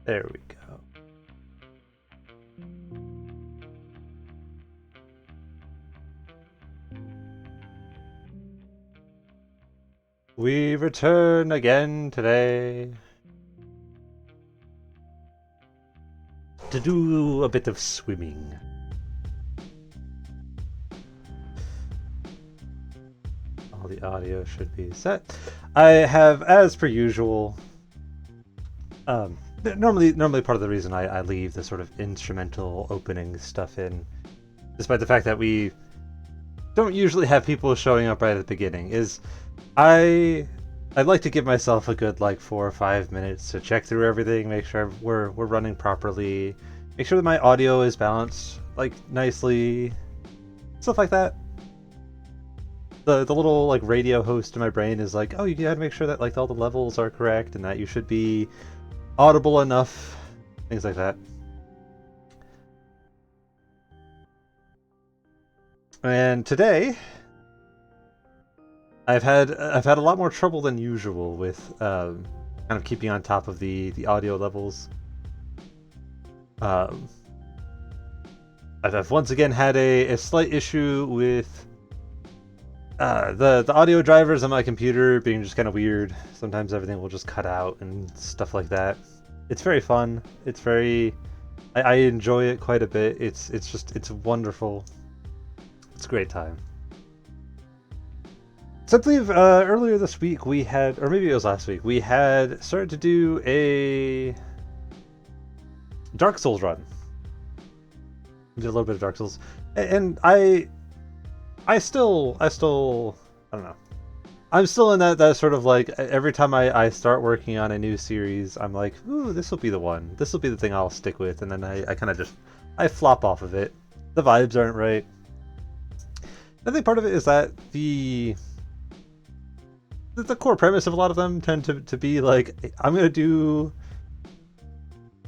There we go. We return again today to do a bit of swimming. All the audio should be set. I have, as per usual, normally part of the reason I leave the sort of instrumental opening stuff in, despite the fact that we don't usually have people showing up right at the beginning, is I'd like to give myself a good 4 or 5 minutes to check through everything, make sure we're running properly, make sure that my audio is balanced nicely, stuff like that. The little radio host in my brain is like, oh, you gotta make sure that all the levels are correct and that you should be audible enough, things like that. And today I've had a lot more trouble than usual with kind of keeping on top of the audio levels. I've once again had a slight issue with the audio drivers on my computer being just kind of weird. Sometimes everything will just cut out and stuff like that. It's very fun. It's very... I enjoy it quite a bit. It's wonderful. It's a great time. So I believe earlier this week we had, or maybe it was last week, we had started to do a Dark Souls run. We did a little bit of Dark Souls, and I still, I don't know. I'm still in that sort of every time I start working on a new series, I'm like, ooh, this will be the one. This will be the thing I'll stick with, and then I kind of just flop off of it. The vibes aren't right. I think part of it is that the core premise of a lot of them tend to be I'm gonna do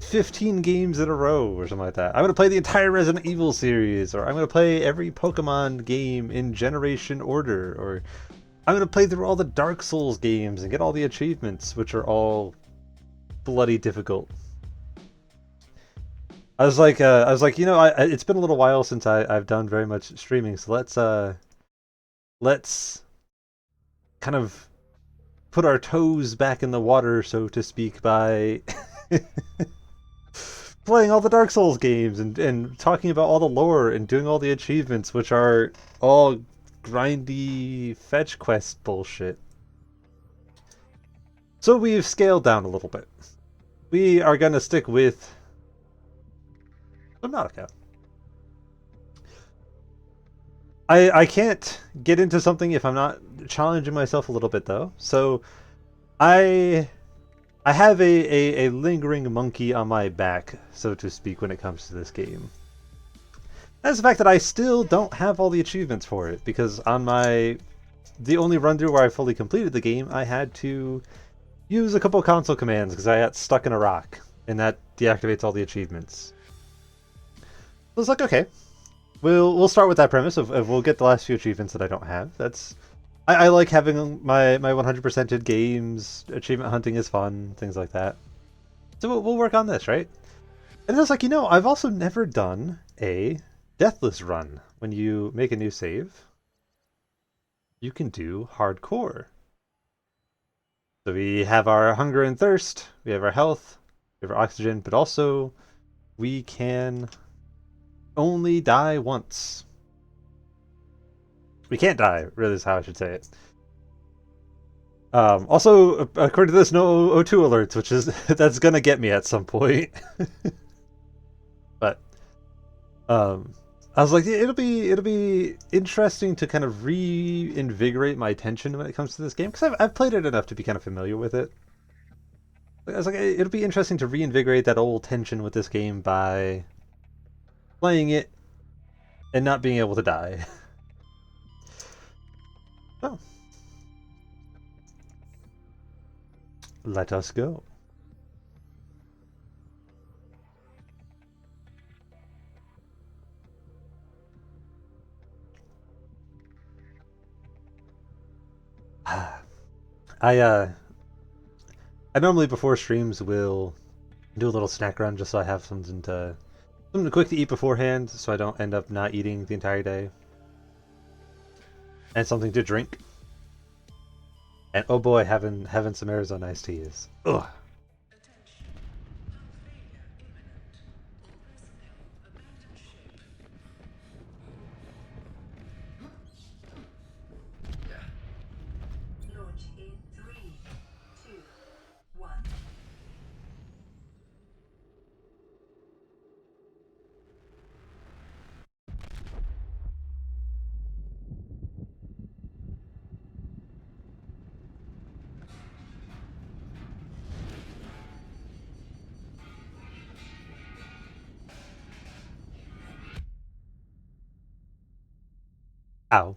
15 games in a row or something like that. I'm gonna play the entire Resident Evil series, or I'm gonna play every Pokemon game in generation order, or I'm gonna play through all the Dark Souls games and get all the achievements, which are all bloody difficult. I was like, it's been a little while since I've done very much streaming, so let's kind of put our toes back in the water, so to speak, by playing all the Dark Souls games and talking about all the lore and doing all the achievements, which are all grindy fetch quest bullshit. So we've scaled down a little bit. We are going to stick with Subnautica. I can't get into something if I'm not challenging myself a little bit, though. So I have a lingering monkey on my back, so to speak, when it comes to this game. That's the fact that I still don't have all the achievements for it, because on the only run through where I fully completed the game, I had to use a couple console commands because I got stuck in a rock, and that deactivates all the achievements. So it's like, okay, we'll start with that premise of we'll get the last few achievements that I don't have. I like having my 100%ed games. Achievement hunting is fun, things like that. So we'll work on this, right? And it's like, I've also never done a Deathless Run. When you make a new save, you can do hardcore. So we have our hunger and thirst, we have our health, we have our oxygen, but also we can only die once. We can't die, really is how I should say it. Also, according to this, no O2 alerts, which is that's gonna get me at some point. But I was like, it'll be interesting to kind of reinvigorate my attention when it comes to this game, because I've played it enough to be kind of familiar with it. I was like, it'll be interesting to reinvigorate that old tension with this game by playing it and not being able to die. Oh. Let us go. I I normally before streams will do a little snack run just so I have something quick to eat beforehand, so I don't end up not eating the entire day, and something to drink. And oh boy, having some Arizona iced teas. Ugh. Launch in 3, 2, 1. Ow.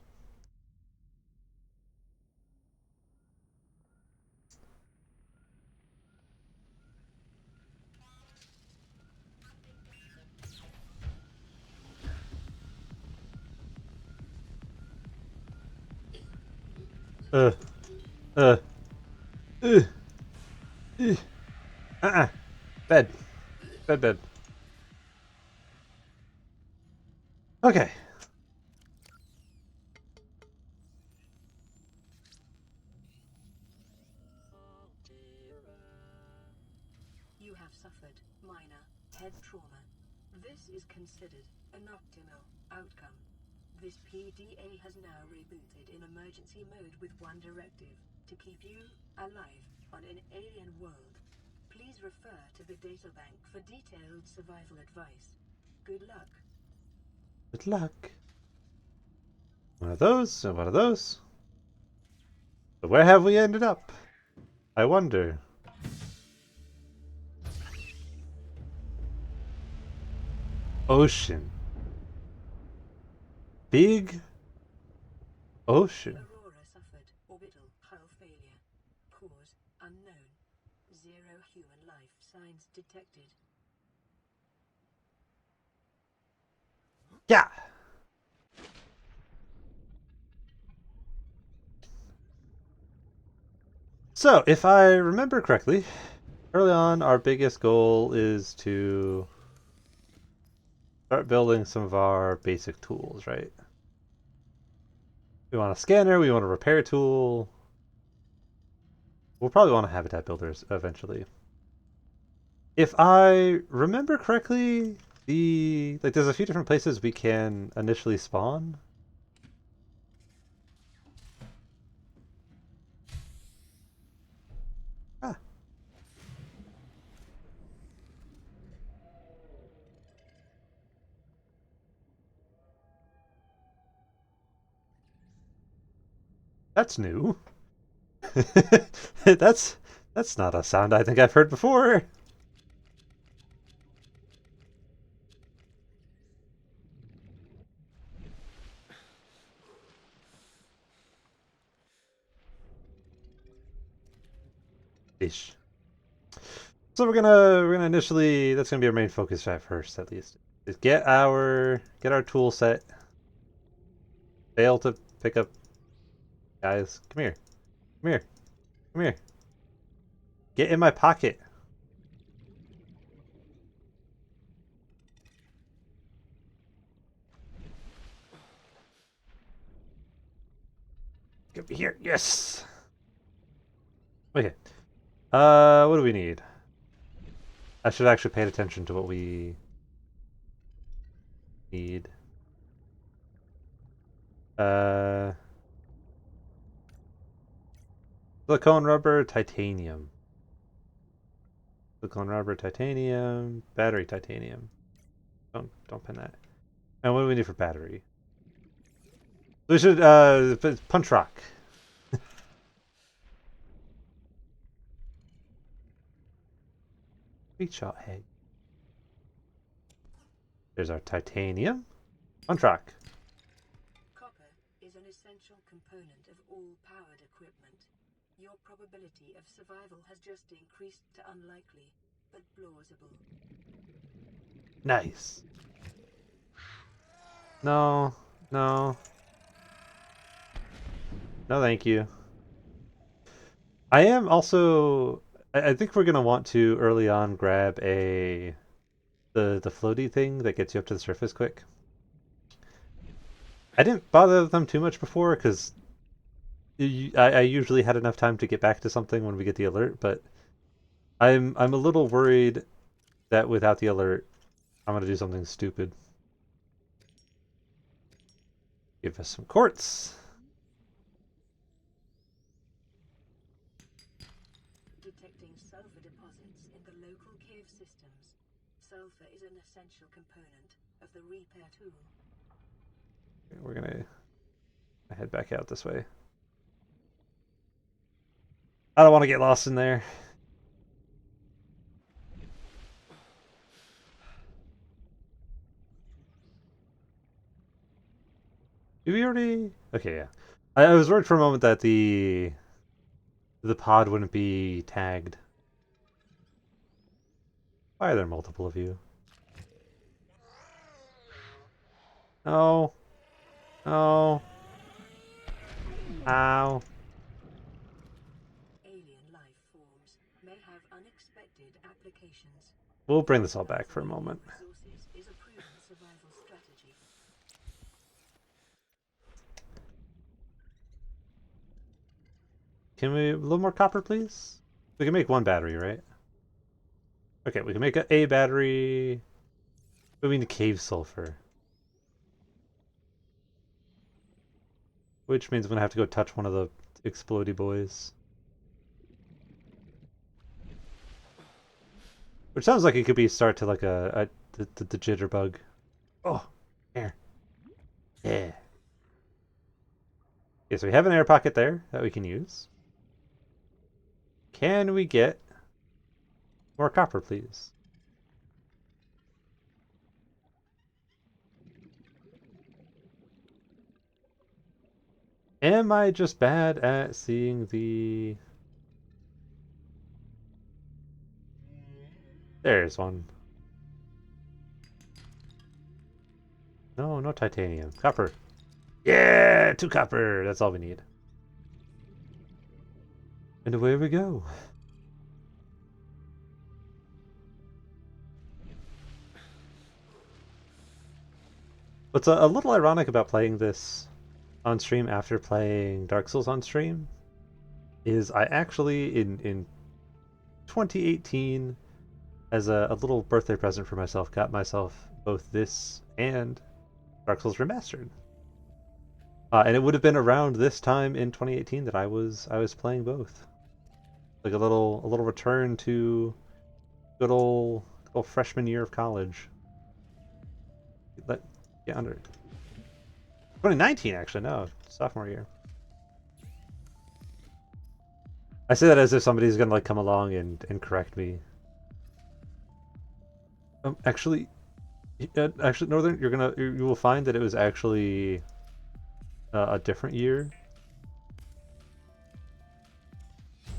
Uh. Uh. Uh. Bed. Bed. Okay. You have suffered minor head trauma. This is considered an optimal outcome. This PDA has now rebooted in emergency mode with one directive: to keep you alive on an alien world. Please refer to the databank for detailed survival advice. Good luck. Good luck. One of those, and one of those. But where have we ended up? I wonder. Ocean. Big ocean. Aurora suffered orbital hull failure. Cause unknown. Zero human life signs detected. Yeah. So, if I remember correctly, early on, our biggest goal is to start building some of our basic tools, right? We want a scanner, we want a repair tool. We'll probably want a habitat builders eventually. If I remember correctly, there's a few different places we can initially spawn. Ah, that's new. that's that's not a sound I think I've heard before. Ish. So we're gonna initially, that's gonna be our main focus at first, at least. Is get our tool set. Fail to pick up, guys. Come here. Come here. Come here. Get in my pocket. Get me here. Yes. Okay. What do we need? I should actually pay attention to what we need. Uh, silicone rubber, titanium. Silicone rubber, titanium, battery, titanium. Don't pin that. And what do we need for battery? We should punch rock. Reach shot egg. There's our titanium. Punch rock. Copper is an essential component of all powered equipment. Your probability of survival has just increased to unlikely, but plausible. Nice. No, no. No, thank you. I am also. I think we're gonna want to early on grab the floaty thing that gets you up to the surface quick. I didn't bother them too much before because I usually had enough time to get back to something when we get the alert, but I'm a little worried that without the alert, I'm gonna do something stupid. Give us some quartz. Detecting sulfur deposits in the local cave systems. Sulfur is an essential component of the repair tool. We're gonna head back out this way. I don't want to get lost in there. Did we already? Okay, yeah. I was worried for a moment that the pod wouldn't be tagged. Why are there multiple of you? Oh, oh, ow. Alien life forms may have unexpected applications. We'll bring this all Looking back for for a moment. resources is a proven survival strategy. Can we a little more copper, please? We can make one battery, right? Okay, we can make a battery. We need cave sulfur, which means I'm gonna have to go touch one of the explodey boys. Which sounds like it could be a start to like the jitterbug. Oh, here. Yeah. Okay, so we have an air pocket there that we can use. Can we get more copper, please? Am I just bad at seeing the... There's one. No, no titanium. Copper. Yeah, 2 copper. That's all we need. And away we go. What's a little ironic about playing this on stream after playing Dark Souls on stream is I actually, in 2018, as a little birthday present for myself, got myself both this and Dark Souls Remastered. And it would have been around this time in 2018 that I was playing both. Like a little return to good old freshman year of college. Let get under it. 2019 actually, no, sophomore year. I say that as if somebody's gonna like come along and correct me. Actually, actually, Northern, you will find that it was actually a different year.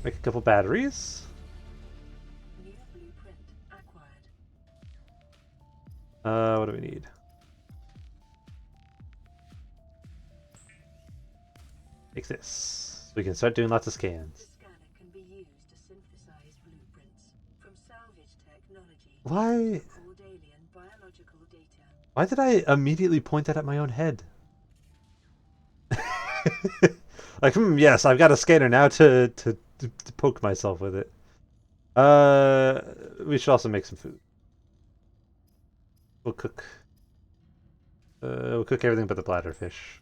Make a couple batteries. New blueprint acquired. What do we need? Make this. So we can start doing lots of The scans. scanner can be used to synthesize blueprints from salvage technology. Why? Record alien biological data. Why did I immediately point that at my own head? Like, yes, I've got a scanner now to poke myself with it. We should also make some food. We'll cook. We'll cook everything but the bladderfish.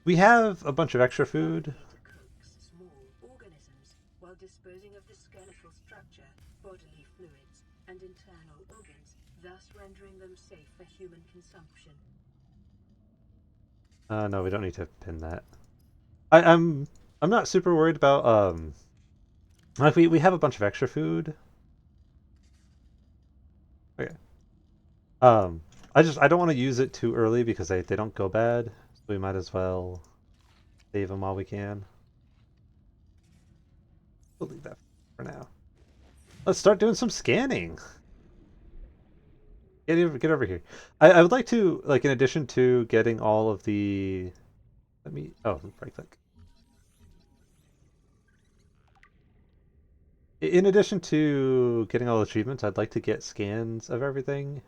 We have a bunch of extra food. Cooks small organisms while disposing of the skeletal structure, bodily fluids, and internal organs, thus rendering them safe for human consumption. No, we don't need to pin that. I'm not super worried about like we have a bunch of extra food. Okay. I don't want to use it too early because they don't go bad. So we might as well save them while we can. We'll leave that for now. Let's start doing some scanning. Get over here. I would like to, like, in addition to getting all of the Let me. Oh, right click. In addition to getting all the achievements, I'd like to get scans of everything.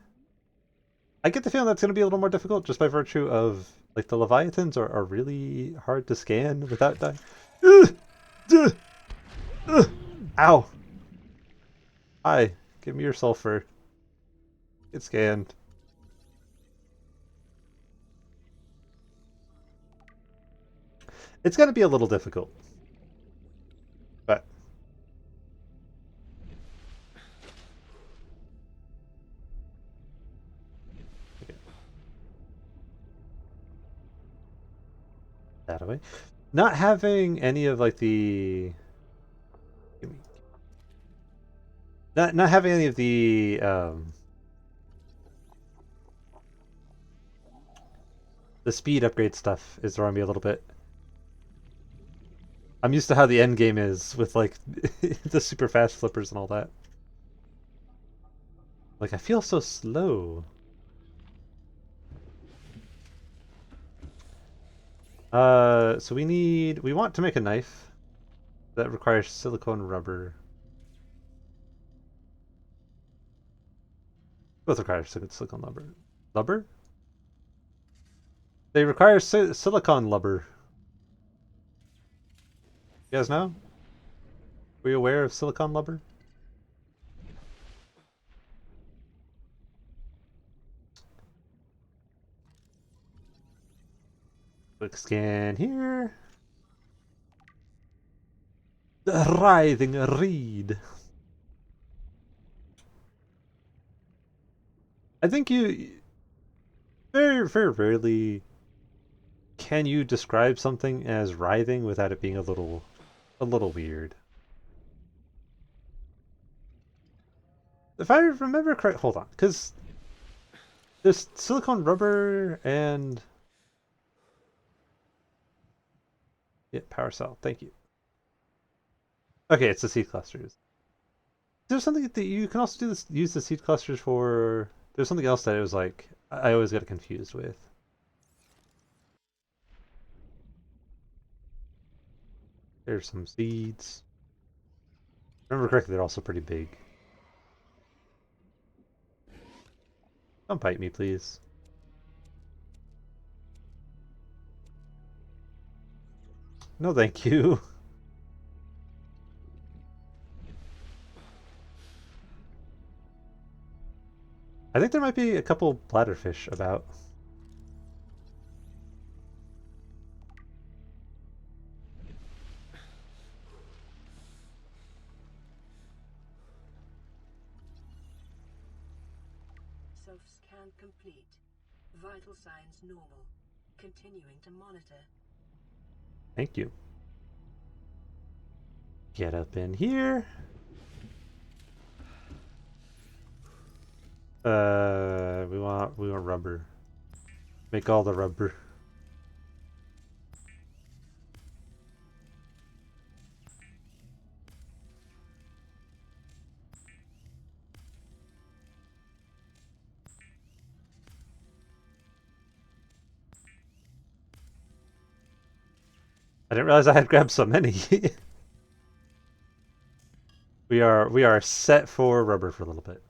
I get the feeling that's going to be a little more difficult just by virtue of like the Leviathans are really hard to scan without dying. Ugh! Ugh! Ugh! Ow! Hi, give me your sulfur. Get scanned. It's going to be a little difficult, but okay, that away. Not having any of like not having any of the speed upgrade stuff is throwing me a little bit. I'm used to how the end game is with like the super fast flippers and all that. Like I feel so slow. So we want to make a knife that requires silicone rubber. Both require silicone rubber. Rubber? They require silicone rubber. You guys know? Were you aware of silicone rubber? Quick scan here. The writhing reed. I think you very rarely can you describe something as writhing without it being a little weird. If I remember correct, hold on, because there's silicone rubber and yeah, power cell. Thank you. Okay, it's the seed clusters. There's something that you can also do this. Use the seed clusters for. There's something else that it was like I always get confused with. There's some seeds. If I remember correctly, they're also pretty big. Don't bite me, please. No, thank you. I think there might be a couple bladderfish about. Self-scan complete. Vital signs normal. Continuing to monitor. Thank you. Get up in here. We want rubber. Make all the rubber. I didn't realize I had grabbed so many. We are set for rubber for a little bit.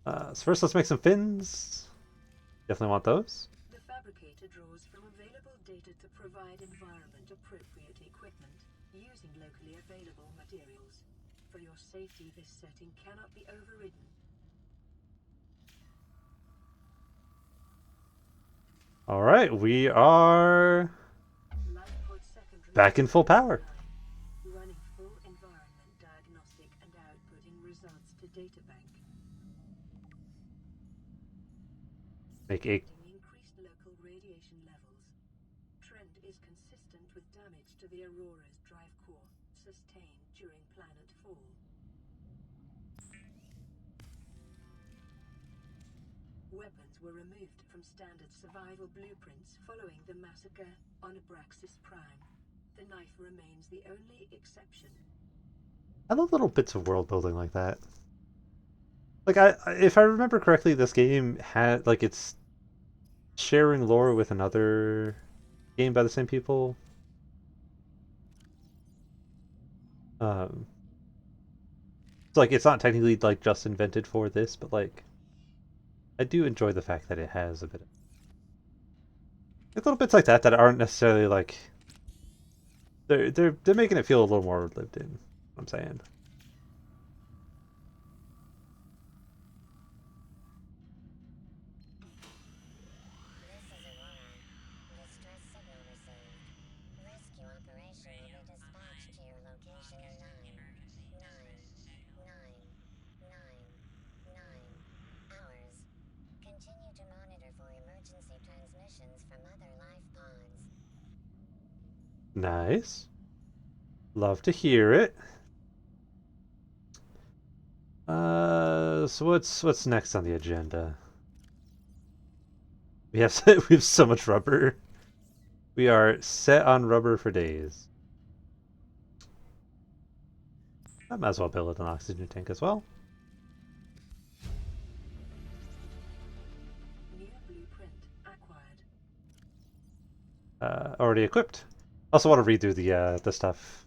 So first let's make some fins. Definitely want those. The fabricator draws from available data to provide environment-appropriate equipment using locally available materials. For your safety, this setting cannot be overridden. All right, we are back in full power. Running full environment diagnostic and outputting results to databank. Make a Increased local radiation levels. Trend is consistent with damage to the Aurora's drive core sustained during planet fall. Weapons were removed from standard survival blueprints following the massacre on Abraxas Prime. The knife remains the only exception. I love little bits of world building like that. Like if I remember correctly, this game had like it's sharing lore with another game by the same people. Um, it's like it's not technically like just invented for this, but like I do enjoy the fact that it has a bit of like, little bits like that that aren't necessarily like they're making it feel a little more lived in. I'm saying. Nice. Love to hear it. So what's next on the agenda? We have we have so much rubber. We are set on rubber for days. I might as well build an oxygen tank as well. New blueprint acquired. Already equipped. Also want to read through the stuff.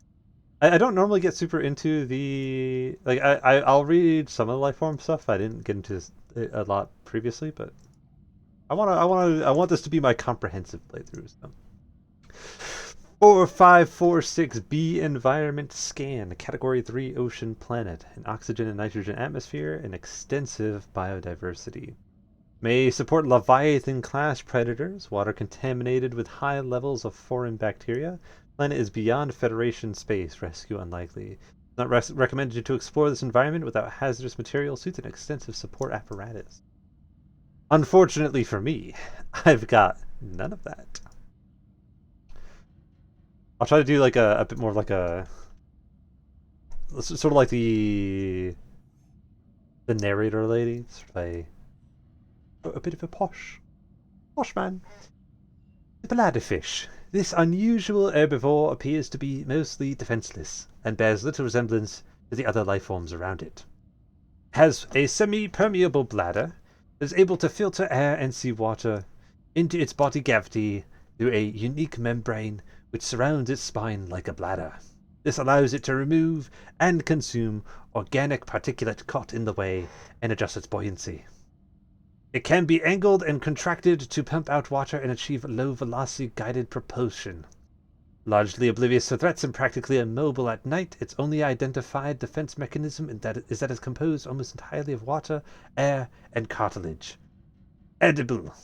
I don't normally get super into the like I'll read some of the life form stuff. I didn't get into a lot previously, but I want this to be my comprehensive playthrough. So. 4546B environment scan, category 3 ocean planet, an oxygen and nitrogen atmosphere, and extensive biodiversity. May support Leviathan class predators, water contaminated with high levels of foreign bacteria. Planet is beyond Federation space, rescue unlikely. Not recommended to explore this environment without hazardous material suits and extensive support apparatus. Unfortunately for me, I've got none of that. I'll try to do like a bit more of like a sort of like the narrator lady, sort of a bit of a posh man. The bladderfish. This unusual herbivore appears to be mostly defenseless and bears little resemblance to the other life forms around it. Has a semi-permeable bladder, is able to filter air and seawater into its body cavity through a unique membrane which surrounds its spine like a bladder. This allows it to remove and consume organic particulate caught in the way and adjust its buoyancy. It can be angled and contracted to pump out water and achieve low-velocity guided propulsion. Largely oblivious to threats and practically immobile at night, its only identified defense mechanism is that it is composed almost entirely of water, air, and cartilage. Edible.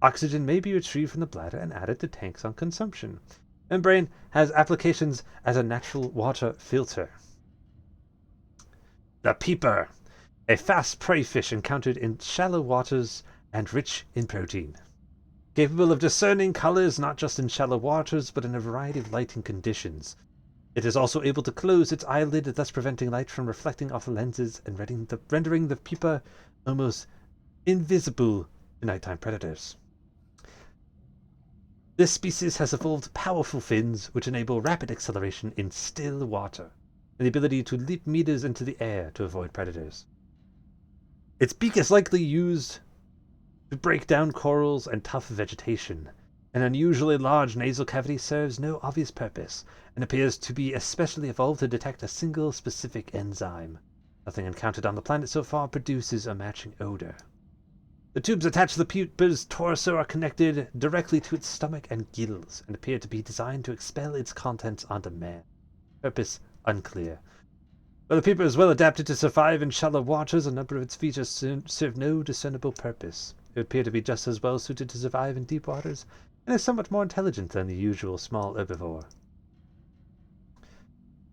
Oxygen may be retrieved from the bladder and added to tanks on consumption. Membrane has applications as a natural water filter. The peeper. A fast prey fish encountered in shallow waters and rich in protein. Capable of discerning colors not just in shallow waters, but in a variety of lighting conditions. It is also able to close its eyelid, thus preventing light from reflecting off the lenses and rendering the peeper almost invisible to nighttime predators. This species has evolved powerful fins which enable rapid acceleration in still water, and the ability to leap meters into the air to avoid predators. Its beak is likely used to break down corals and tough vegetation. An unusually large nasal cavity serves no obvious purpose, and appears to be especially evolved to detect a single specific enzyme. Nothing encountered on the planet so far produces a matching odor. The tubes attached to the pupa's torso are connected directly to its stomach and gills, and appear to be designed to expel its contents on demand. Purpose unclear. While the pupa is well adapted to survive in shallow waters, a number of its features serve no discernible purpose. It would appear to be just as well suited to survive in deep waters, and is somewhat more intelligent than the usual small herbivore.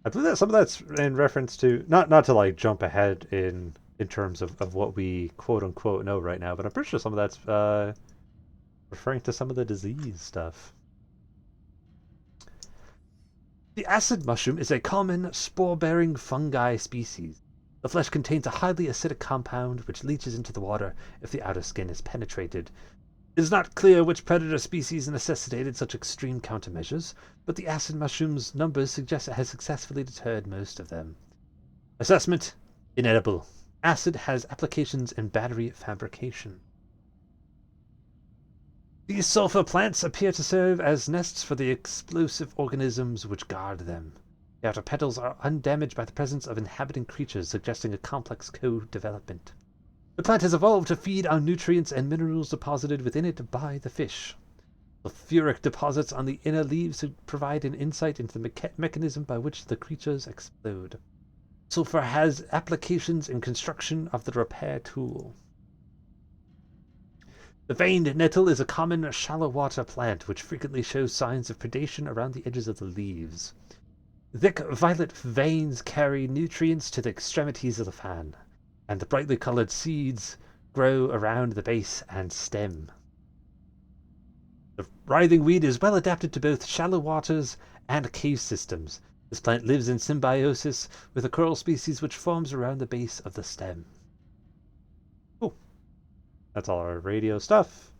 I believe that some of that's in reference to not to like jump ahead in terms of what we quote unquote know right now, but I'm pretty sure some of that's referring to some of the disease stuff. The acid mushroom is a common spore-bearing fungi species. The flesh contains a highly acidic compound which leaches into the water if the outer skin is penetrated. It is not clear which predator species necessitated such extreme countermeasures, but the acid mushroom's numbers suggest it has successfully deterred most of them. Assessment: inedible. Acid has applications in battery fabrication. These sulfur plants appear to serve as nests for the explosive organisms which guard them. The outer petals are undamaged by the presence of inhabiting creatures, suggesting a complex co-development. The plant has evolved to feed on nutrients and minerals deposited within it by the fish. Sulfuric deposits on the inner leaves provide an insight into the mechanism by which the creatures explode. Sulfur has applications in construction of the repair tool. The veined nettle is a common shallow water plant which frequently shows signs of predation around the edges of the leaves. Thick violet veins carry nutrients to the extremities of the fan, and the brightly colored seeds grow around the base and stem. The writhing weed is well adapted to both shallow waters and cave systems. This plant lives in symbiosis with a coral species which forms around the base of the stem. Cool. That's all our radio stuff.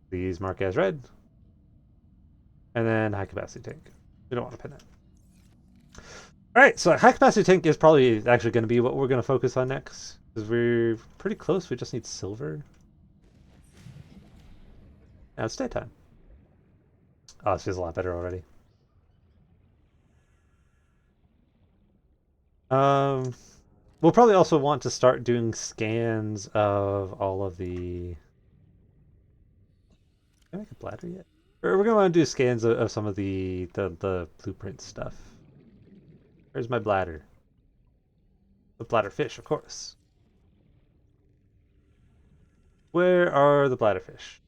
Please mark as read. And then high capacity tank. We don't want to pin that. Alright, so high capacity tank is probably actually going to be what we're going to focus on next. Because we're pretty close. We just need silver. Now it's daytime. Oh, this feels a lot better already. We'll probably also want to start doing scans of all of the... Can I make a bladder yet? We're going to want to do scans of some of the blueprint stuff. Where's my bladder? The bladder fish, of course. Where are the bladder fish?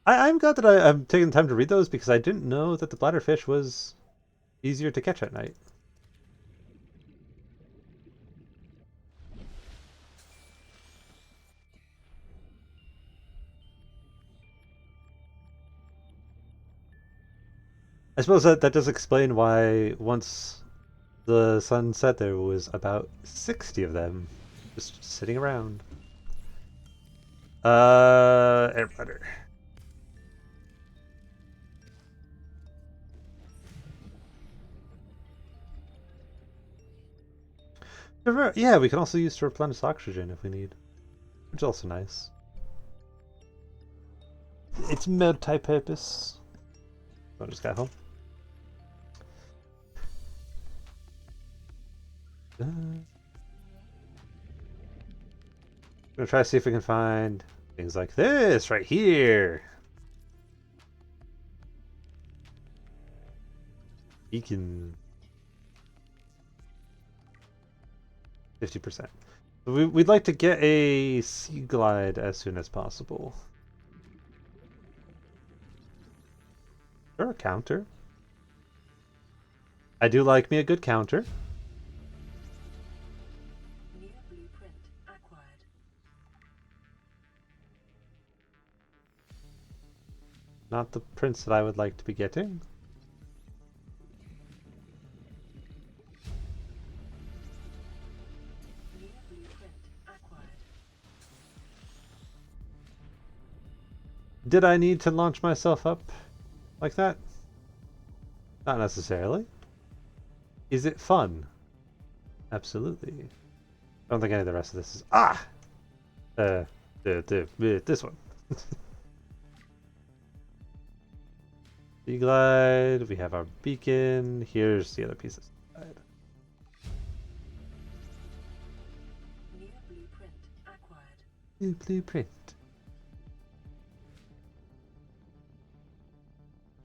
I'm glad that I'm taking the time to read those because I didn't know that the bladder fish was easier to catch at night. I suppose that does explain why once the sun set there was about 60 of them just sitting around. Air bladder. Yeah, we can also use to replenish oxygen if we need, which is also nice. It's multi-purpose. I just got home. I'm gonna try to see if we can find things like this right here. Beacon. 50%. We'd like to get a sea glide as soon as possible. Is there a counter? I do like me a good counter. New blueprint acquired. Not the prints that I would like to be getting. New blueprint acquired. Did I need to launch myself up like that? Not necessarily. Is it fun? Absolutely. I don't think any of the rest of this is... Ah! This one. Sea glide, we have our beacon. Here's the other pieces. New blueprint acquired. New blueprint.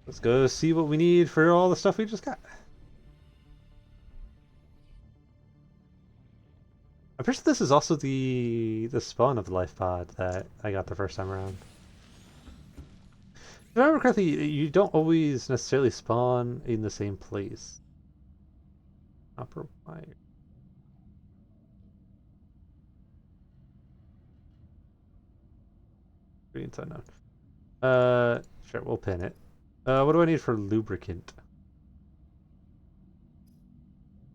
Let's go see what we need for all the stuff we just got. I'm pretty sure this is also the spawn of the life pod that I got the first time around. If I remember correctly, you don't always necessarily spawn in the same place. Copper wire. Green's unknown. Sure, we'll pin it. What do I need for lubricant?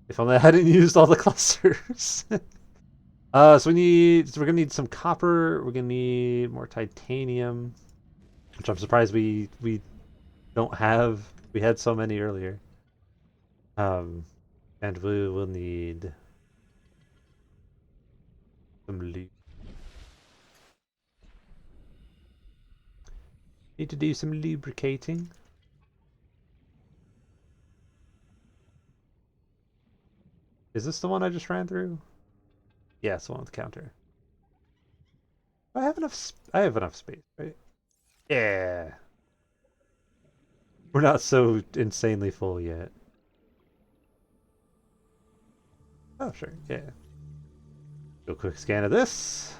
If only I hadn't used all the clusters. So we're gonna need some copper. We're gonna need more titanium, which I'm surprised we don't have. We had so many earlier. And we will need some loot. Need to do some lubricating. Is this the one I just ran through? Yeah, it's the one with the counter. I have enough. I have enough space, right? Yeah. We're not so insanely full yet. Oh, sure. Yeah. Do a quick scan of this.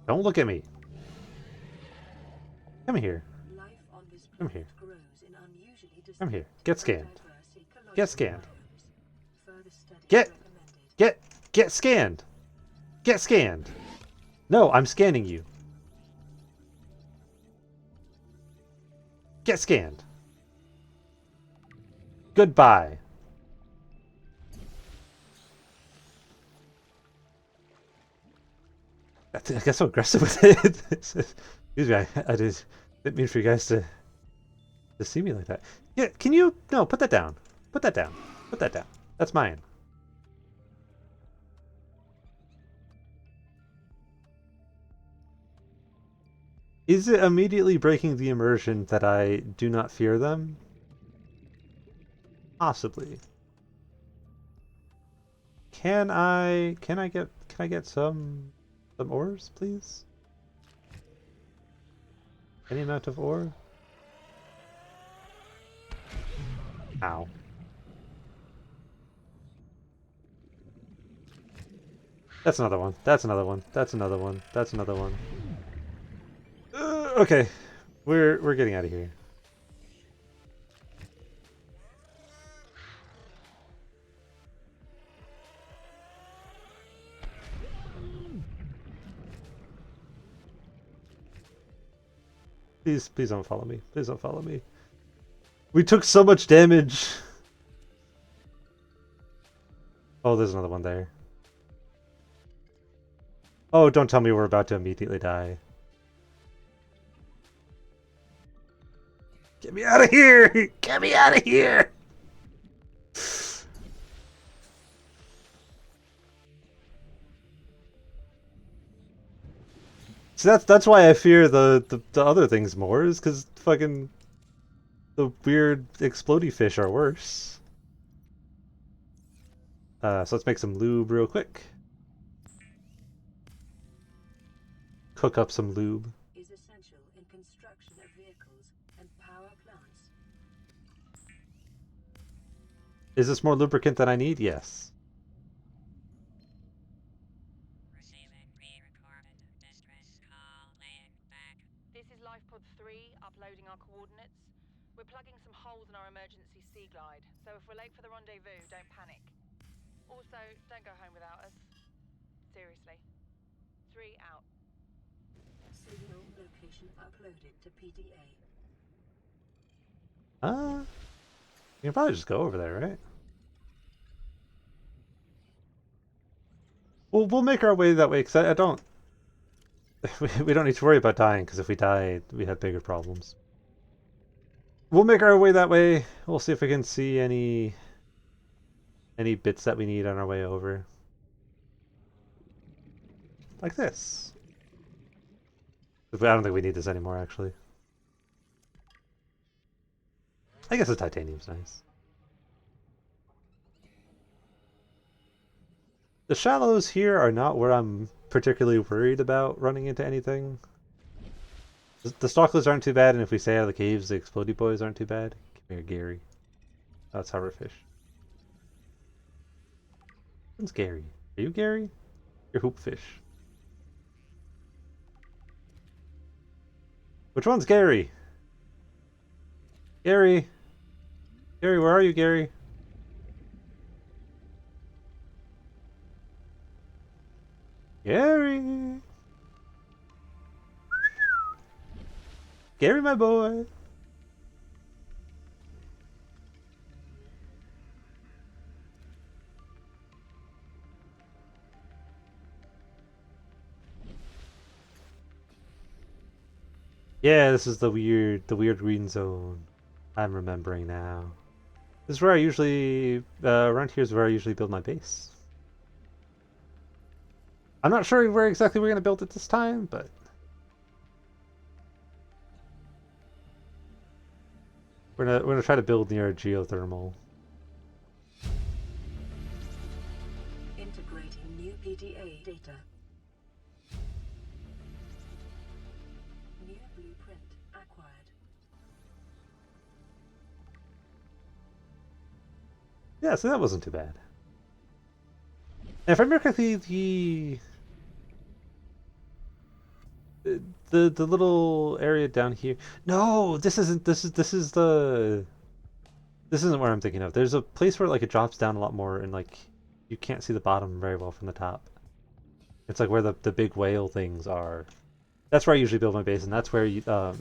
Don't look at me. Come here. Life on this Come planet here. grows in unusually Come here. distinct, Get scanned. diverse ecological Get scanned. biomes. Further studies Get recommended. get scanned. Get scanned. No, I'm scanning you. Get scanned. Goodbye. I got so aggressive with it. Excuse me, I didn't mean for you guys to see me like that. Yeah, can you... No, put that down. Put that down. Put that down. That's mine. Is it immediately breaking the immersion that I do not fear them? Possibly. Can I get some ores, please? Any amount of ore? Ow. That's another one. That's another one. That's another one. That's another one. Okay. We're getting out of here. Please don't follow me. Please don't follow me. We took so much damage. Oh, there's another one there. Oh, don't tell me we're about to immediately die. Get me out of here! Get me out of here! So that's why I fear the other things more, is because fucking the weird explodey fish are worse. So let's make some lube real quick. Cook up some lube. Is essential in construction of vehicles and power plants. Is this more lubricant than I need? Yes. Receiving pre-recorded distress call laying back. This is LifePod 3, uploading our coordinates. We're plugging some holes in our emergency sea glide, so if we're late for the rendezvous, don't panic. Also, don't go home without us. Seriously. 3 out. Signal location uploaded to PDA. You can probably just go over there, right? We'll make our way that way, because I don't... we don't need to worry about dying, because if we die, we have bigger problems. We'll make our way that way. We'll see if we can see any bits that we need on our way over. Like this. I don't think we need this anymore, actually. I guess the titanium's nice. The shallows here are not where I'm particularly worried about running into anything. The stalklers aren't too bad, and if we stay out of the caves, the explodey boys aren't too bad. Come here, Gary. Oh, it's hoverfish. Who's Gary? Are you Gary? You're hoopfish. Which one's Gary? Gary? Gary, where are you, Gary? Gary! Gary, my boy! Yeah, this is the weird green zone. I'm remembering now. This is where I usually around here is where I usually build my base. I'm not sure where exactly we're gonna build it this time, but we're gonna try to build near a geothermal. Integrating new PDA data. New blueprint acquired. Yeah, so that wasn't too bad. And if I remember correctly, the little area down here. No, this isn't. This isn't where I'm thinking of. There's a place where like it drops down a lot more, and like you can't see the bottom very well from the top. It's like where the big whale things are. That's where I usually build my base, and that's where you can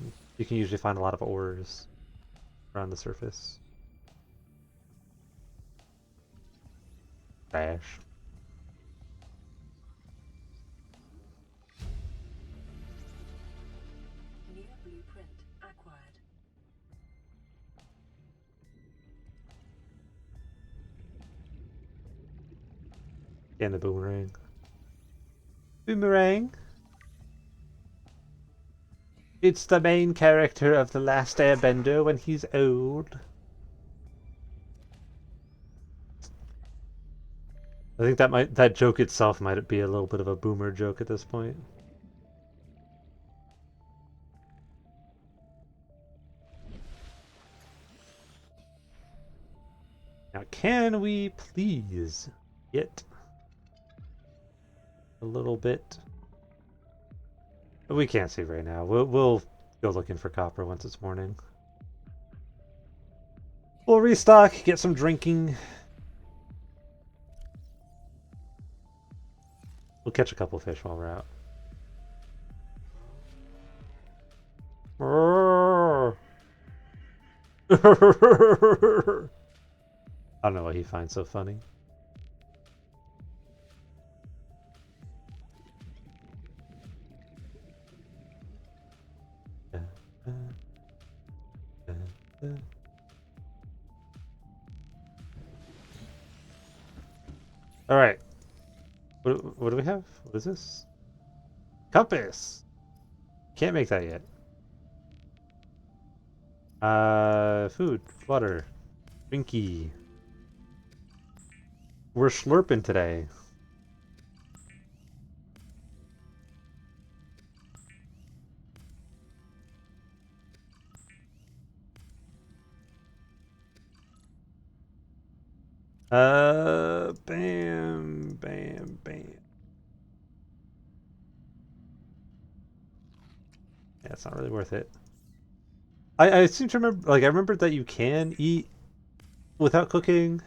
usually find a lot of ores around the surface. Trash. New blueprint acquired. And the boomerang. Boomerang. It's the main character of The Last Airbender when he's old. I think that joke itself might be a little bit of a boomer joke at this point. Now, can we please get a little bit? We can't see right now. We'll go looking for copper once it's morning. We'll restock, get some drinking. We'll catch a couple fish while we're out. I don't know what he finds so funny. All right. What do we have? What is this? Compass. Can't make that yet. Food, water, drinky. We're slurping today. Bam, bam, bam. Yeah, it's not really worth it. I seem to remember, like, I remembered that you can eat without cooking.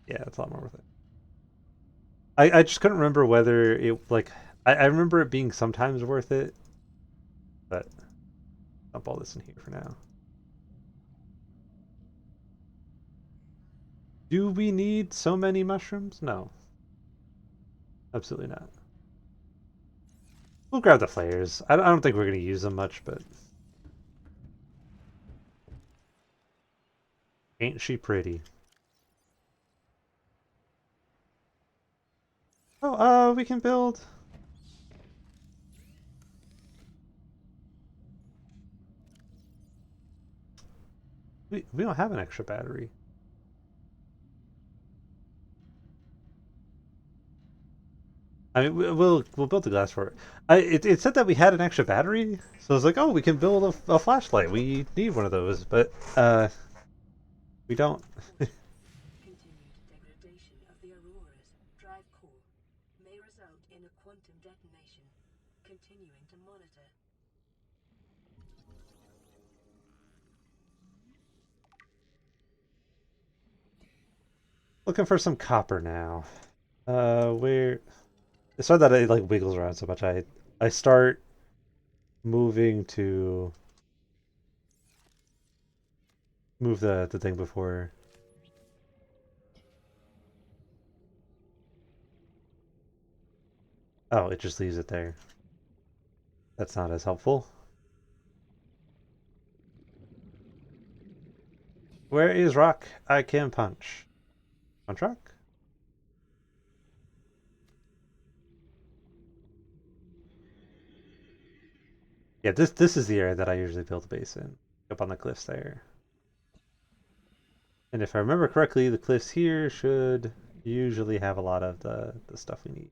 Yeah, it's a lot more worth it. I just couldn't remember whether it, like, I remember it being sometimes worth it, but dump all this in here for now. Do we need so many mushrooms? No. Absolutely not. We'll grab the flares. I don't think we're going to use them much, but... Ain't she pretty? Oh, we can build... We don't have an extra battery. I mean, we'll build the glass for it. It said that we had an extra battery, so I was like, oh, we can build a flashlight. We need one of those, but we don't. Continued degradation of the Aurora's drive core may result in a quantum detonation. Continuing to monitor. Looking for some copper now. Where? It's not that it like wiggles around so much. I start moving to move the thing before. Oh, it just leaves it there. That's not as helpful. Where is rock I can punch? Punch rock? Yeah, this is the area that I usually build a base in. Up on the cliffs there. And if I remember correctly, the cliffs here should usually have a lot of the stuff we need.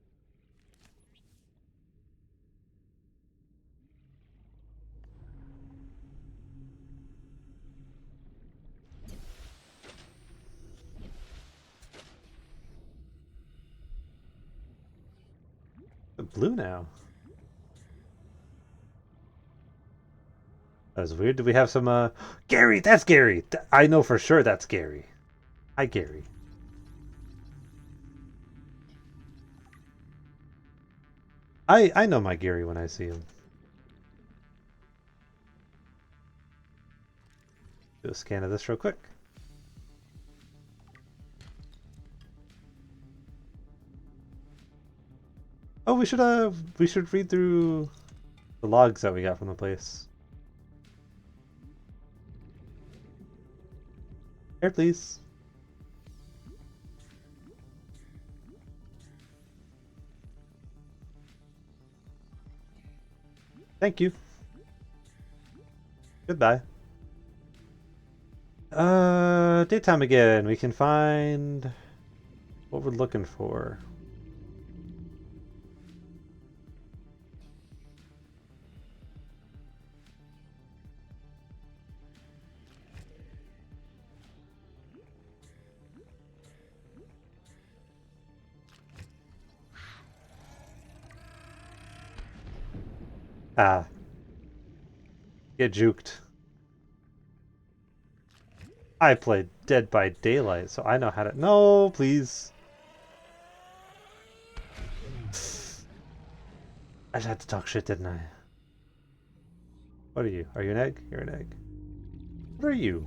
Blue now. That was weird. Do we have some Gary, that's Gary! I know for sure that's Gary. Hi Gary. I know my Gary when I see him. Do a scan of this real quick. Oh, we should read through the logs that we got from the place. Here, please. Thank you. Goodbye. Daytime again. We can find what we're looking for. Ah. Get juked. I played Dead by Daylight, so I know how to... No, please. I just had to talk shit, didn't I? What are you? Are you an egg? You're an egg. What are you?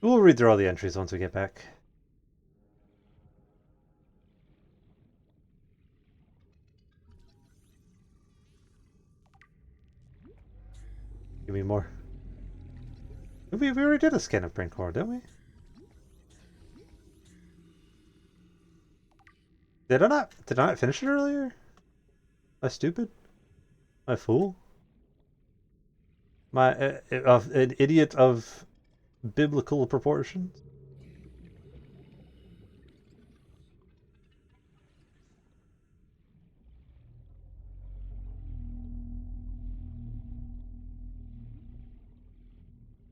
We'll read through all the entries once we get back. Give me more. We already did a scan of brain core, didn't we? Did I not finish it earlier? Am I stupid? Am I fool? Am I an idiot of biblical proportions?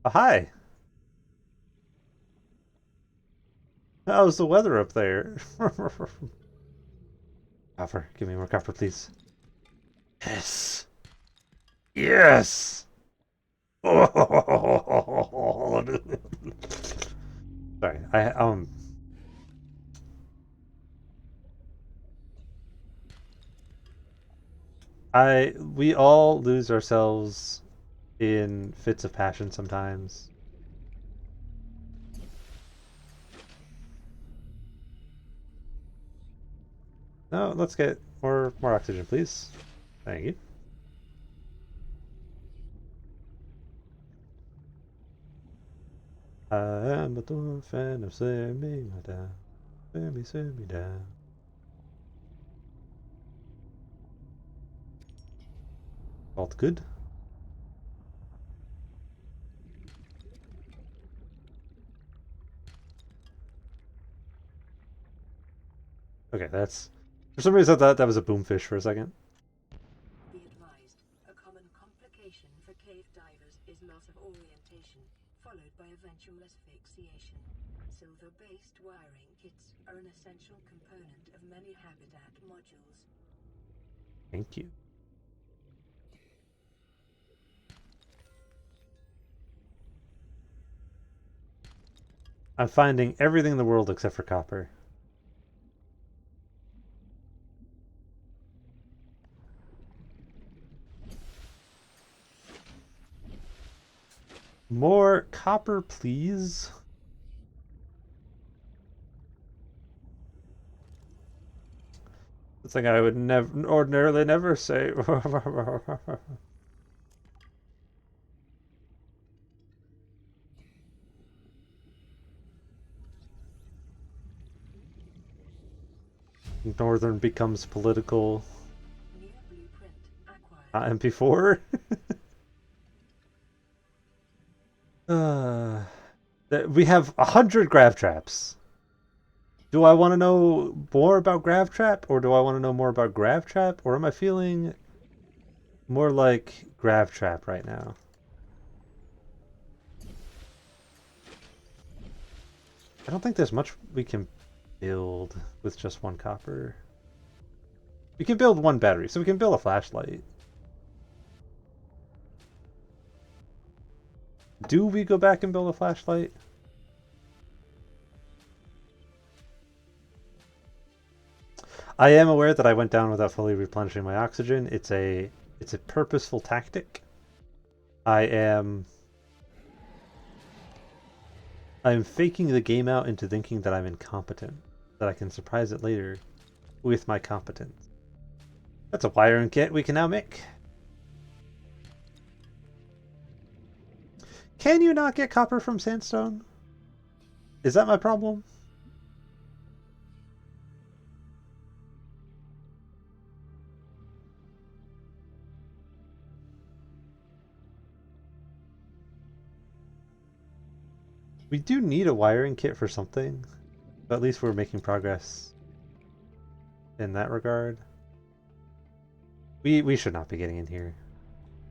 Oh, hi. How's the weather up there? Copper. Give me more copper, please. Yes. Yes. Sorry, we all lose ourselves in fits of passion sometimes. No, let's get more oxygen, please. Thank you. I am a dolphin of swimming down. Swim me down. Felt good. Okay, that's... For some reason I thought that was a boomfish for a second. Be advised, a common complication for cave divers is loss of orientation, followed by eventual asphyxiation. Silver-based wiring kits are an essential component of many habitat modules. Thank you. I'm finding everything in the world except for copper. More copper, please. Something I would ordinarily never say. Northern becomes political. New blueprint acquired. Not MP4. We have 100 grav traps. Do I want to know more about grav trap, or do I want to know more about grav trap, or am I feeling more like grav trap right now? I don't think there's much we can build with just one copper. We can build one battery, so we can build a flashlight. Do we go back and build a flashlight? I am aware that I went down without fully replenishing my oxygen. It's a purposeful tactic. I'm faking the game out into thinking that I'm incompetent, that I can surprise it later with my competence. That's a wiring kit we can now make. Can you not get copper from sandstone? Is that my problem? We do need a wiring kit for something, but at least we're making progress in that regard. We should not be getting in here.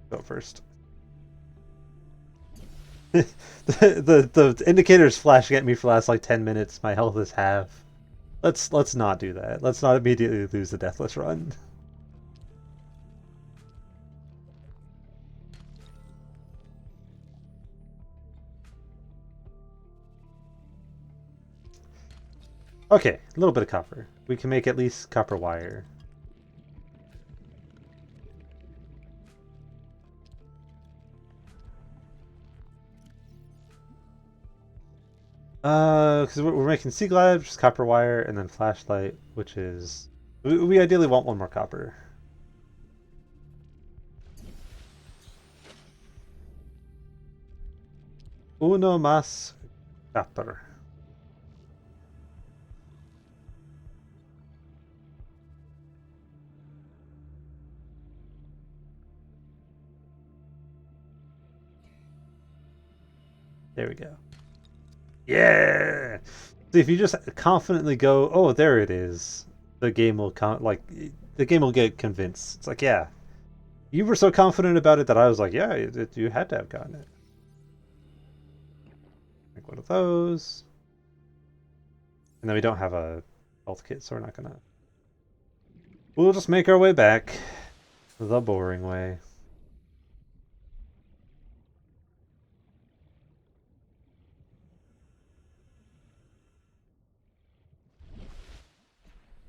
Go first. the indicators flashing at me for the last like 10 minutes. My health is half. Let's not do that. Let's not immediately lose the Deathless Run. Okay, a little bit of copper. We can make at least copper wire. Because we're making sea glide, which is copper wire, and then flashlight, which is... We ideally want one more copper. Uno más copper. There we go. Yeah! See, if you just confidently go, oh, there it is, the game will the game will get convinced. It's like, yeah, you were so confident about it that I was like, yeah, you had to have gotten it. Make one of those. And then we don't have a health kit, so we're not gonna... We'll just make our way back the boring way.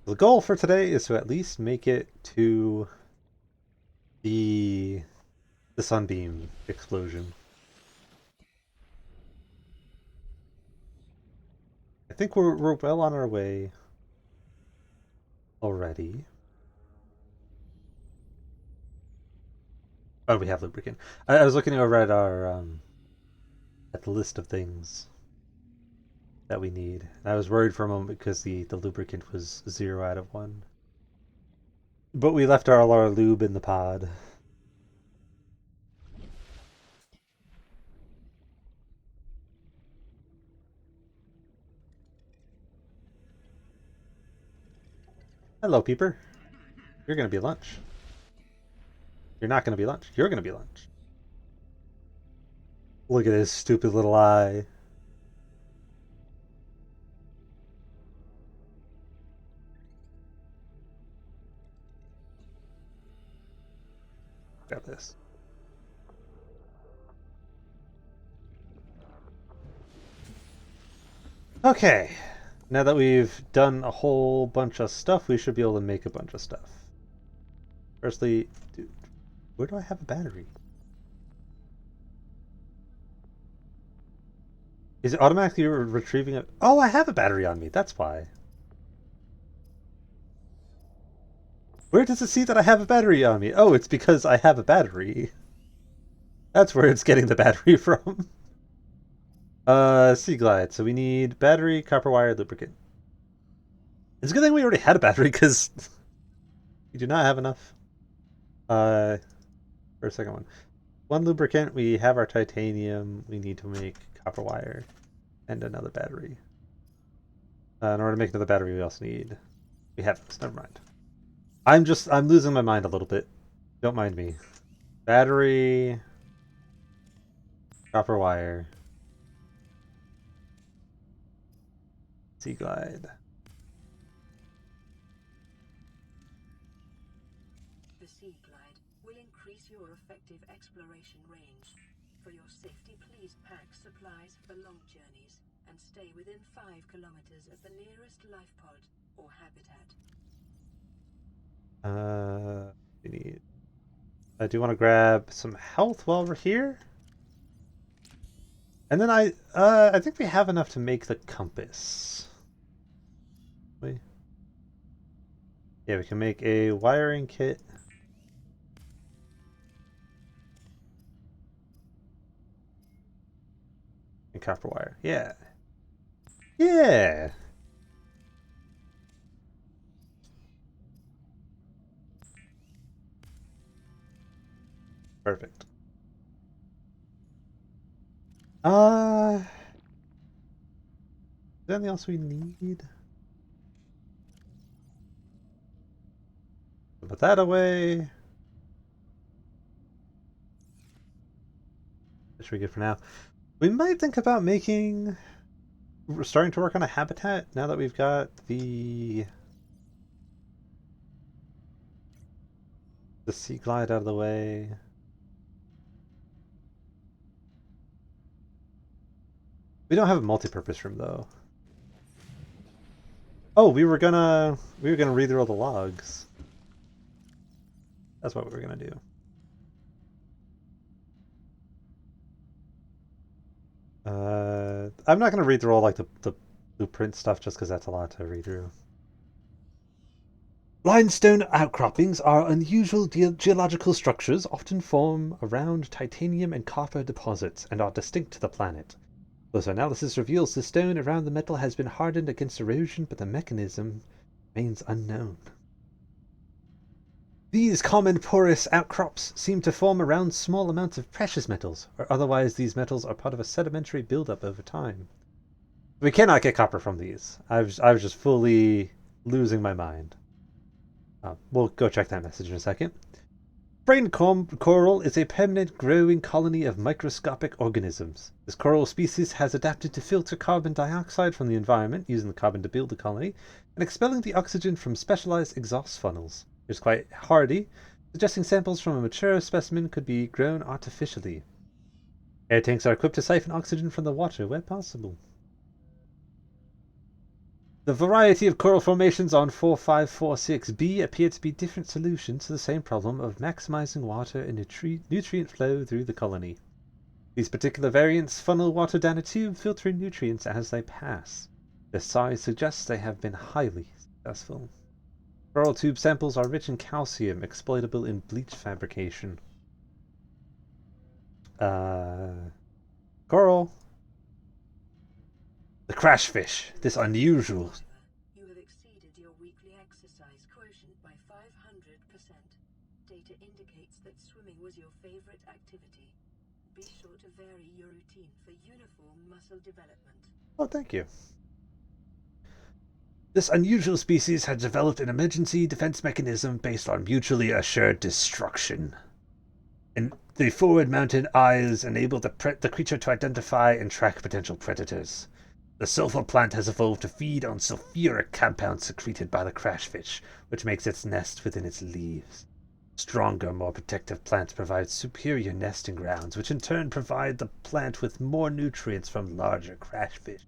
The goal for today is to at least make it to the sunbeam explosion. I think we're well on our way already. Oh, we have lubricant. I was looking over at our at the list of things that we need. I was worried for a moment because the lubricant was 0 out of 1. But we left all our lube in the pod. Hello, Peeper. You're gonna be lunch. You're not gonna be lunch. You're gonna be lunch. Look at his stupid little eye. Got this. Okay. Now that we've done a whole bunch of stuff, we should be able to make a bunch of stuff. Firstly, dude, where do I have a battery? Is it automatically retrieving it? Oh, I have a battery on me. That's why. Where does it see that I have a battery on me? Oh, it's because I have a battery. That's where it's getting the battery from. Sea glide. So we need battery, copper wire, lubricant. It's a good thing we already had a battery because we do not have enough. For a second one. One lubricant, we have our titanium. We need to make copper wire and another battery. In order to make another battery, we also need... We have this, never mind. I'm losing my mind a little bit. Don't mind me. Battery... Copper wire. Sea glide. The Sea Glide will increase your effective exploration range. For your safety, please pack supplies for long journeys and stay within 5 kilometers of the nearest life pod or habitat. We need... I do want to grab some health while we're here. And then I think we have enough to make the compass. Yeah, we can make a wiring kit. And copper wire. Yeah. Yeah! Perfect. Is there anything else we need? Put that away. That should be good for now. We might think about making... We're starting to work on a habitat now that we've got the sea glide out of the way. We don't have a multi-purpose room though. Oh, we were gonna read through all the logs. That's what we were gonna do. I'm not gonna read through all like the blueprint stuff just because that's a lot to read through. Limestone outcroppings are unusual geological structures often form around titanium and copper deposits and are distinct to the planet. Closer analysis reveals the stone around the metal has been hardened against erosion, but the mechanism remains unknown. These common porous outcrops seem to form around small amounts of precious metals, or otherwise these metals are part of a sedimentary buildup over time. We cannot get copper from these. I was just fully losing my mind. We'll go check that message in a second. Brain coral is a permanent growing colony of microscopic organisms. This coral species has adapted to filter carbon dioxide from the environment, using the carbon to build the colony, and expelling the oxygen from specialized exhaust funnels. It is quite hardy, suggesting samples from a mature specimen could be grown artificially. Air tanks are equipped to siphon oxygen from the water where possible. The variety of coral formations on 4546b appear to be different solutions to the same problem of maximizing water and nutrient flow through the colony. These particular variants funnel water down a tube, filtering nutrients as they pass. Their size suggests they have been highly successful. Coral tube samples are rich in calcium, exploitable in bleach fabrication. Coral. The crashfish, this unusual... You have exceeded your weekly exercise quotient by 500%. Data indicates that swimming was your favorite activity. Be sure to vary your routine for uniform muscle development. Oh, thank you. This unusual species has developed an emergency defense mechanism based on mutually assured destruction. And the forward-mounted eyes enable the creature to identify and track potential predators. The sulfur plant has evolved to feed on sulfuric compounds secreted by the crashfish, which makes its nest within its leaves. Stronger, more protective plants provide superior nesting grounds, which in turn provide the plant with more nutrients from larger crashfish.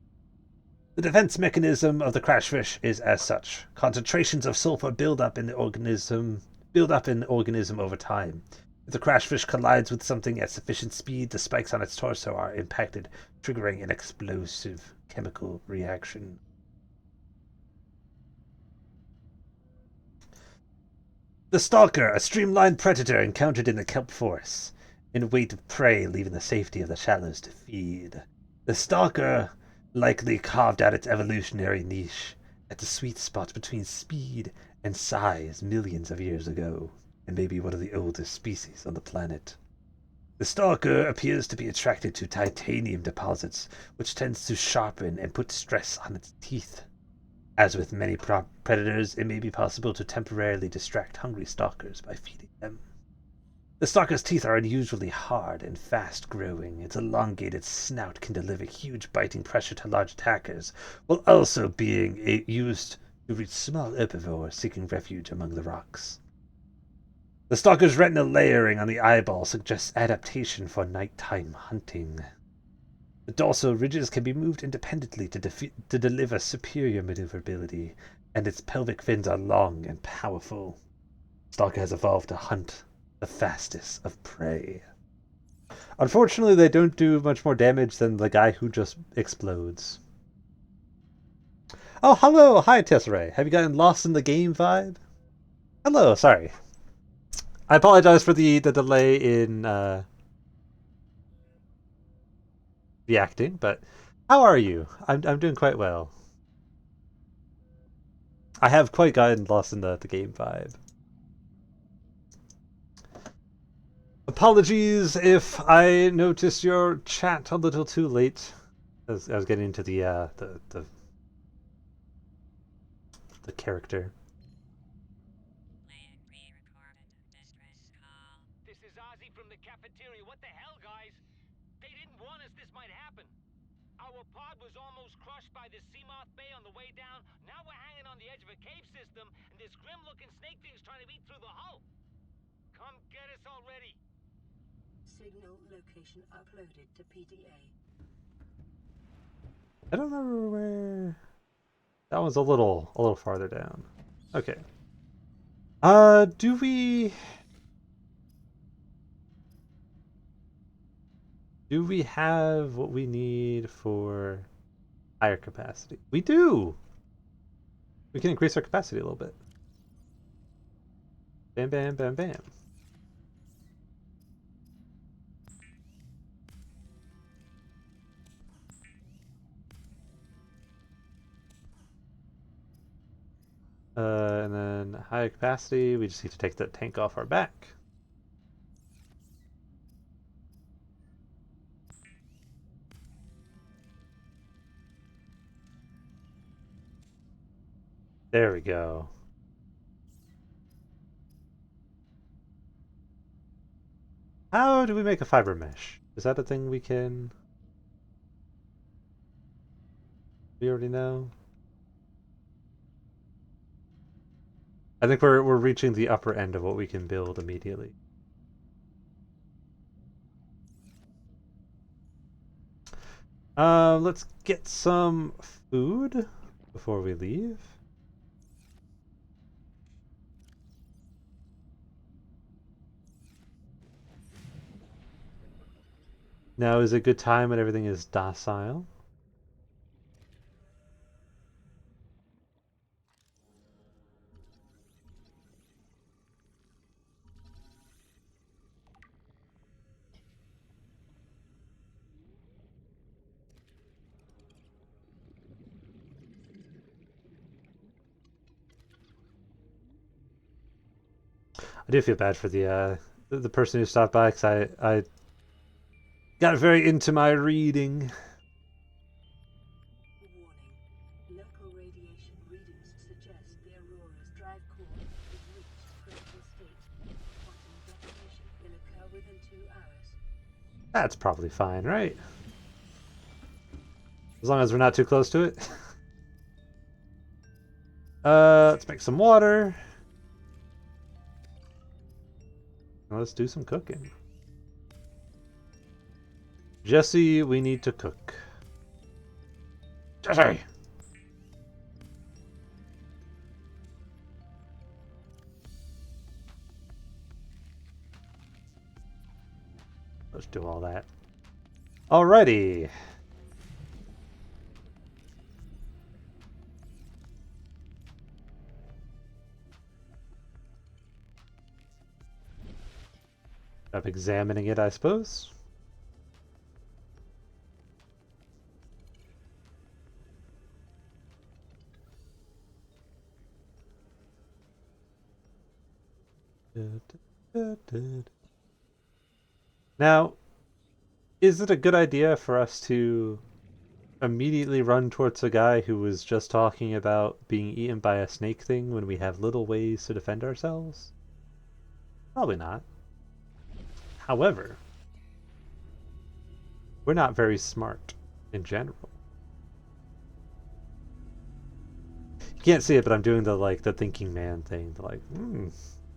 The defense mechanism of the crashfish is as such. Concentrations of sulfur build up in the organism over time. If the crashfish collides with something at sufficient speed, the spikes on its torso are impacted, triggering an explosive chemical reaction. The Stalker, a streamlined predator encountered in the kelp forest, in wait of prey, leaving the safety of the shallows to feed. The Stalker likely carved out its evolutionary niche at the sweet spot between speed and size millions of years ago, and may be one of the oldest species on the planet. The Stalker appears to be attracted to titanium deposits, which tends to sharpen and put stress on its teeth. As with many predators, it may be possible to temporarily distract hungry stalkers by feeding them. The stalker's teeth are unusually hard and fast-growing. Its elongated snout can deliver huge biting pressure to large attackers, while also being used to reach small herbivores seeking refuge among the rocks. The stalker's retinal layering on the eyeball suggests adaptation for nighttime hunting. The dorsal ridges can be moved independently to deliver superior maneuverability, and its pelvic fins are long and powerful. Stalker has evolved to hunt the fastest of prey. Unfortunately, they don't do much more damage than the guy who just explodes. Oh, hello! Hi, Tesserae. Have you gotten lost in the game vibe? Hello, sorry. I apologize for the delay in reacting, but how are you? I'm doing quite well. I have quite gotten lost in the game vibe. Apologies if I noticed your chat a little too late. As I was getting into the character. Playing pre-recorded distress call. This is Ozzy from the cafeteria. What the hell, guys? They didn't warn us this might happen. Our pod was almost crushed by the Seamoth Bay on the way down. Now we're hanging on the edge of a cave system, and this grim-looking snake thing's trying to eat through the hull. Come get us already. Signal location uploaded to PDA. I don't remember where. That one's a little farther down. Okay. Do we have what we need for higher capacity? We do. We can increase our capacity a little bit. Bam, bam, bam, bam. And then higher capacity, we just need to take that tank off our back. There we go. How do we make a fiber mesh? Is that a thing we can... We already know? I think we're reaching the upper end of what we can build immediately. Let's get some food before we leave. Now is a good time when everything is docile. I do feel bad for the person who stopped by because I got very into my reading. Warning. Local radiation readings suggest the Aurora's drive core has reached critical state. Quantum detonation will occur within 2 hours. That's probably fine, right? As long as we're not too close to it. Let's make some water. Let's do some cooking. Jesse, we need to cook. Jesse! Let's do all that. Alrighty. I'm examining it, I suppose. Now, is it a good idea for us to immediately run towards a guy who was just talking about being eaten by a snake thing when we have little ways to defend ourselves? Probably not. However, we're not very smart in general. You can't see it, but I'm doing the thinking man thing.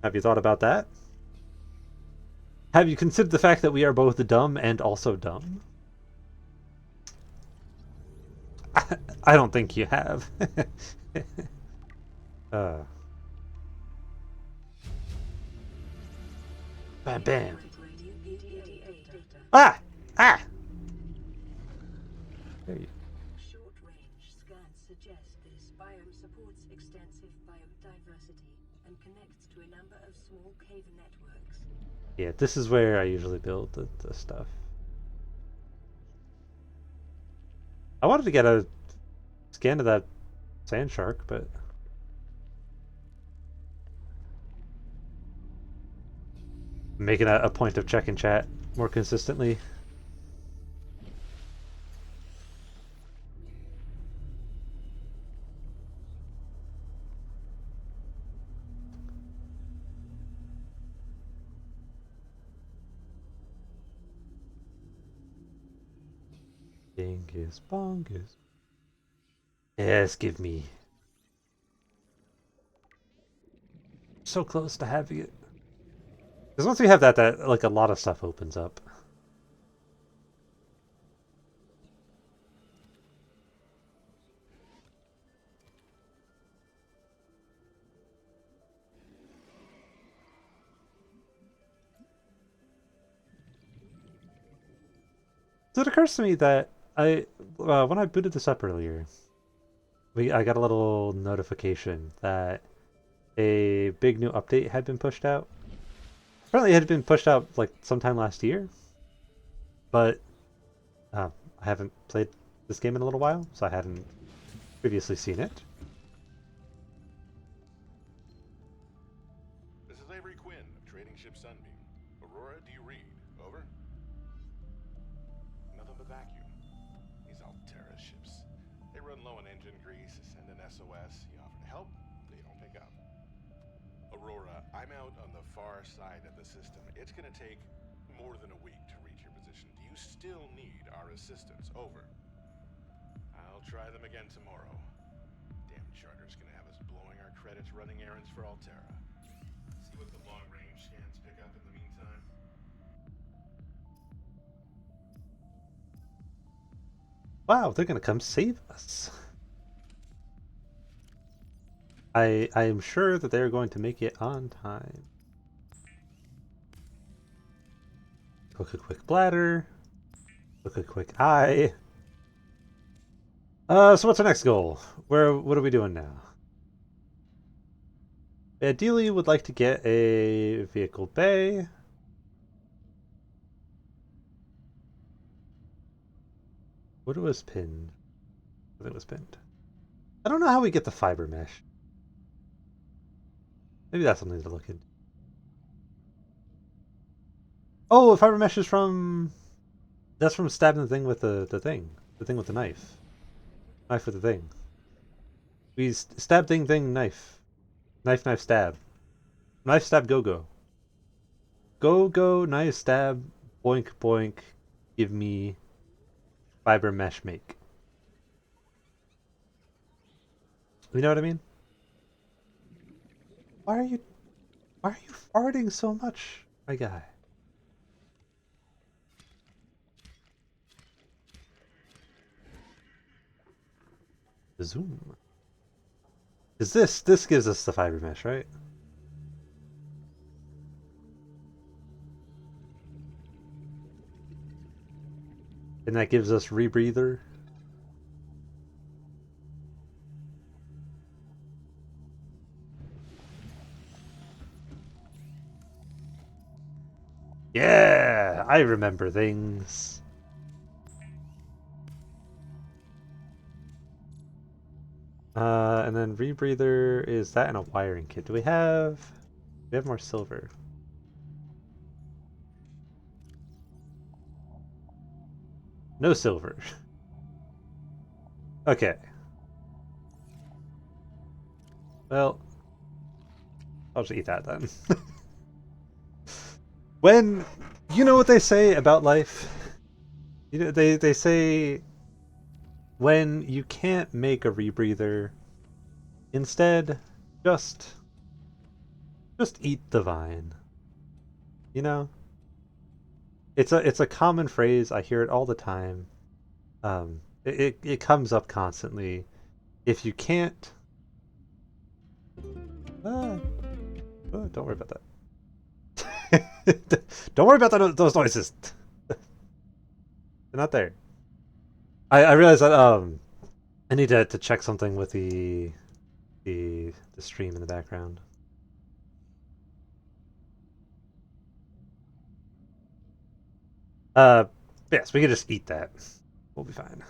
Have you thought about that? Have you considered the fact that we are both dumb and also dumb? I don't think you have. uh, bam, bam. Radio PDA data. Ah! Ah! There you Short-range scans suggest this biome supports extensive biodiversity and connects to a number of small cave networks. Yeah, this is where I usually build the stuff. I wanted to get a scan of that sand shark, but I'm making a point of checking chat more consistently. Dingus bongus. Yes, give me. So close to having it. Because once we have that like a lot of stuff opens up. So it occurs to me that when I booted this up earlier, I got a little notification that a big new update had been pushed out. Apparently, it had been pushed out like sometime last year, but I haven't played this game in a little while, so I hadn't previously seen it. This is Avery Quinn of Trading Ship Sunbeam. Aurora, do you read? Over? Nothing but vacuum. These Altera ships. They run low on engine grease, send an SOS, you offer to help, they don't pick up. Aurora, I'm out on the far side of the system. It's gonna take more than a week to reach your position. Do you still need our assistance? Over. I'll try them again tomorrow. Damn charter's gonna have us blowing our credits running errands for Altera. See what the long-range scans pick up in the meantime. Wow, they're gonna come save us. I am sure that they're going to make it on time. Cook a quick bladder. Cook a quick eye. So what's our next goal? What are we doing now? Ideally, would like to get a vehicle bay. What was pinned? I think it was pinned. I don't know how we get the fiber mesh. Maybe that's something to look into. Oh, fiber mesh is from... That's from stabbing the thing with the thing. The thing with the knife. Knife with the thing. We stab thing knife. Knife knife stab. Knife stab go go. Go go knife stab boink boink. Give me fiber mesh make. You know what I mean? Why are you farting so much, my guy? Zoom. Is this gives us the fiber mesh, right? And that gives us rebreather. Yeah, I remember things. And then rebreather is that and a wiring kit. Do we have? We have more silver. No silver. Okay. Well, I'll just eat that then. When you know what they say about life, you know they say when you can't make a rebreather, instead just just eat the vine. You know, it's a common phrase. I hear it all the time. It comes up constantly. If you can't, ah, oh, don't worry about that. Don't worry about those noises. They're not there. I realize that I need to check something with the stream in the background. Uh, yes, we can just eat that. We'll be fine.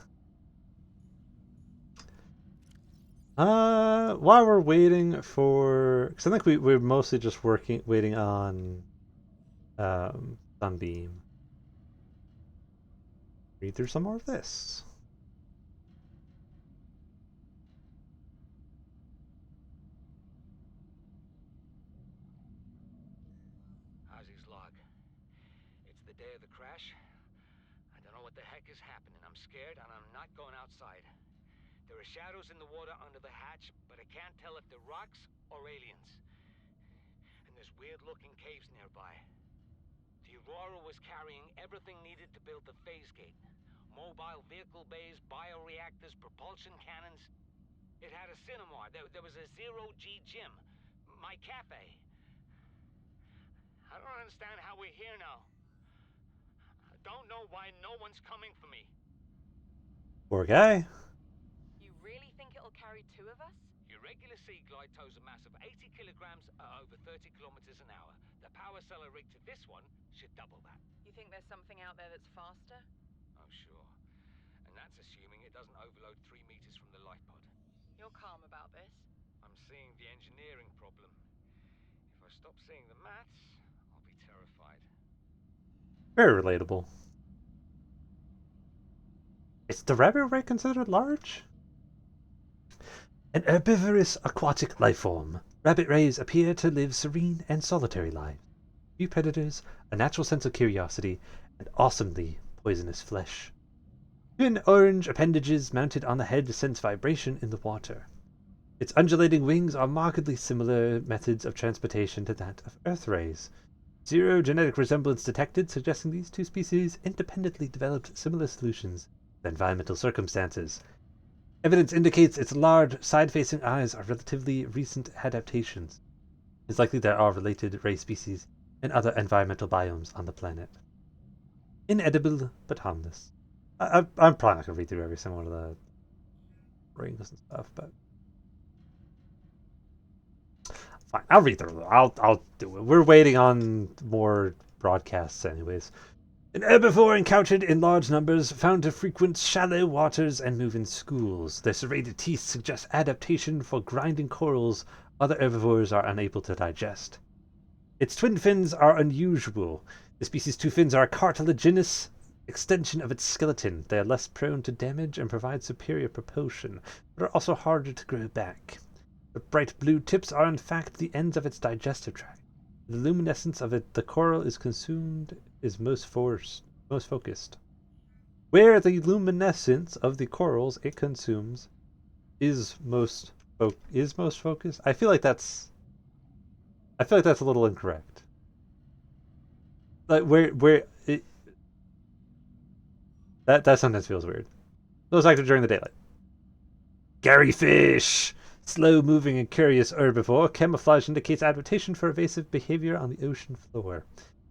While we're waiting for, because I think we're mostly just waiting on Sunbeam. Read through some more of this. How's his log? It's the day of the crash. I don't know what the heck is happening. I'm scared and I'm not going outside. There are shadows in the water under the hatch, but I can't tell if they're rocks or aliens. And there's weird-looking caves nearby. The Aurora was carrying everything needed to build the phase gate. Mobile vehicle bays, bioreactors, propulsion cannons. It had a cinema. There was a zero-G gym. My cafe. I don't understand how we're here now. I don't know why no one's coming for me. Poor guy. You really think it'll carry two of us? Your regular sea glide tows a mass of 80 kilograms at over 30 kilometers an hour. The power cellar rig to this one should double that. You think there's something out there that's faster? Oh, sure. And that's assuming it doesn't overload 3 meters from the light pod. You're calm about this. I'm seeing the engineering problem. If I stop seeing the maths, I'll be terrified. Very relatable. Is the rabbit ray considered large? An herbivorous aquatic life form, rabbit rays appear to live serene and solitary lives. Few predators, a natural sense of curiosity, and awesomely poisonous flesh. Twin orange appendages mounted on the head sense vibration in the water. Its undulating wings are markedly similar methods of transportation to that of Earth rays. Zero genetic resemblance detected, suggesting these two species independently developed similar solutions to environmental circumstances. Evidence indicates its large, side-facing eyes are relatively recent adaptations. It's likely there are related ray species in other environmental biomes on the planet. Inedible, but harmless. I'm probably not going to read through every single one of the rings and stuff, but fine. I'll read through them. I'll do it. We're waiting on more broadcasts anyways. An herbivore encountered in large numbers, found to frequent shallow waters and move in schools. Their serrated teeth suggest adaptation for grinding corals other herbivores are unable to digest. Its twin fins are unusual. The species' two fins are a cartilaginous extension of its skeleton. They are less prone to damage and provide superior propulsion, but are also harder to grow back. The bright blue tips are in fact the ends of its digestive tract. The luminescence of the coral is consumed is most focused. Where the luminescence of the corals it consumes is most focused. I feel like that's a little incorrect. Like where it that sentence feels weird. Most active during the daylight. Gary fish! Slow moving and curious herbivore, camouflage indicates adaptation for evasive behavior on the ocean floor.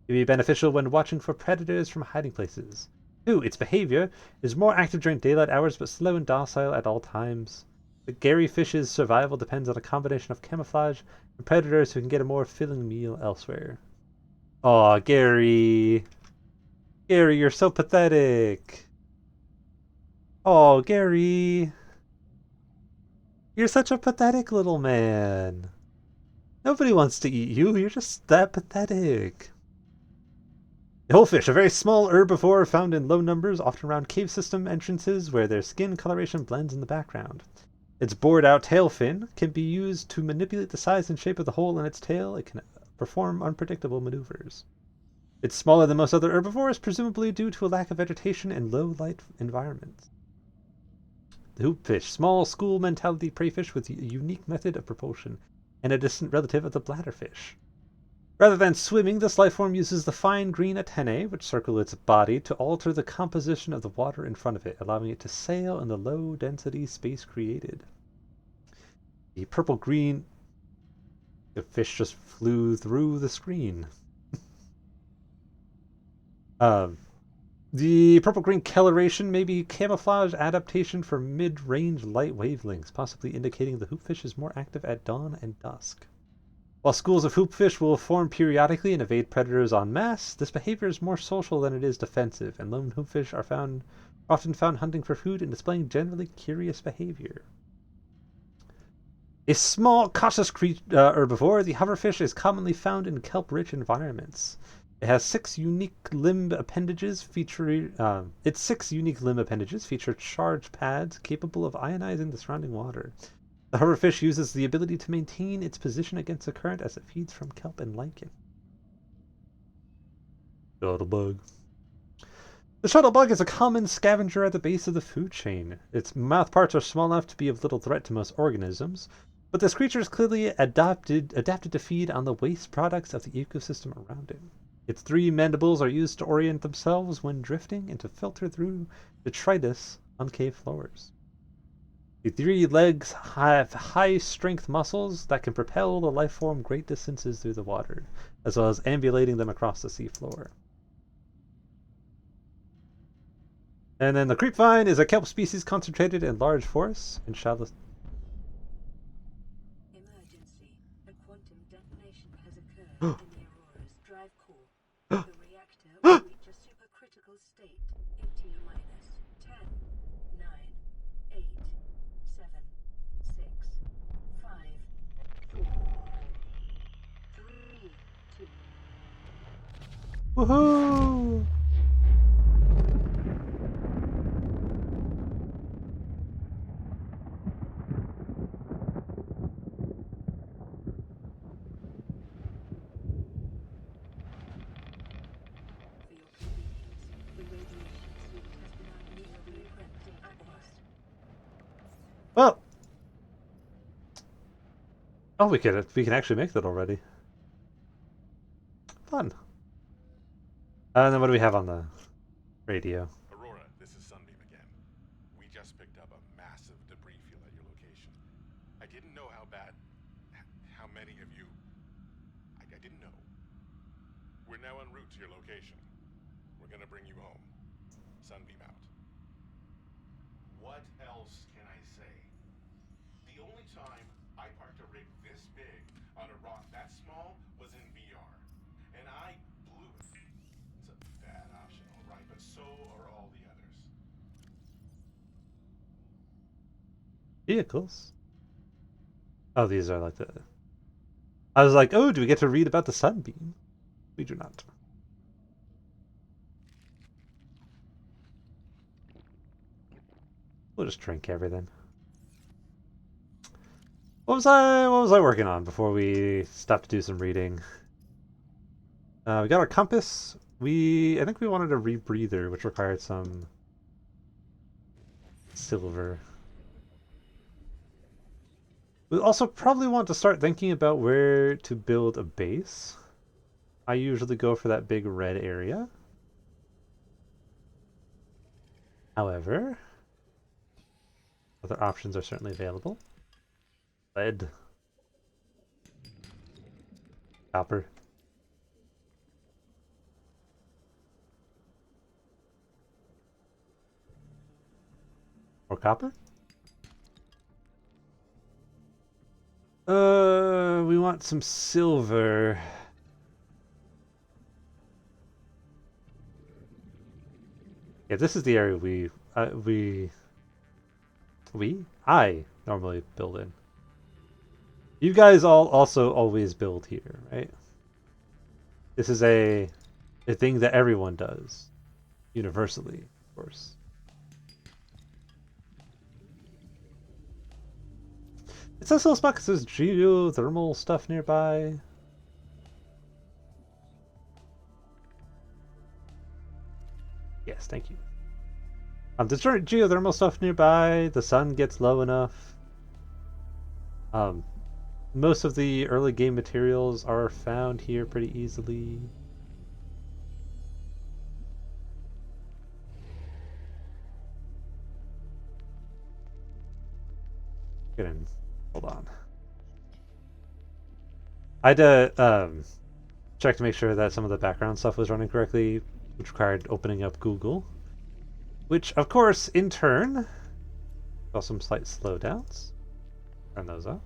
It may be beneficial when watching for predators from hiding places. 2. Its behavior is more active during daylight hours but slow and docile at all times. The Gary fish's survival depends on a combination of camouflage and predators who can get a more filling meal elsewhere. Aw, Gary. Gary, you're so pathetic. Oh, Gary. You're such a pathetic little man. Nobody wants to eat you. You're just that pathetic. The Holefish, a very small herbivore found in low numbers, often around cave system entrances where their skin coloration blends in the background. Its bored-out tail fin can be used to manipulate the size and shape of the hole in its tail. It can perform unpredictable maneuvers. It's smaller than most other herbivores, presumably due to a lack of vegetation and low-light environments. The hoopfish, small school mentality preyfish with a unique method of propulsion, and a distant relative of the bladderfish. Rather than swimming, this lifeform uses the fine green antennae, which circle its body, to alter the composition of the water in front of it, allowing it to sail in the low-density space created. The purple-green... The fish just flew through the screen. The purple-green coloration may be camouflage adaptation for mid-range light wavelengths, possibly indicating the hoopfish is more active at dawn and dusk. While schools of hoopfish will form periodically and evade predators en masse, this behavior is more social than it is defensive, and lone hoopfish are often found hunting for food and displaying generally curious behavior. A small, cautious herbivore, the hoverfish is commonly found in kelp-rich environments. It has 6 unique limb appendages its 6 unique limb appendages feature charge pads capable of ionizing the surrounding water. The hoverfish uses the ability to maintain its position against the current as it feeds from kelp and lichen. Shuttlebug. The shuttlebug is a common scavenger at the base of the food chain. Its mouthparts are small enough to be of little threat to most organisms, but this creature is clearly adapted to feed on the waste products of the ecosystem around it. Its 3 mandibles are used to orient themselves when drifting and to filter through detritus on cave floors. The 3 legs have high-strength muscles that can propel the lifeform great distances through the water, as well as ambulating them across the seafloor. And then the creepvine is a kelp species concentrated in large forests and shallow... Emergency. A quantum detonation has occurred in the Aurora's drive core. The reactor will reach a supercritical state in T-minus 10, 9, 8, 7, 6, 5, 4, 3, 2. Woohoo! For your convenience, the radiation suit has been unusably prepped in aqueous. Well... Oh, we can actually make that already. Fun. And then what do we have on the radio? Aurora, this is Sunbeam again. We just picked up a massive debris field at your location. I didn't know how many of you... I didn't know. We're now en route to your location. We're gonna bring you home. Sunbeam out. What else can I say? The only time I parked a rig this big on a rock that small was in VR. And I blew it. It's a bad option, alright, but so are all the others. Vehicles? Oh, these are like the... I was like, oh, do we get to read about the Sunbeam? We do not. We'll just drink everything. What was I working on before we stopped to do some reading? We got our compass. I think we wanted a rebreather, which required some silver. We also probably want to start thinking about where to build a base. I usually go for that big red area. However, other options are certainly available. Lead. Copper. More copper? We want some silver. Yeah, this is the area I normally build in. You guys all also always build here, right? This is a thing that everyone does, universally, of course. It's a little spot because there's geothermal stuff nearby. Yes, thank you. There's geothermal stuff nearby. The sun gets low enough. Most of the early game materials are found here pretty easily. Get in. Hold on. I had to check to make sure that some of the background stuff was running correctly, which required opening up Google. Which, of course, in turn, saw some slight slowdowns. Turn those off.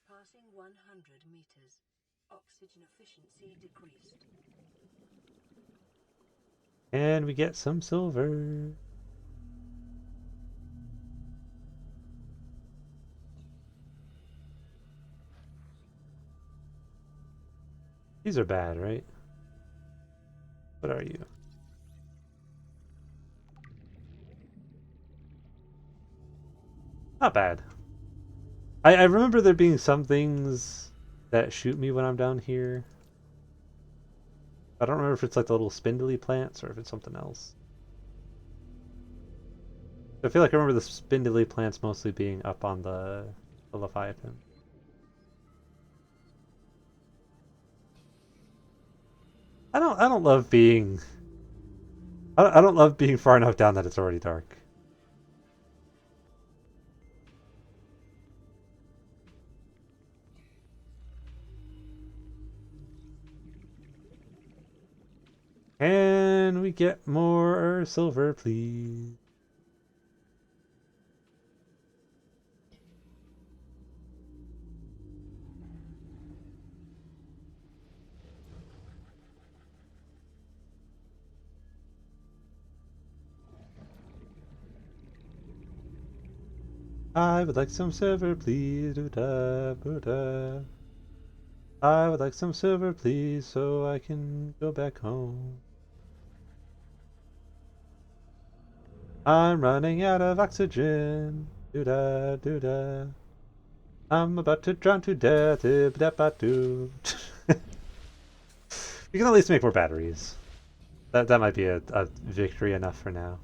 Passing 100 meters. Oxygen efficiency decreased. And we get some silver. These are bad, right? What are you? Not bad. I remember there being some things that shoot me when I'm down here. I don't remember if it's like the little spindly plants or if it's something else. I feel like I remember the spindly plants mostly being up on the Leviathan. I don't love being I don't love being far enough down that it's already dark. Can we get more silver, please? I would like some silver, please. Do-da, do-da. I would like some silver, please, so I can go back home. I'm running out of oxygen. Do-da, do-da. I'm about to drown to death. Do. We can at least make more batteries. That might be a victory enough for now.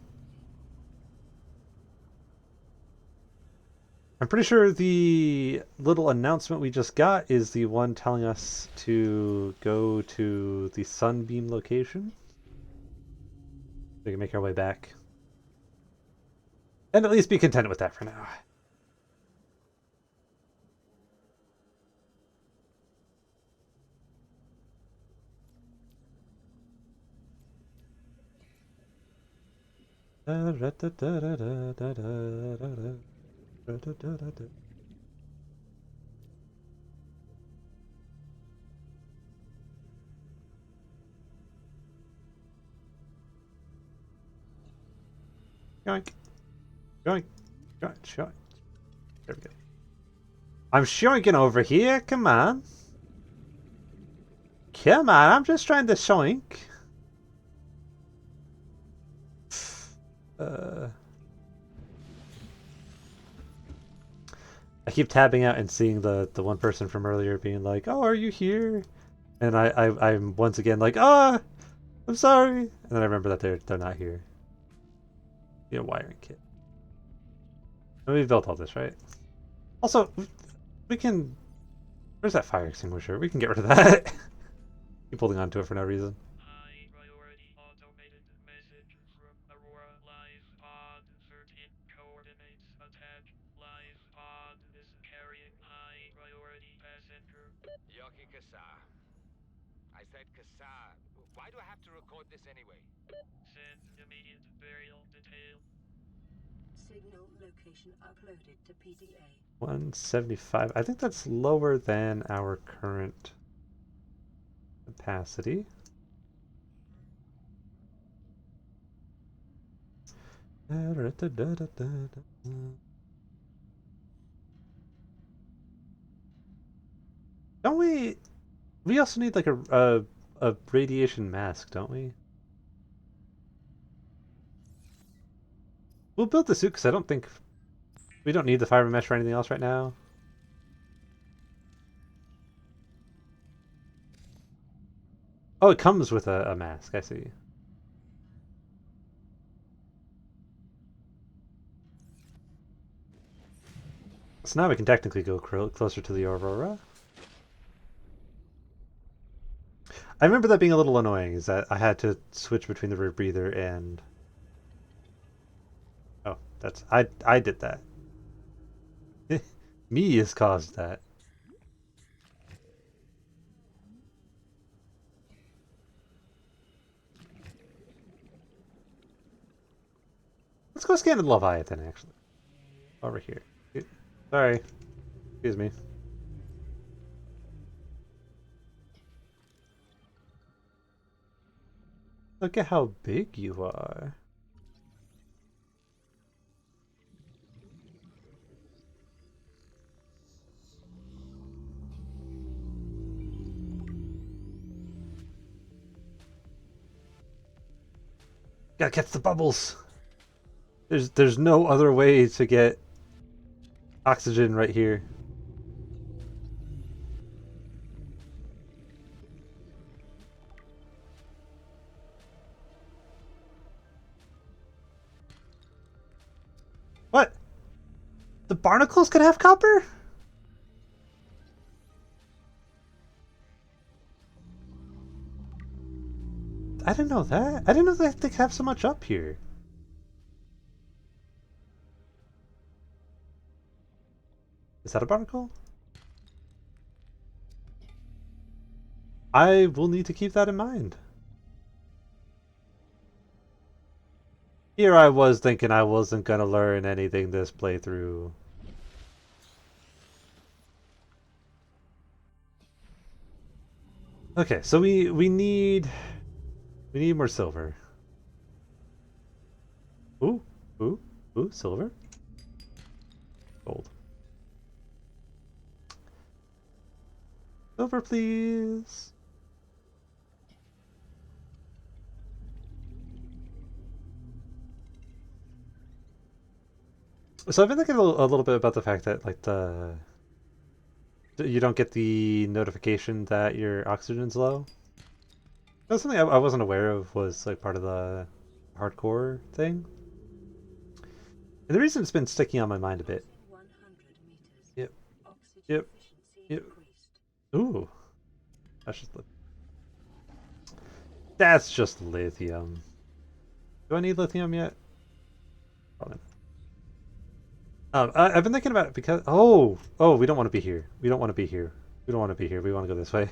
I'm pretty sure the little announcement we just got is the one telling us to go to the Sunbeam location. We can make our way back. And at least be content with that for now. Yoink. Yoink. Yoink. Yoink. There we go. I'm shoinking over here. Come on. Come on. I'm just trying to shoink. I keep tabbing out and seeing the one person from earlier being like, "Oh, are you here?" And I'm once again like, "Ah, I'm sorry." And then I remember that they're not here. Be a wiring kit. And we've built all this, right? Also, we can. Where's that fire extinguisher? We can get rid of that. Keep holding on to it for no reason. High priority automated message from Aurora Live Pod. Certain coordinates attack. Live Pod is carrying high priority messenger. Yoki Kasa. I said Kasa. Why do I have to record this anyway? Send immediate burial detail. Signal location uploaded to PDA. 175. I think that's lower than our current capacity. Don't we? We also need like a radiation mask, don't we? We'll build the suit because I don't think we don't need the fiber mesh or anything else right now. Oh, it comes with a mask. I see. So now we can technically go closer to the Aurora. I remember that being a little annoying, is that I had to switch between the rear breather and... Oh, that's... I did that. Me has caused that. Let's go scan the Leviathan, actually. Over here. Sorry. Excuse me. Look at how big you are. Gotta catch the bubbles. There's no other way to get oxygen right here. What? The barnacles could have copper? I didn't know that. I didn't know that they could have so much up here. Is that a barnacle? I will need to keep that in mind. Here I was thinking I wasn't gonna learn anything this playthrough. Okay, so we need more silver. Ooh, ooh, ooh, silver. Gold. Silver, please. So I've been thinking a little bit about the fact that like you don't get the notification that your oxygen's low. That's something I wasn't aware of was like part of the hardcore thing. And the reason it's been sticking on my mind a bit. 100 meters. Yep. Oxygen Yep. efficiency Yep. increased. Ooh. That's just lithium. Do I need lithium yet? Probably not. I've been thinking about it because oh, we don't want to be here. We don't want to be here. We don't want to be here. We want to go this way.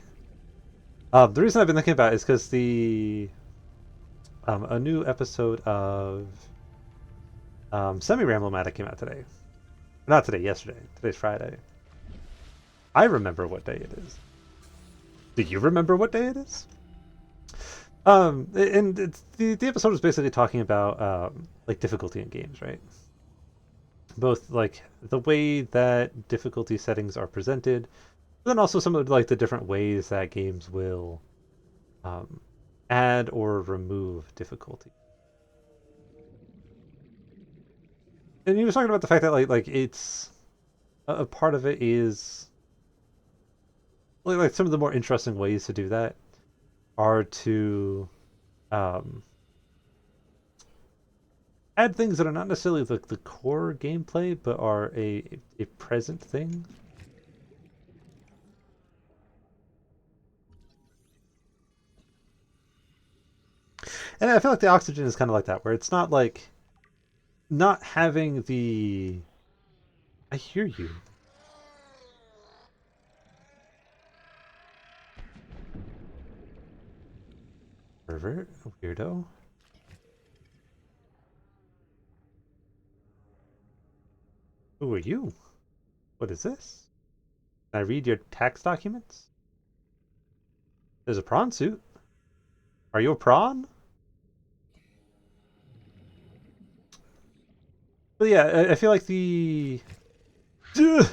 The reason I've been thinking about it is because a new episode of Semi-Ramblomatic came out today. Not today, yesterday. Today's Friday. I remember what day it is. Do you remember what day it is? And it's, the episode is basically talking about like difficulty in games, right? Both like the way that difficulty settings are presented, but then also some of like the different ways that games will add or remove difficulty. And he was talking about the fact that like it's a part of it is like some of the more interesting ways to do that are to add things that are not necessarily the core gameplay, but are a present thing. And I feel like the oxygen is kind of like that, where it's not like not having the... I hear you. pervert, weirdo. Who are you? What is this? Can I read your tax documents? There's a prawn suit. Are you a prawn? But yeah, I feel like the... Ugh!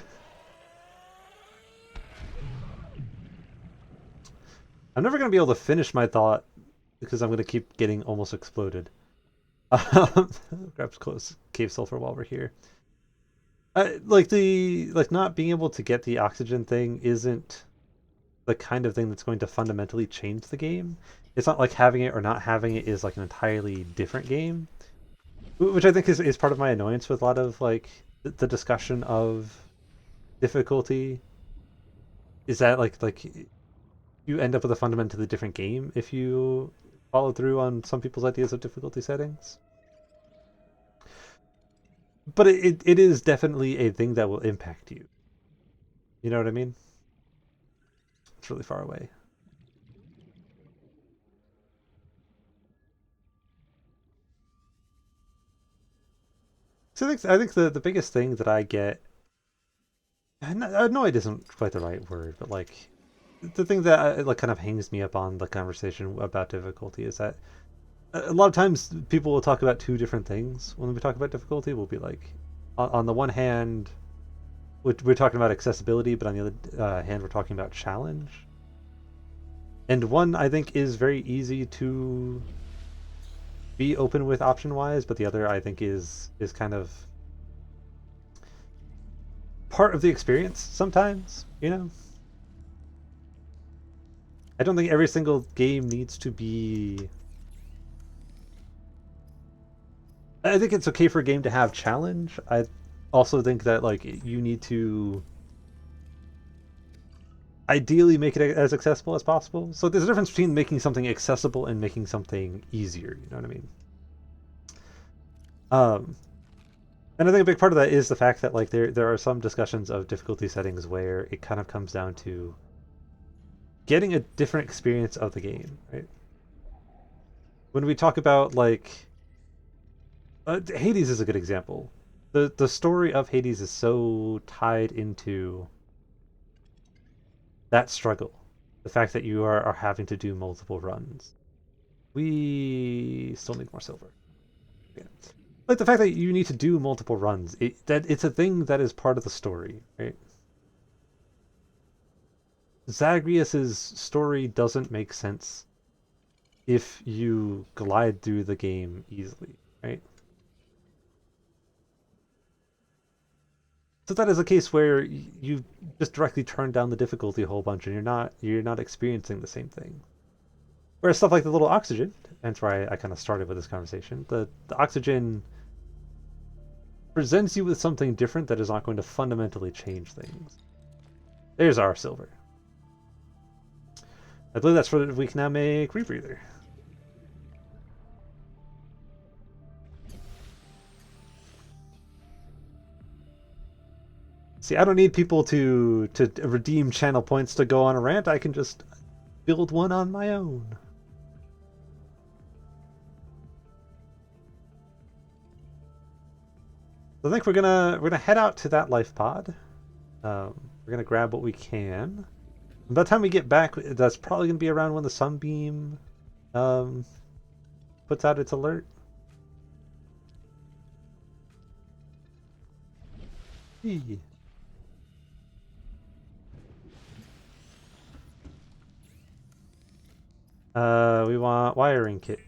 I'm never going to be able to finish my thought because I'm going to keep getting almost exploded. Grab close cave sulfur while we're here. Like not being able to get the oxygen thing isn't the kind of thing that's going to fundamentally change the game. It's not like having it or not having it is like an entirely different game, which I think is part of my annoyance with a lot of like the discussion of difficulty. Is that like you end up with a fundamentally different game if you follow through on some people's ideas of difficulty settings. But it is definitely a thing that will impact you. You know what I mean? It's really far away. So I think the biggest thing that I get, annoyed isn't quite the right word, but like the thing that like kind of hangs me up on the conversation about difficulty is that a lot of times people will talk about two different things when we talk about difficulty. We'll be like, on the one hand, we're talking about accessibility, but on the other hand, we're talking about challenge. And one I think is very easy to be open with option wise, but the other I think is kind of part of the experience sometimes, you know? I don't think every single game needs to be... I think it's okay for a game to have challenge. I also think that like you need to ideally make it as accessible as possible. So there's a difference between making something accessible and making something easier, you know what I mean? And I think a big part of that is the fact that like there are some discussions of difficulty settings where it kind of comes down to getting a different experience of the game, right? When we talk about like Hades is a good example. The story of Hades is so tied into that struggle, the fact that you are having to do multiple runs. We still need more silver. Yeah. Like the fact that you need to do multiple runs, it's a thing that is part of the story, right? Zagreus's story doesn't make sense if you glide through the game easily, right? So that is a case where you just directly turn down the difficulty a whole bunch and you're not experiencing the same thing. Whereas stuff like the little oxygen, and that's why I kind of started with this conversation, the oxygen presents you with something different that is not going to fundamentally change things. There's our silver. I believe that's what we can now make rebreather. See, I don't need people to redeem channel points to go on a rant. I can just build one on my own. So I think we're gonna head out to that life pod. We're gonna grab what we can. And by the time we get back, that's probably gonna be around when the sunbeam puts out its alert. Eee. We want wiring kit.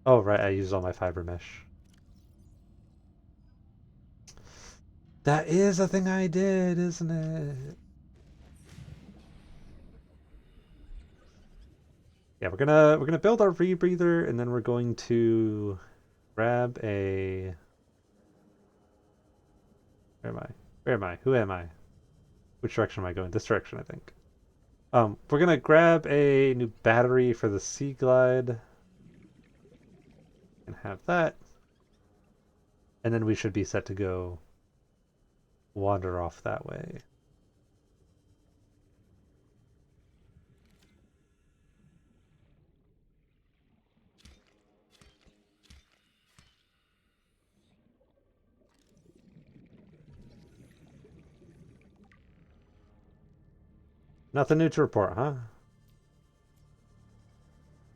Oh, right, I used all my fiber mesh. That is a thing I did, isn't it? Yeah, we're gonna build our rebreather, and then we're going to grab a... Where am I? Where am I? Who am I? Which direction am I going? This direction, I think. We're gonna grab a new battery for the Sea Glide. And have that. And then we should be set to go wander off that way. Nothing new to report, huh?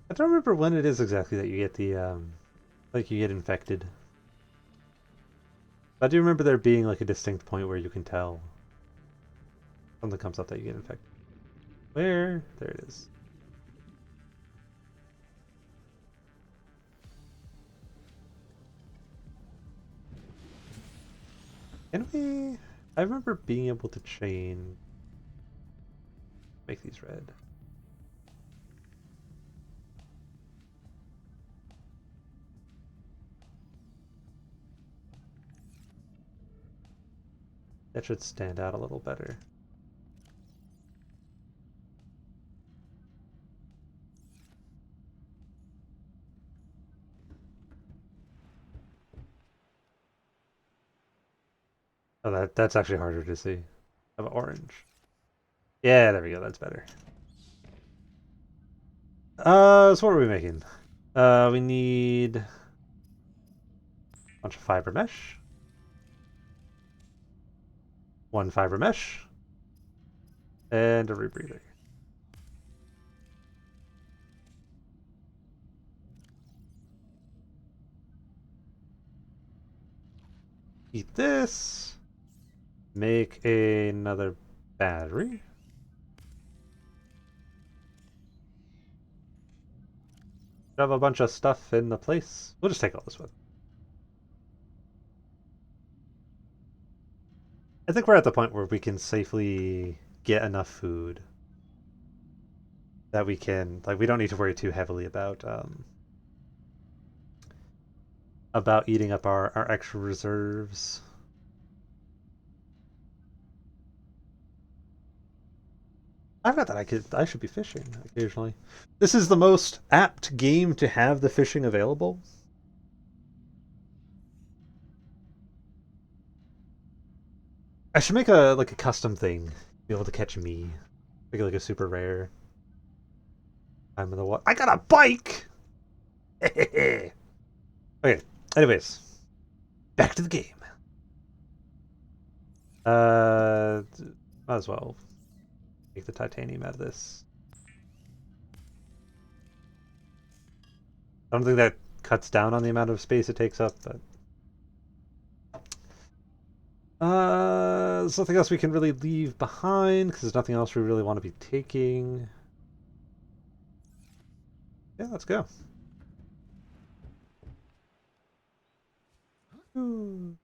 I don't remember when it is exactly that you get the, like you get infected. I do remember there being like a distinct point where you can tell something comes up that you get infected. Where? There it is. Can we... I remember being able to chain... Make these red. That should stand out a little better. Oh, that's actually harder to see. How about orange? Yeah, there we go. That's better. So what are we making? We need a bunch of fiber mesh. One fiber mesh. And a rebreather. Eat this. Make another battery. Have a bunch of stuff in the place. We'll just take all this one. I think we're at the point where we can safely get enough food that we can, like, we don't need to worry too heavily about eating up our extra reserves. I forgot that I should be fishing occasionally. This is the most apt game to have the fishing available. I should make a custom thing, be able to catch me. Make it like a super rare. I'm in the water. I got a bike. Okay. Anyways, back to the game. Might as well take the titanium out of this. I don't think that cuts down on the amount of space it takes up, but there's nothing else we can really leave behind because there's nothing else we really want to be taking. Yeah, let's go. Ooh.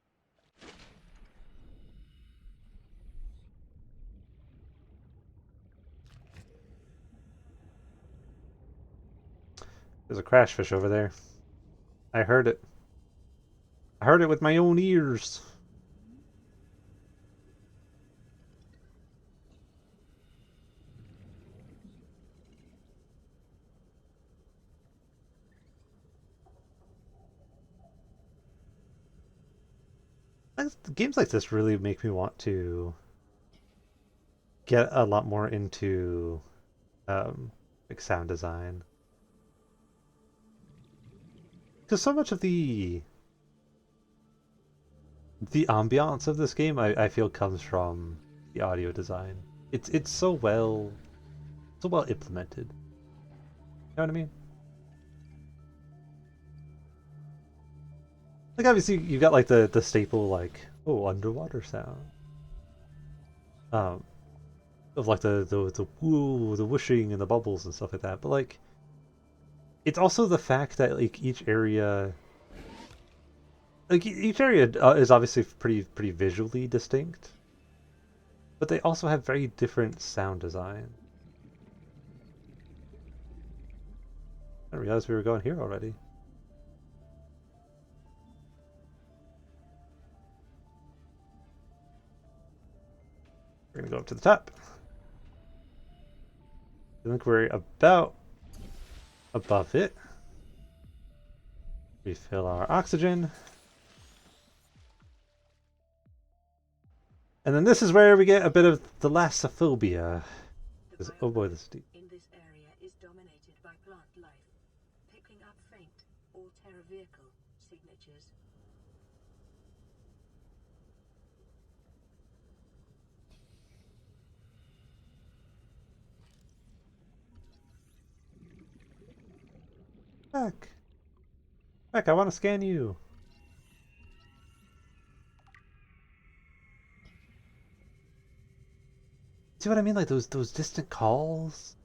There's a crash fish over there. I heard it. I heard it with my own ears. Games like this really make me want to get a lot more into like sound design. Because so much of the ambiance of this game I feel comes from the audio design. It's so well implemented. You know what I mean? Like obviously you've got like the staple like underwater sound. Of like the woo, the whooshing and the bubbles and stuff like that. But like it's also the fact that like each area is obviously pretty visually distinct. But they also have very different sound design. I didn't realize we were going here already. We're gonna go up to the top. I think we're about above it. Refill our oxygen. And then this is where we get a bit of thalassophobia. The Oh boy, biomass this is deep. in this area is dominated by plant life, picking up faint or terra vehicle signatures. Back. Back, I want to scan you. See what I mean? Like those distant calls?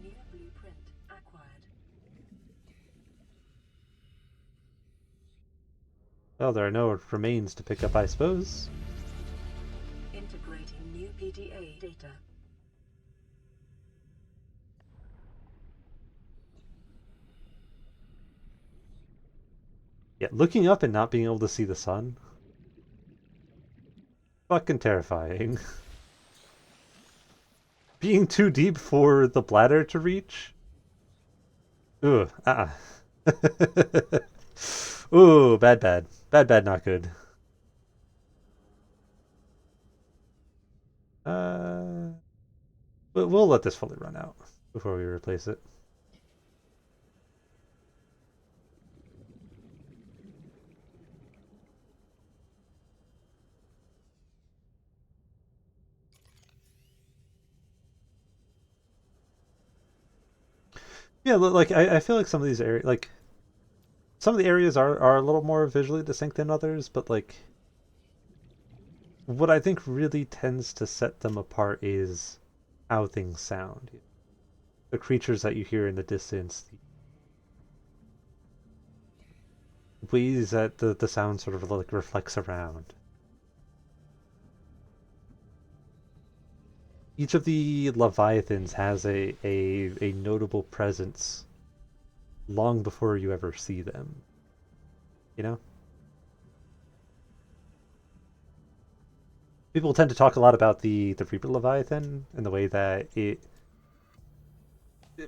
New blueprint acquired. Well, there are no remains to pick up, I suppose. Integrating new PDA data. Yeah, looking up and not being able to see the sun. Fucking terrifying. Being too deep for the bladder to reach? Ugh, Ooh, bad, bad. Bad, bad, not good. Uh, we'll let this fully run out before we replace it. Yeah, like I feel like some of these areas, like some of the areas are a little more visually distinct than others, but like what I think really tends to set them apart is how things sound. The creatures that you hear in the distance, the ways that the sound sort of like reflects around. Each of the Leviathans has a notable presence long before you ever see them. You know? People tend to talk a lot about the Reaper Leviathan and the way that it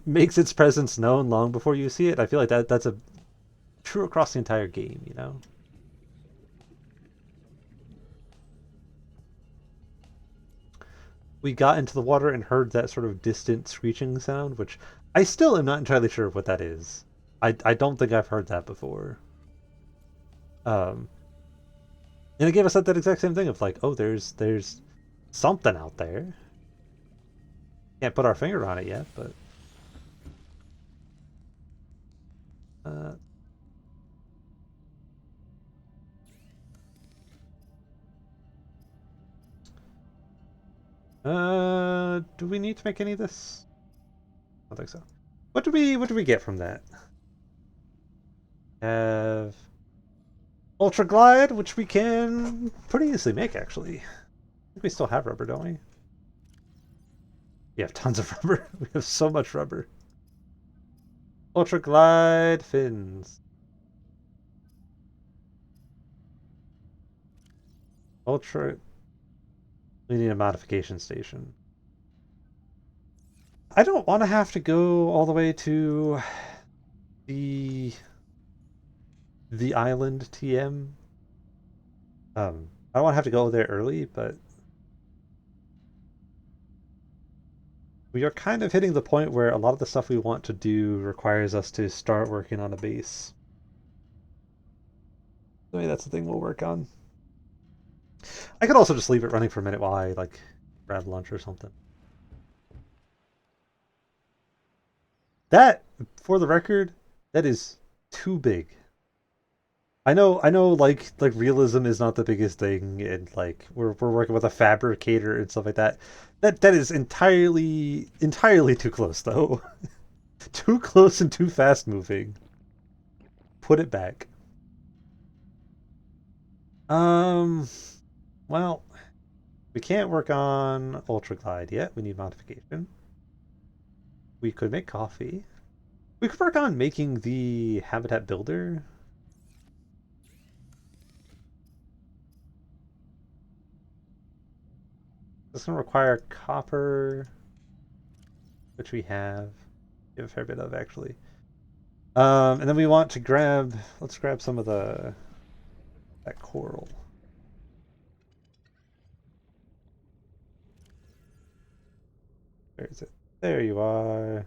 makes its presence known long before you see it. I feel like that's a true across the entire game, you know? We got into the water and heard that sort of distant screeching sound, which I still am not entirely sure what that is. I don't think I've heard that before. Um, and it gave us that exact same thing of like, oh, there's something out there. Can't put our finger on it yet, but uh, do we need to make any of this? I don't think so. What do we get from that? Have Ultra Glide, which we can pretty easily make actually. I think we still have rubber, don't we? We have tons of rubber. We have so much rubber. Ultra Glide fins. Ultra. We need a modification station. I don't want to have to go all the way to the island TM. I don't want to have to go there early, but we are kind of hitting the point where a lot of the stuff we want to do requires us to start working on a base. So maybe that's the thing we'll work on. I could also just leave it running for a minute while I like grab lunch or something. That, for the record, that is too big. I know, like realism is not the biggest thing, and like we're working with a fabricator and stuff like that. That is entirely too close though. Too close and too fast moving. Put it back. Um, well, we can't work on Ultra Glide yet. We need modification. We could make coffee. We could work on making the habitat builder. This gonna require copper, which we have a fair bit of actually. And then we want to grab. Let's grab some of that coral. Where is it? There you are.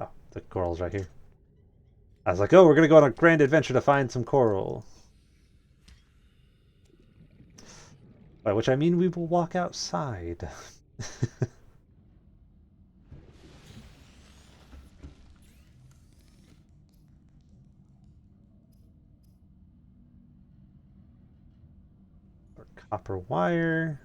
Oh, the coral's right here. I was like, oh, we're gonna go on a grand adventure to find some coral. By which I mean we will walk outside. Or copper wire.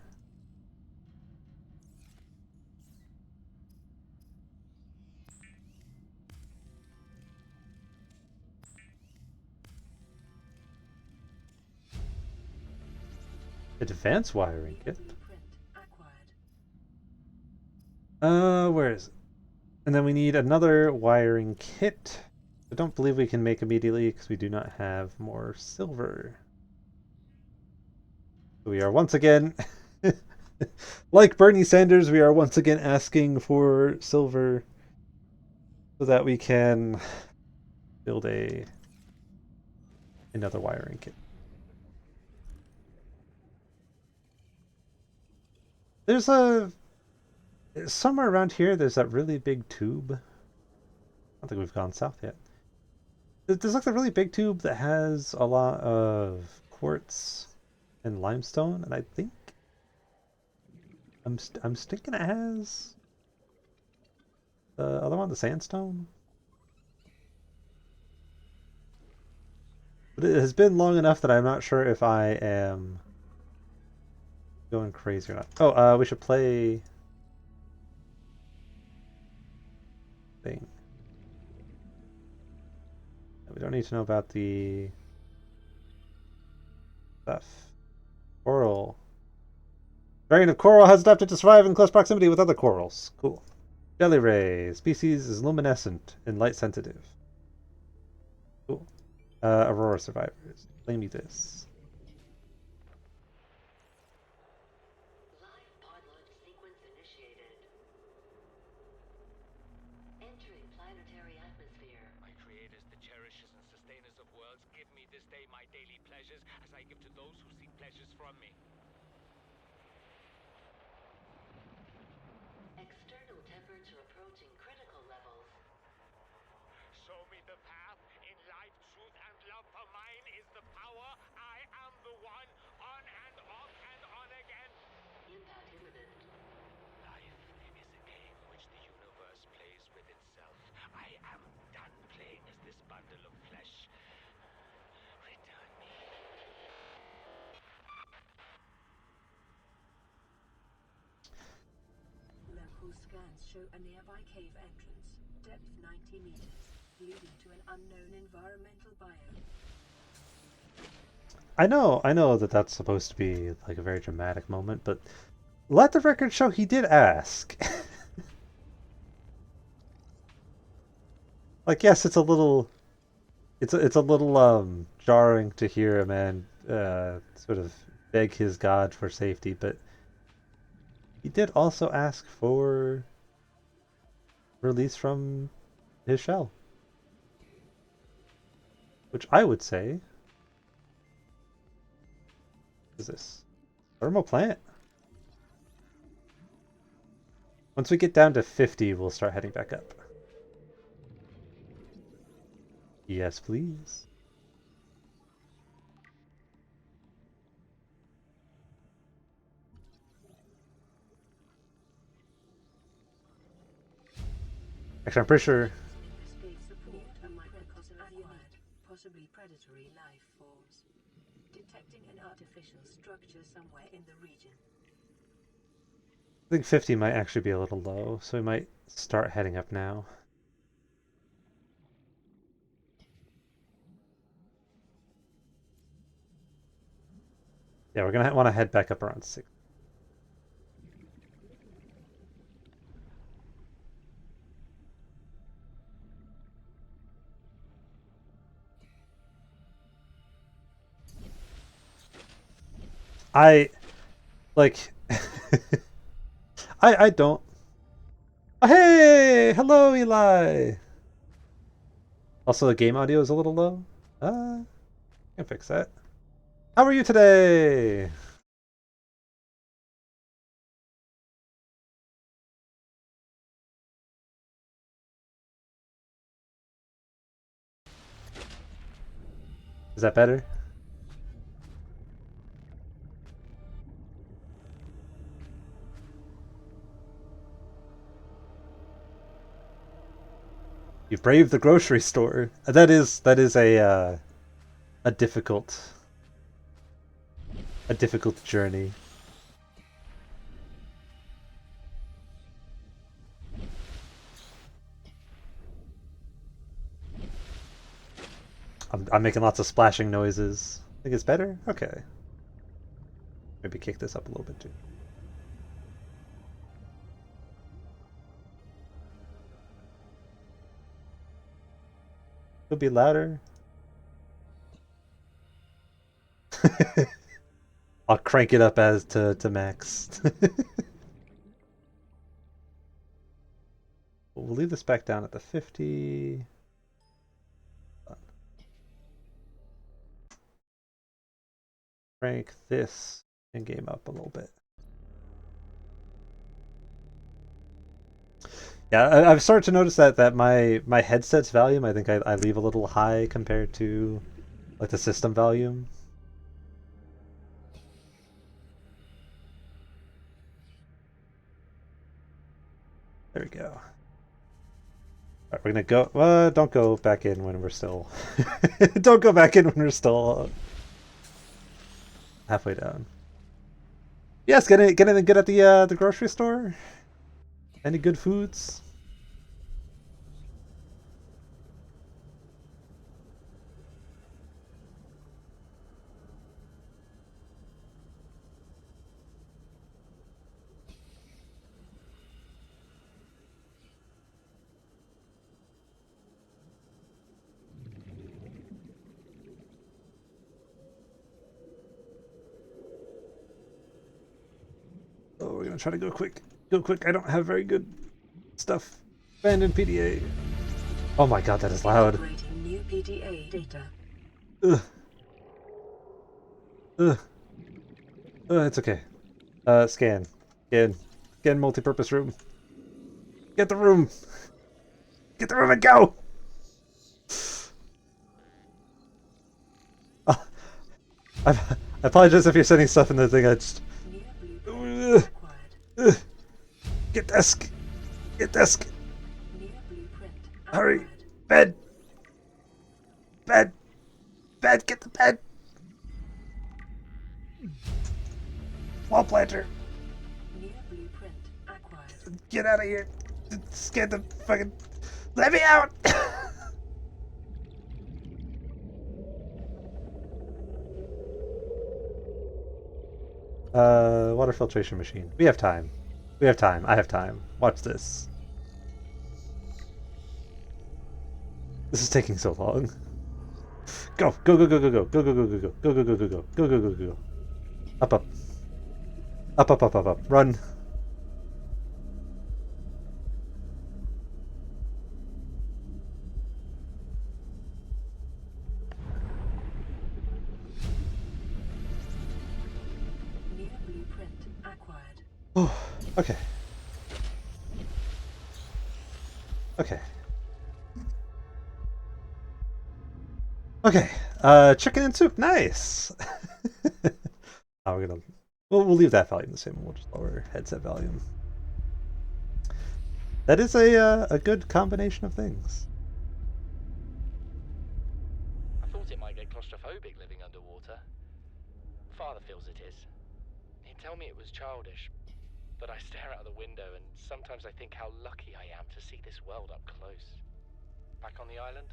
Advanced wiring kit. Blueprint acquired. Where is it? And then we need another wiring kit. I don't believe we can make immediately because we do not have more silver. We are once again, like Bernie Sanders, we are once again asking for silver so that we can build another wiring kit. There's somewhere around here. There's that really big tube. I don't think we've gone south yet. There's like the really big tube that has a lot of quartz and limestone, and I think I'm thinking it has the other one, the sandstone. But it has been long enough that I'm not sure if I am going crazy or not. Oh, we should play thing. We don't need to know about the stuff. Coral. Variant of coral has adapted to survive in close proximity with other corals. Cool. Jelly ray. Species is luminescent and light sensitive. Cool. Aurora survivors. Play me this. Live pod launch sequence initiated. Entering planetary atmosphere. My creators, the cherishers and sustainers of worlds, give me this day my daily pleasures as I give to those who seek pleasures from me. External temperature approaching critical levels. Show me the path in life, truth, and love, for mine is the power. I am the one, on and off and on again. Impact imminent. Life is a game which the universe plays with itself. I am done playing as this bundle of flesh. Return me. Local scans show a nearby cave entrance. Depth 90 meters, leading to an unknown environmental biome. I know that that's supposed to be like a very dramatic moment, but let the record show he did ask. Like, yes, it's a little jarring to hear a man sort of beg his god for safety, but he did also ask for release from his shell, which I would say is this thermal plant. Once we get down to 50, we'll start heading back up. Yes, please. Actually, I'm pretty sure. Escape support and microcosm acquired. Possibly predatory life forms. Detecting an artificial structure somewhere in the region. I think 50 might actually be a little low, so we might start heading up now. Yeah, we're gonna want to head back up around 6. I like I don't Oh, hey! Hello, Eli! Also, the game audio is a little low. Can fix that. How are you today? Is that better? You've braved the grocery store. That is a difficult journey. I'm making lots of splashing noises. Think it's better? Okay. Maybe kick this up a little bit too. It'll be louder. I'll crank it up as to max. We'll leave this back down at the 50. Crank this in game up a little bit. Yeah, I've started to notice that my headset's volume, I think I leave a little high compared to like the system volume. There we go. Alright, we're gonna go. Don't go back in when we're still. Don't go back in when we're still halfway down. Yes, get anything good at the grocery store? Any good foods? Oh, we're gonna try to go quick. Go quick. I don't have very good stuff. Abandoned PDA. Oh my god, that is loud. Integrating new PDA data. Ugh. Ugh. It's okay. Scan. Scan multi-purpose room. Get the room! Get the room and go! I apologize if you're sending stuff in the thing, I just... New blueprint acquired. Get desk! Get desk! New blueprint Hurry! acquired. Bed! Bed! Bed! Get the bed! Wall planter! New blueprint acquired. Get out of here! Scan the fucking... Let me out! Water filtration machine. We have time. We have time. I have time. Watch this. This is taking so long. Go! Go, go, go, go, go. Go, go, go, go, go. Go, go, go, go, go. Go, go, go, go, go. Up, up. Up, up, up, up, up. Run. New blueprint acquired. Oh, okay. Okay. Okay. Chicken and soup. Nice. Oh, we're gonna. We'll leave that volume the same. We'll just lower headset volume. That is a good combination of things. I thought it might get claustrophobic living underwater. Father feels it is. He'd tell me it was childish, but I stare out the window and sometimes I think how lucky I am to see this world up close. Back on the island,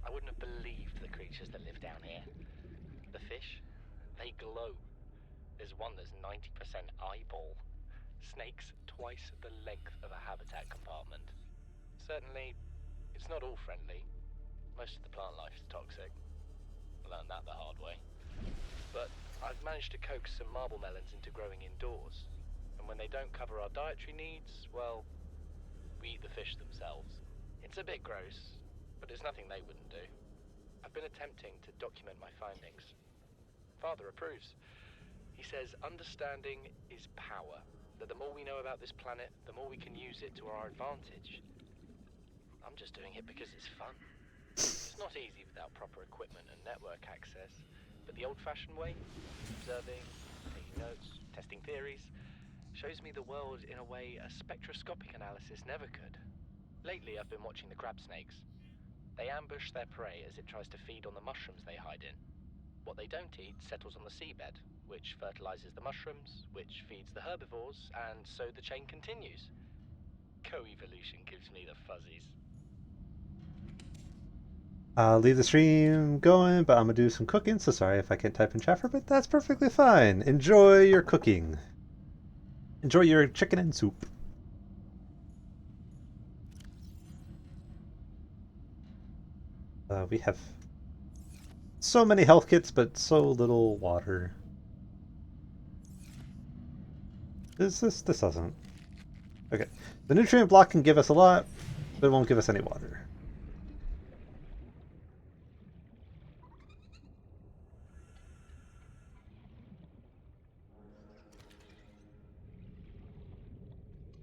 I wouldn't have believed the creatures that live down here. The fish, they glow. There's one that's 90% eyeball. Snakes twice the length of a habitat compartment. Certainly, it's not all friendly. Most of the plant life is toxic. I learned that the hard way. But I've managed to coax some marble melons into growing indoors. And when they don't cover our dietary needs, well, We eat the fish themselves. It's a bit gross, but it's nothing they wouldn't do. I've been attempting to document my findings. Father approves. He says understanding is power, that the more we know about this planet, the more we can use it to our advantage. I'm just doing it because it's fun. It's not easy without proper equipment and network access, but the old-fashioned way, observing, taking notes, testing theories, shows me the world in a way a spectroscopic analysis never could. Lately, I've been watching the crab snakes. They ambush their prey as it tries to feed on the mushrooms they hide in. What they don't eat settles on the seabed, which fertilizes the mushrooms, which feeds the herbivores, and so the chain continues. Co-evolution gives me the fuzzies. I'll leave the stream going, but I'm gonna do some cooking, so sorry if I can't type in chat for a bit. That's perfectly fine. Enjoy your cooking. Enjoy your chicken and soup. We have so many health kits, but so little water. This doesn't. Okay. The nutrient block can give us a lot, but it won't give us any water.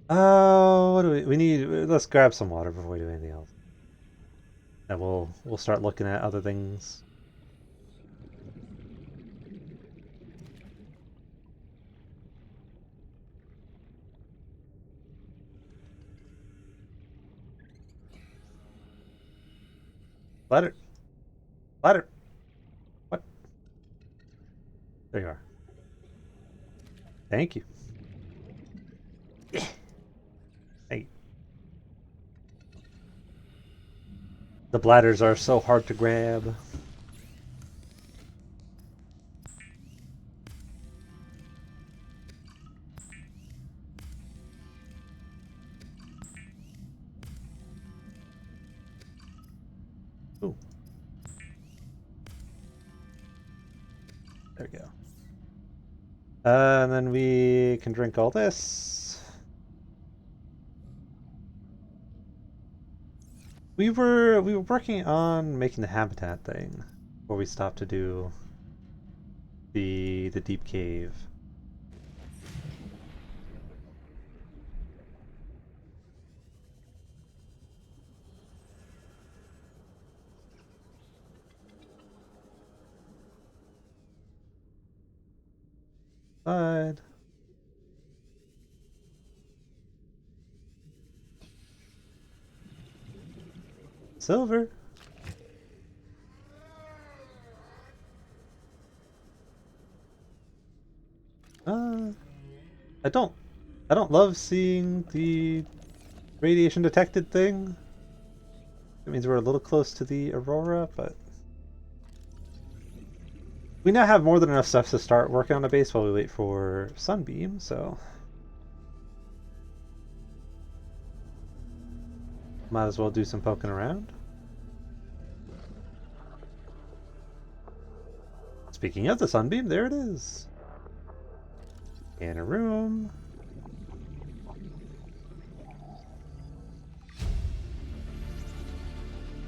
Oh, what do we need? Let's grab some water before we do anything else. And we'll start looking at other things. Ladder. Ladder. What? There you are. Thank you. Yeah. Thank you. The bladders are so hard to grab. Ooh. There we go. And then we can drink all this. We were working on making the habitat thing before we stopped to do the deep cave. Side. Silver. I don't love seeing the radiation detected thing. It means we're a little close to the aurora, but we now have more than enough stuff to start working on a base while we wait for Sunbeam, so might as well do some poking around. Speaking of the Sunbeam, there it is. In a room.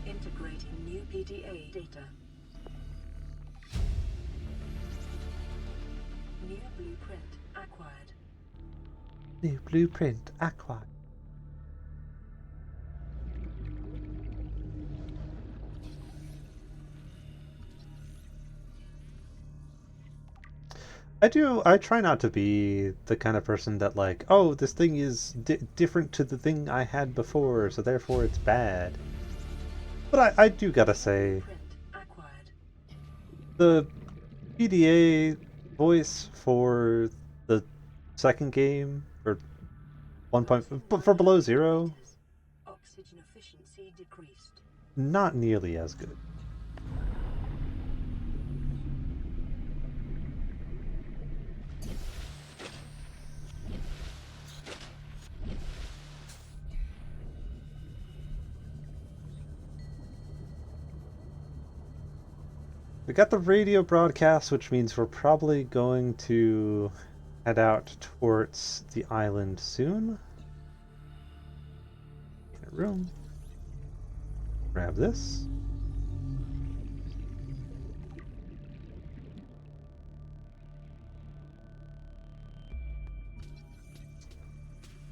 Integrating new PDA data. New blueprint acquired. New blueprint acquired. I try not to be the kind of person that like, oh, this thing is different to the thing I had before, so therefore it's bad. But I do gotta say, the PDA voice for the second game, for 1. For Below Zero, Oxygen efficiency decreased. not nearly as good. We got the radio broadcast, which means we're probably going to head out towards the island soon. room. Grab this.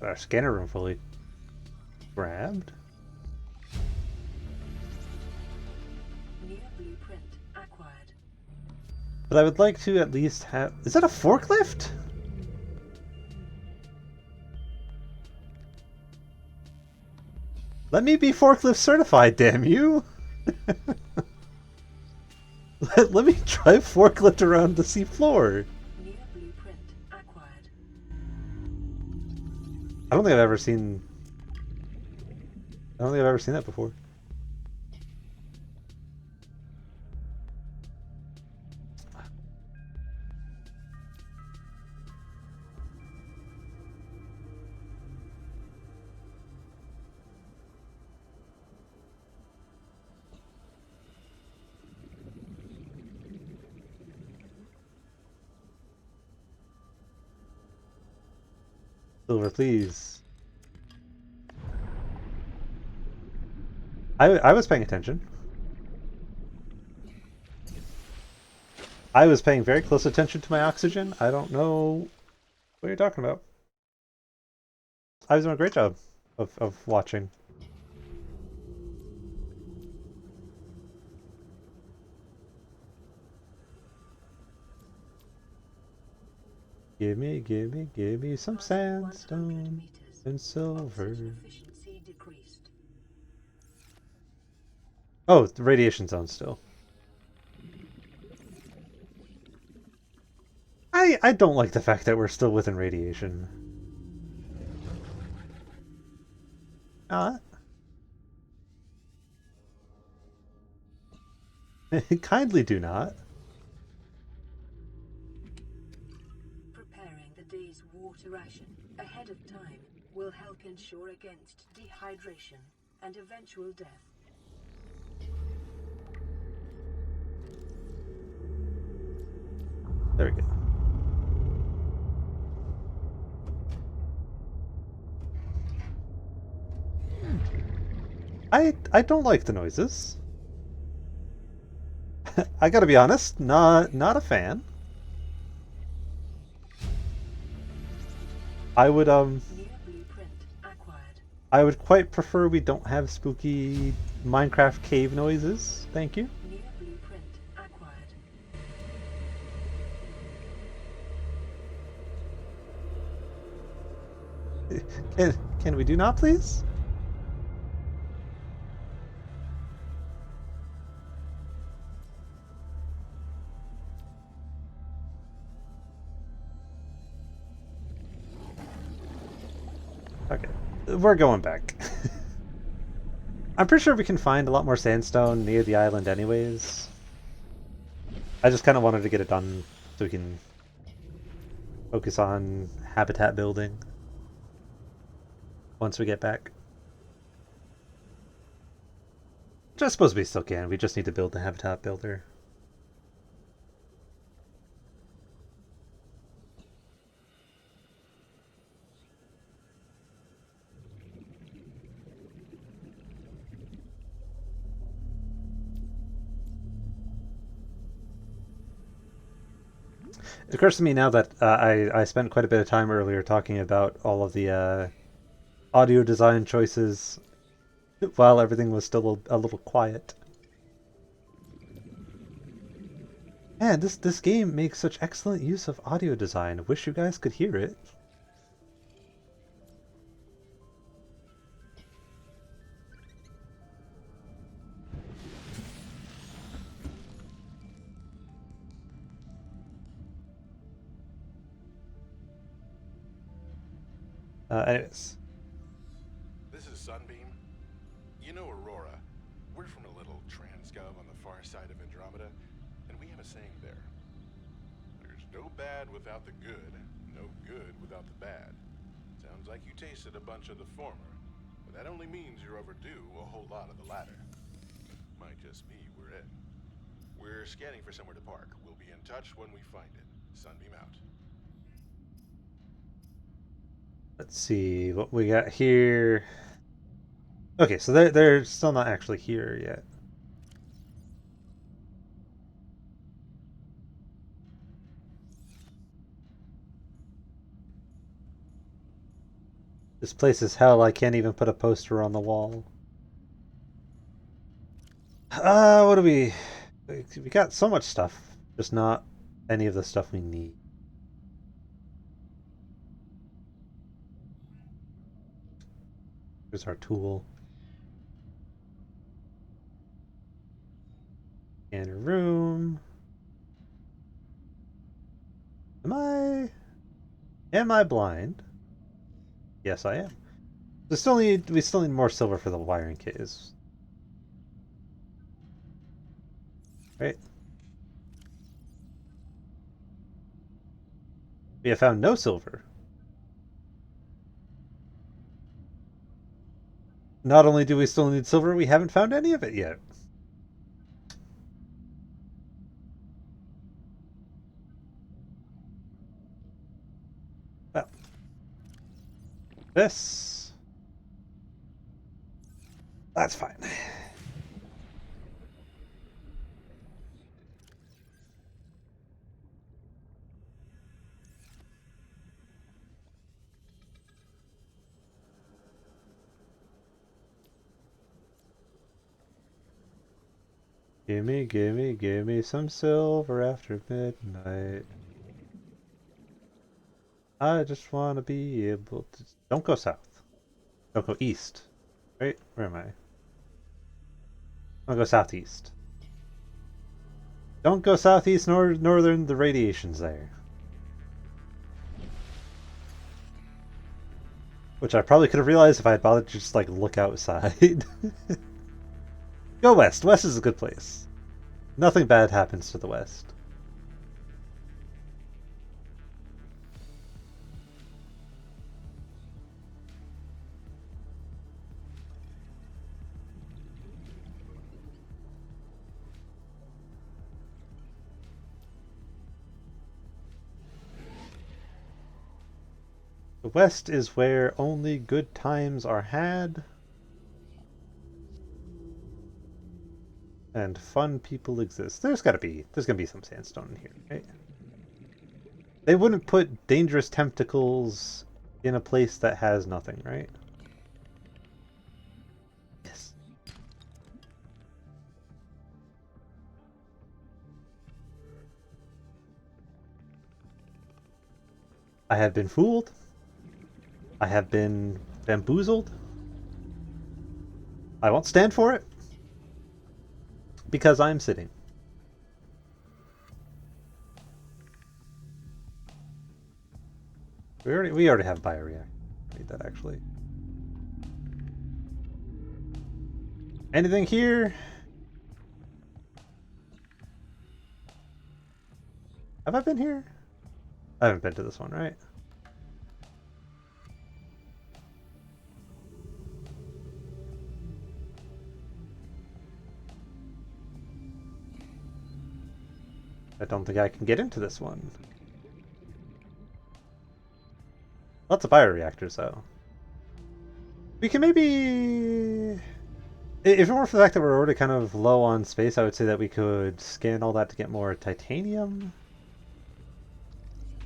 Our scanner room fully grabbed. New blueprint acquired. But I would like to at least have... Is that a forklift? Let me be forklift certified, damn you! Let me drive forklift around the seafloor. New blueprint acquired. I don't think I've ever seen... I don't think I've ever seen that before. Silver, please. I was paying attention. I was paying very close attention to my oxygen. I don't know what you're talking about. I was doing a great job of watching. Give me some sandstone and silver. Oxygen efficiency decreased. Oh, the radiation zone still. I don't like the fact that we're still within radiation. Not. Kindly do not. Preparing the day's water ration ahead of time will help ensure against dehydration and eventual death. There we go. I don't like the noises. I gotta be honest, not a fan. I would New blueprint acquired. I would quite prefer we don't have spooky Minecraft cave noises. Thank you. New blueprint acquired. Can we do not, please? Okay, we're going back. I'm pretty sure we can find a lot more sandstone near the island anyways. I just kind of wanted to get it done so we can focus on habitat building once we get back. Which I suppose we still can, we just need to build the habitat builder. It occurs to me now that I spent quite a bit of time earlier talking about all of the audio design choices while everything was still a little quiet. Man, this game makes such excellent use of audio design. Wish you guys could hear it. Anyways. This is Sunbeam. You know Aurora. We're from a little transgov on the far side of Andromeda, and we have a saying there. There's no bad without the good, no good without the bad. Sounds like you tasted a bunch of the former, but that only means you're overdue a whole lot of the latter. Might just be we're in. We're scanning for somewhere to park. We'll be in touch when we find it. Sunbeam out. Let's see what we got here. Okay, so they're still not actually here yet. This place is hell. I can't even put a poster on the wall. What do we? We got so much stuff, just not any of the stuff we need. Here's our tool. Scanner room. Am I blind? Yes, I am. We still need more silver for the wiring kit is right. We have found no silver. Not only do we still need silver, we haven't found any of it yet. Well, that's fine. Give me some silver after midnight. I just want to be able to... Don't go south. Don't go east. Right? Where am I? I'll go southeast. Don't go southeast nor northern, the radiation's there. Which I probably could have realized if I had bothered to just, like, look outside. Go west. West is a good place. Nothing bad happens to the west. The west is where only good times are had. And fun people exist. There's gonna be some sandstone in here, right? They wouldn't put dangerous tentacles in a place that has nothing, right? Yes. I have been fooled. I have been bamboozled. I won't stand for it. Because I'm sitting. We already have bioreactor. Need that actually. Anything here? Have I been here? I haven't been to this one, right? I don't think I can get into this one. Lots of bioreactors, though. We can maybe... If it weren't for the fact that we're already kind of low on space, I would say that we could scan all that to get more titanium.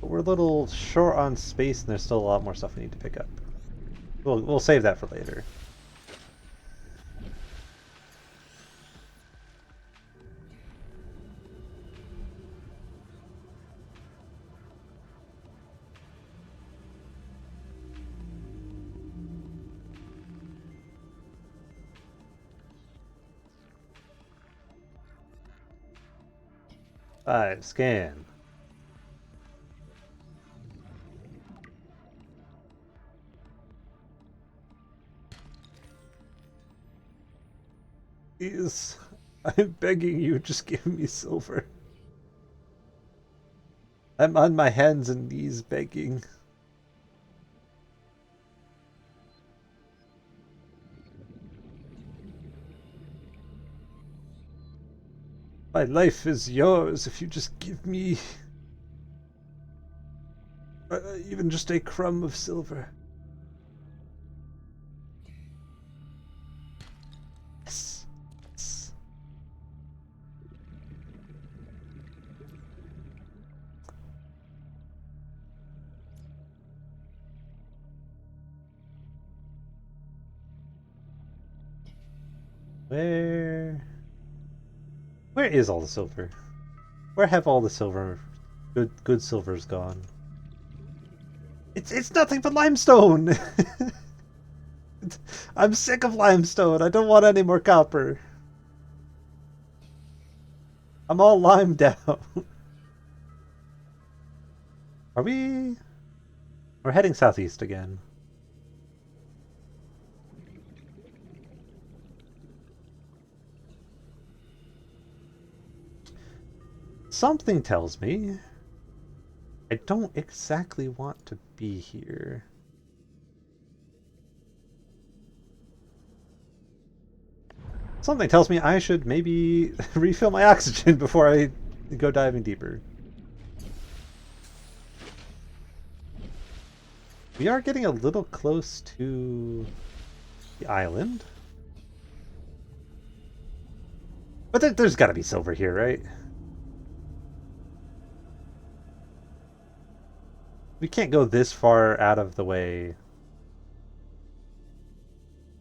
But we're a little short on space, and there's still a lot more stuff we need to pick up. We'll save that for later. Scan. Please, I'm begging you, just give me silver. I'm on my hands and knees begging. My life is yours if you just give me even just a crumb of silver. Where is all the silver? Where have all the silver, good silvers gone? It's nothing but limestone. I'm sick of limestone. I don't want any more copper. I'm all limed out. Are we? We're heading southeast again. Something tells me I don't exactly want to be here. Something tells me I should maybe refill my oxygen before I go diving deeper. We are getting a little close to the island. But there's got to be silver here, right? We can't go this far out of the way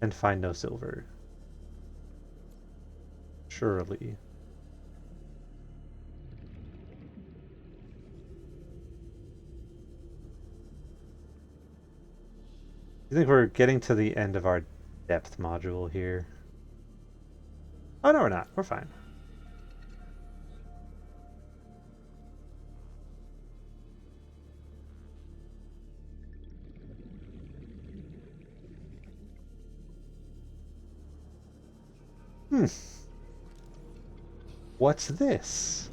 and find no silver. Surely. You think we're getting to the end of our depth module here? Oh, no, we're not. We're fine. What's this?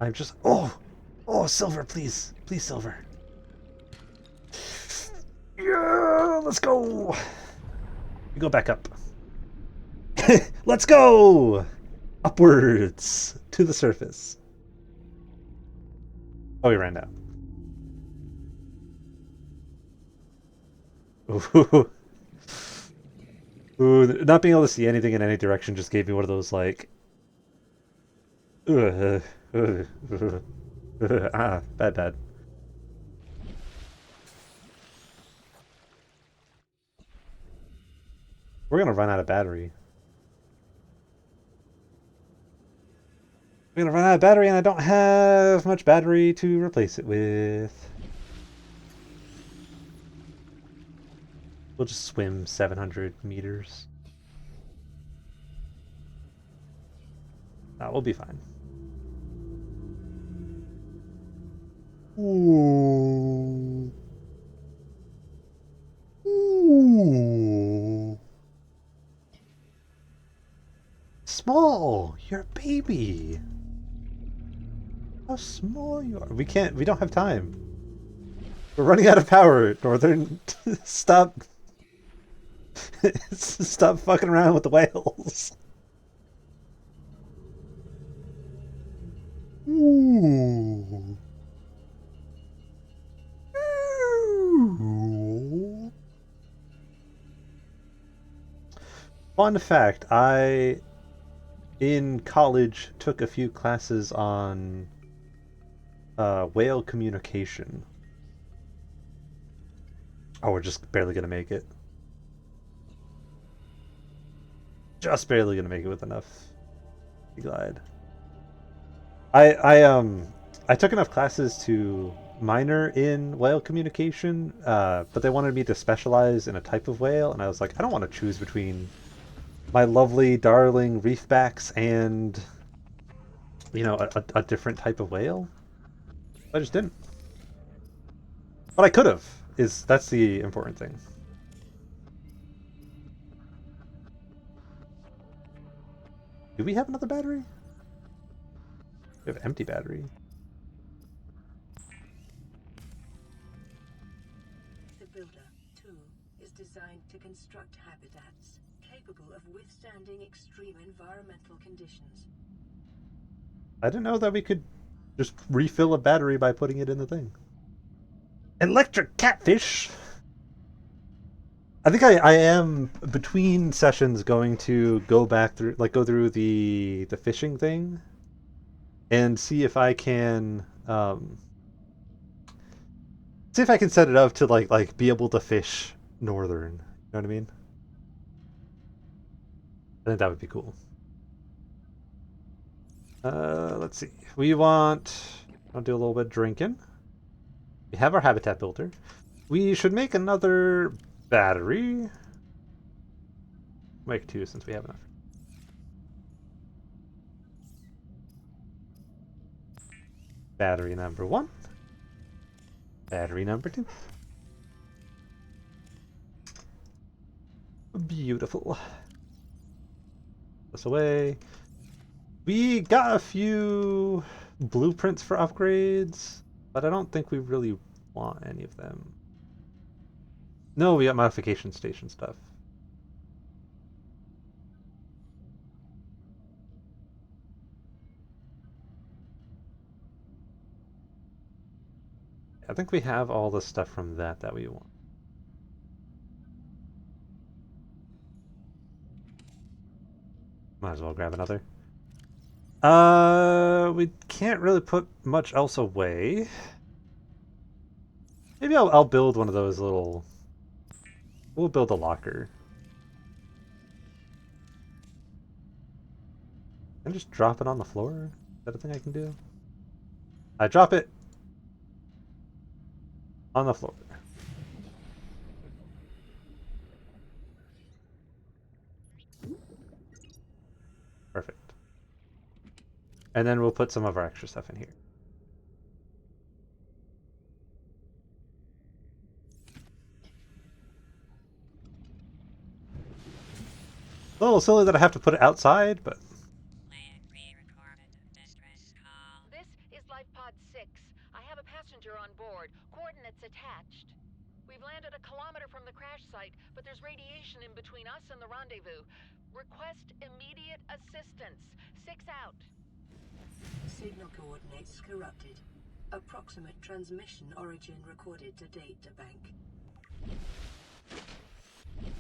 I'm just... Oh! Oh, silver, please. Please, silver. Yeah, let's go! We go back up. Let's go! Upwards to the surface. Oh, we ran down. Ooh. Ooh, not being able to see anything in any direction just gave me one of those, like... bad. We're gonna run out of battery. We're gonna run out of battery and I don't have much battery to replace it with. We'll just swim 700 meters. We'll be fine. Ooh. Ooh. Small! You're a baby! How small you are. We don't have time. We're running out of power, Northern. Stop. Stop fucking around with the whales. Ooh. Ooh. Fun fact, I in college took a few classes on whale communication. Oh, we're just barely gonna make it. Just barely gonna make it with enough glide. I took enough classes to minor in whale communication, but they wanted me to specialize in a type of whale, and I was like, I don't want to choose between my lovely, darling reefbacks and, you know, a different type of whale. I just didn't. But I could have. That's the important thing. Do we have another battery? We have empty battery. The Builder, too, is designed to construct habitats capable of withstanding extreme environmental conditions. I didn't know that we could just refill a battery by putting it in the thing. Electric catfish! I think I am between sessions going to go back through, like, go through the fishing thing and see if I can See if I can set it up to like be able to fish northern. You know what I mean? I think that would be cool. Let's see. I'll do a little bit of drinking. We have our habitat builder. We should make another battery. Make 2 since we have enough. Battery number 1. Battery number 2. Beautiful. This away. We got a few blueprints for upgrades, but I don't think we really want any of them. No, we got modification station stuff. I think we have all the stuff from that we want. Might as well grab another. We can't really put much else away. Maybe I'll build one of those little... We'll build a locker. And just drop it on the floor? Is that a thing I can do? I drop it on the floor. Perfect. And then we'll put some of our extra stuff in here. A little silly that I have to put it outside, but... Land re-recorded distress call. This is Life Pod 6. I have a passenger on board. Coordinates attached. We've landed a kilometer from the crash site, but there's radiation in between us and the rendezvous. Request immediate assistance. 6 out. Signal coordinates corrupted. Approximate transmission origin recorded to data bank.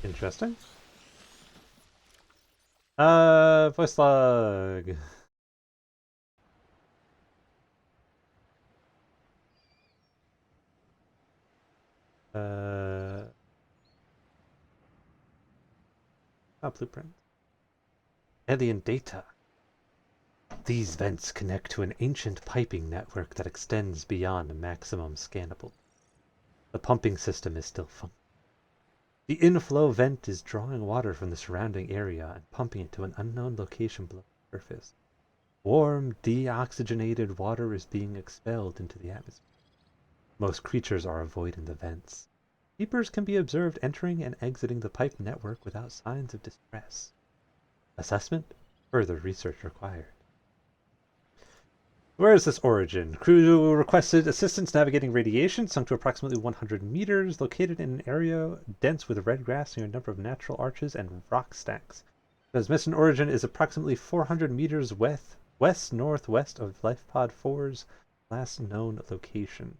Interesting. Voice log. Blueprint. Alien data. These vents connect to an ancient piping network that extends beyond maximum scannable. The pumping system is still functional. The inflow vent is drawing water from the surrounding area and pumping it to an unknown location below the surface. Warm, deoxygenated water is being expelled into the atmosphere. Most creatures are avoiding the vents. Keepers can be observed entering and exiting the pipe network without signs of distress. Assessment? Further research required. Where is this origin? Crew requested assistance navigating radiation, sunk to approximately 100 meters, located in an area dense with red grass near a number of natural arches and rock stacks. Transmission origin is approximately 400 meters west-northwest of LifePod 4's last known location.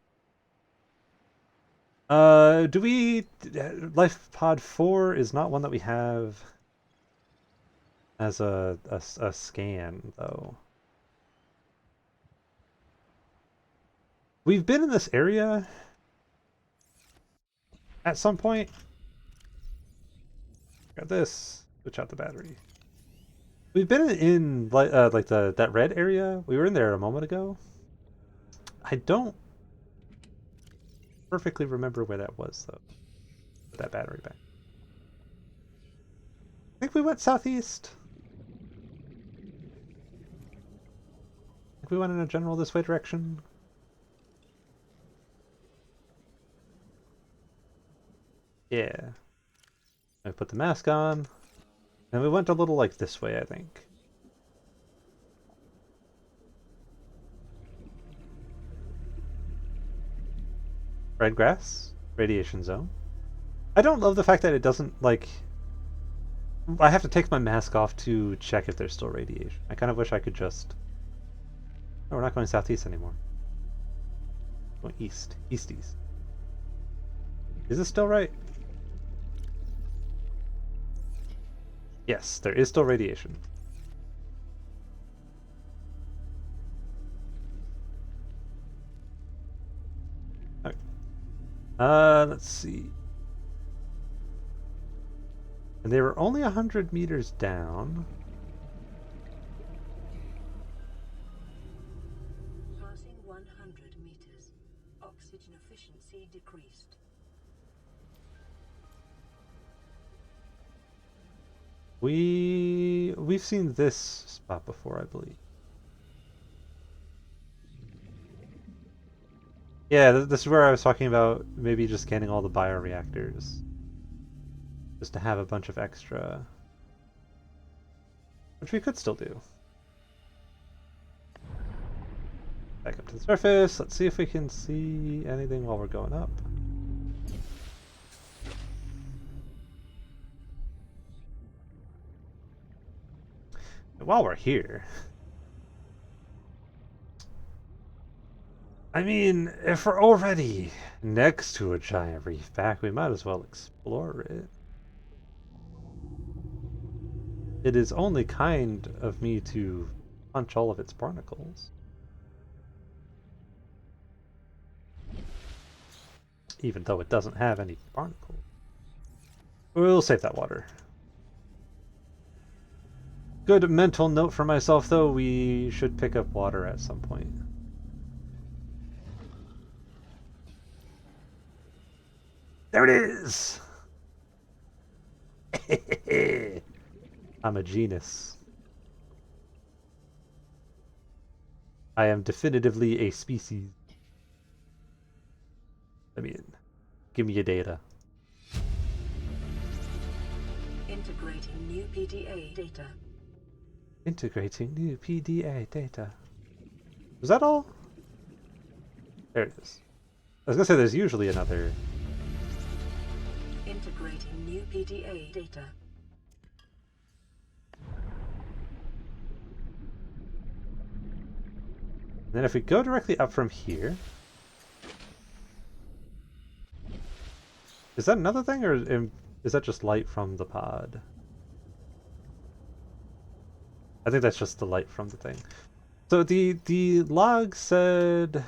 LifePod 4 is not one that we have as a scan, though. We've been in this area at some point. Got this. Switch out the battery. We've been in like that red area. We were in there a moment ago. I don't perfectly remember where that was though. Put that battery back. I think we went southeast. I think we went in a general this way direction. Yeah. I put the mask on. And we went a little like this way, I think. Red grass, radiation zone. I don't love the fact that it doesn't, like... I have to take my mask off to check if there's still radiation. I kind of wish I could just... No, we're not going southeast anymore. Going east. East-east. Is this still right? Yes, there is still radiation. Okay. Let's see. And they were only 100 meters down. Passing 100 meters. Oxygen efficiency decreased. We've seen this spot before, I believe. Yeah, this is where I was talking about maybe just scanning all the bioreactors. Just to have a bunch of extra. Which we could still do. Back up to the surface. Let's see if we can see anything while we're going up. And while we're here, I mean, if we're already next to a giant reef pack, we might as well explore it. It is only kind of me to punch all of its barnacles. Even though it doesn't have any barnacles. We'll save that water. Good mental note for myself, though, we should pick up water at some point. There it is! I'm a genus. I am definitively a species. I mean, give me your data. Integrating new PDA data. Integrating new PDA data. Was that all? There it is. I was gonna say there's usually another. Integrating new PDA data. And then if we go directly up from here. Is that another thing, or is that just light from the pod? I think that's just the light from the thing. So the log said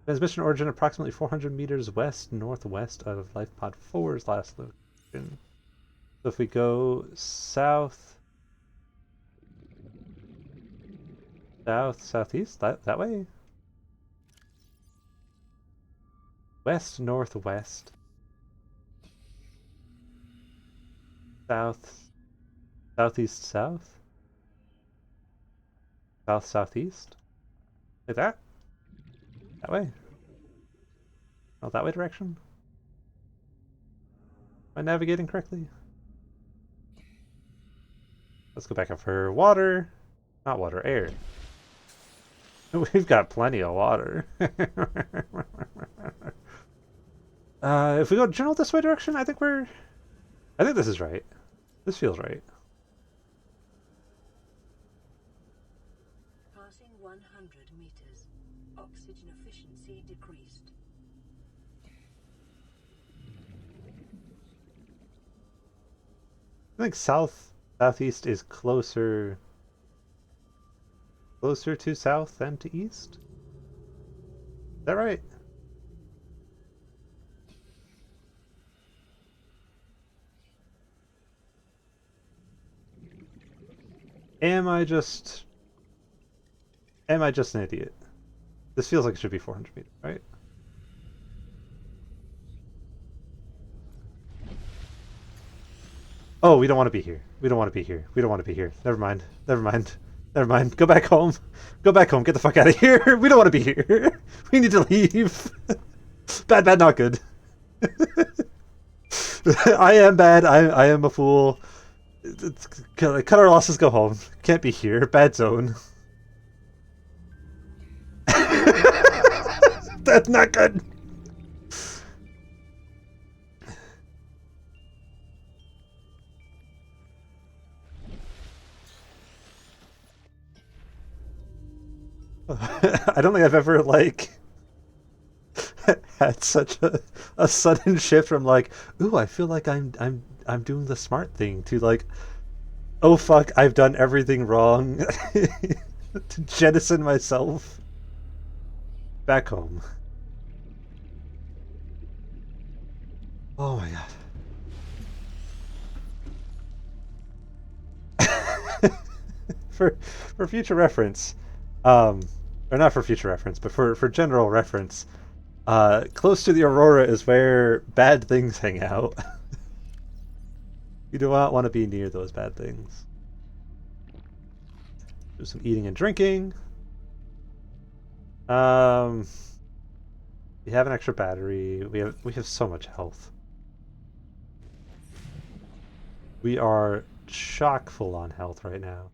transmission origin approximately 400 meters west-northwest of Life Pod 4's last location. So if we go south, southeast, that way? West-northwest. South, southeast, south? South, southeast? Like that? That way? Oh, that way direction? Am I navigating correctly? Let's go back up for water. Not water, air. We've got plenty of water. If we go general this way direction, I think this is right. This feels right. Passing 100 meters. Oxygen efficiency decreased. I think southeast is closer to south than to east. Is that right? Am I just an idiot? This feels like it should be 400 meters, right? Oh, we don't want to be here. We don't want to be here. We don't want to be here. Never mind. Never mind. Never mind. Go back home. Go back home. Get the fuck out of here. We don't want to be here. We need to leave. Bad, bad, not good. I am bad. I am a fool. Cut our losses, go home. Can't be here. Bad zone. That's not good. I don't think I've ever had such a sudden shift from ooh, I feel like I'm doing the smart thing to oh fuck, I've done everything wrong. To jettison myself back home. Oh my god. For future reference, or not for future reference, but for general reference, close to the Aurora is where bad things hang out. You do not want to be near those bad things. Do some eating and drinking. We have an extra battery. We have so much health. We are chock full on health right now.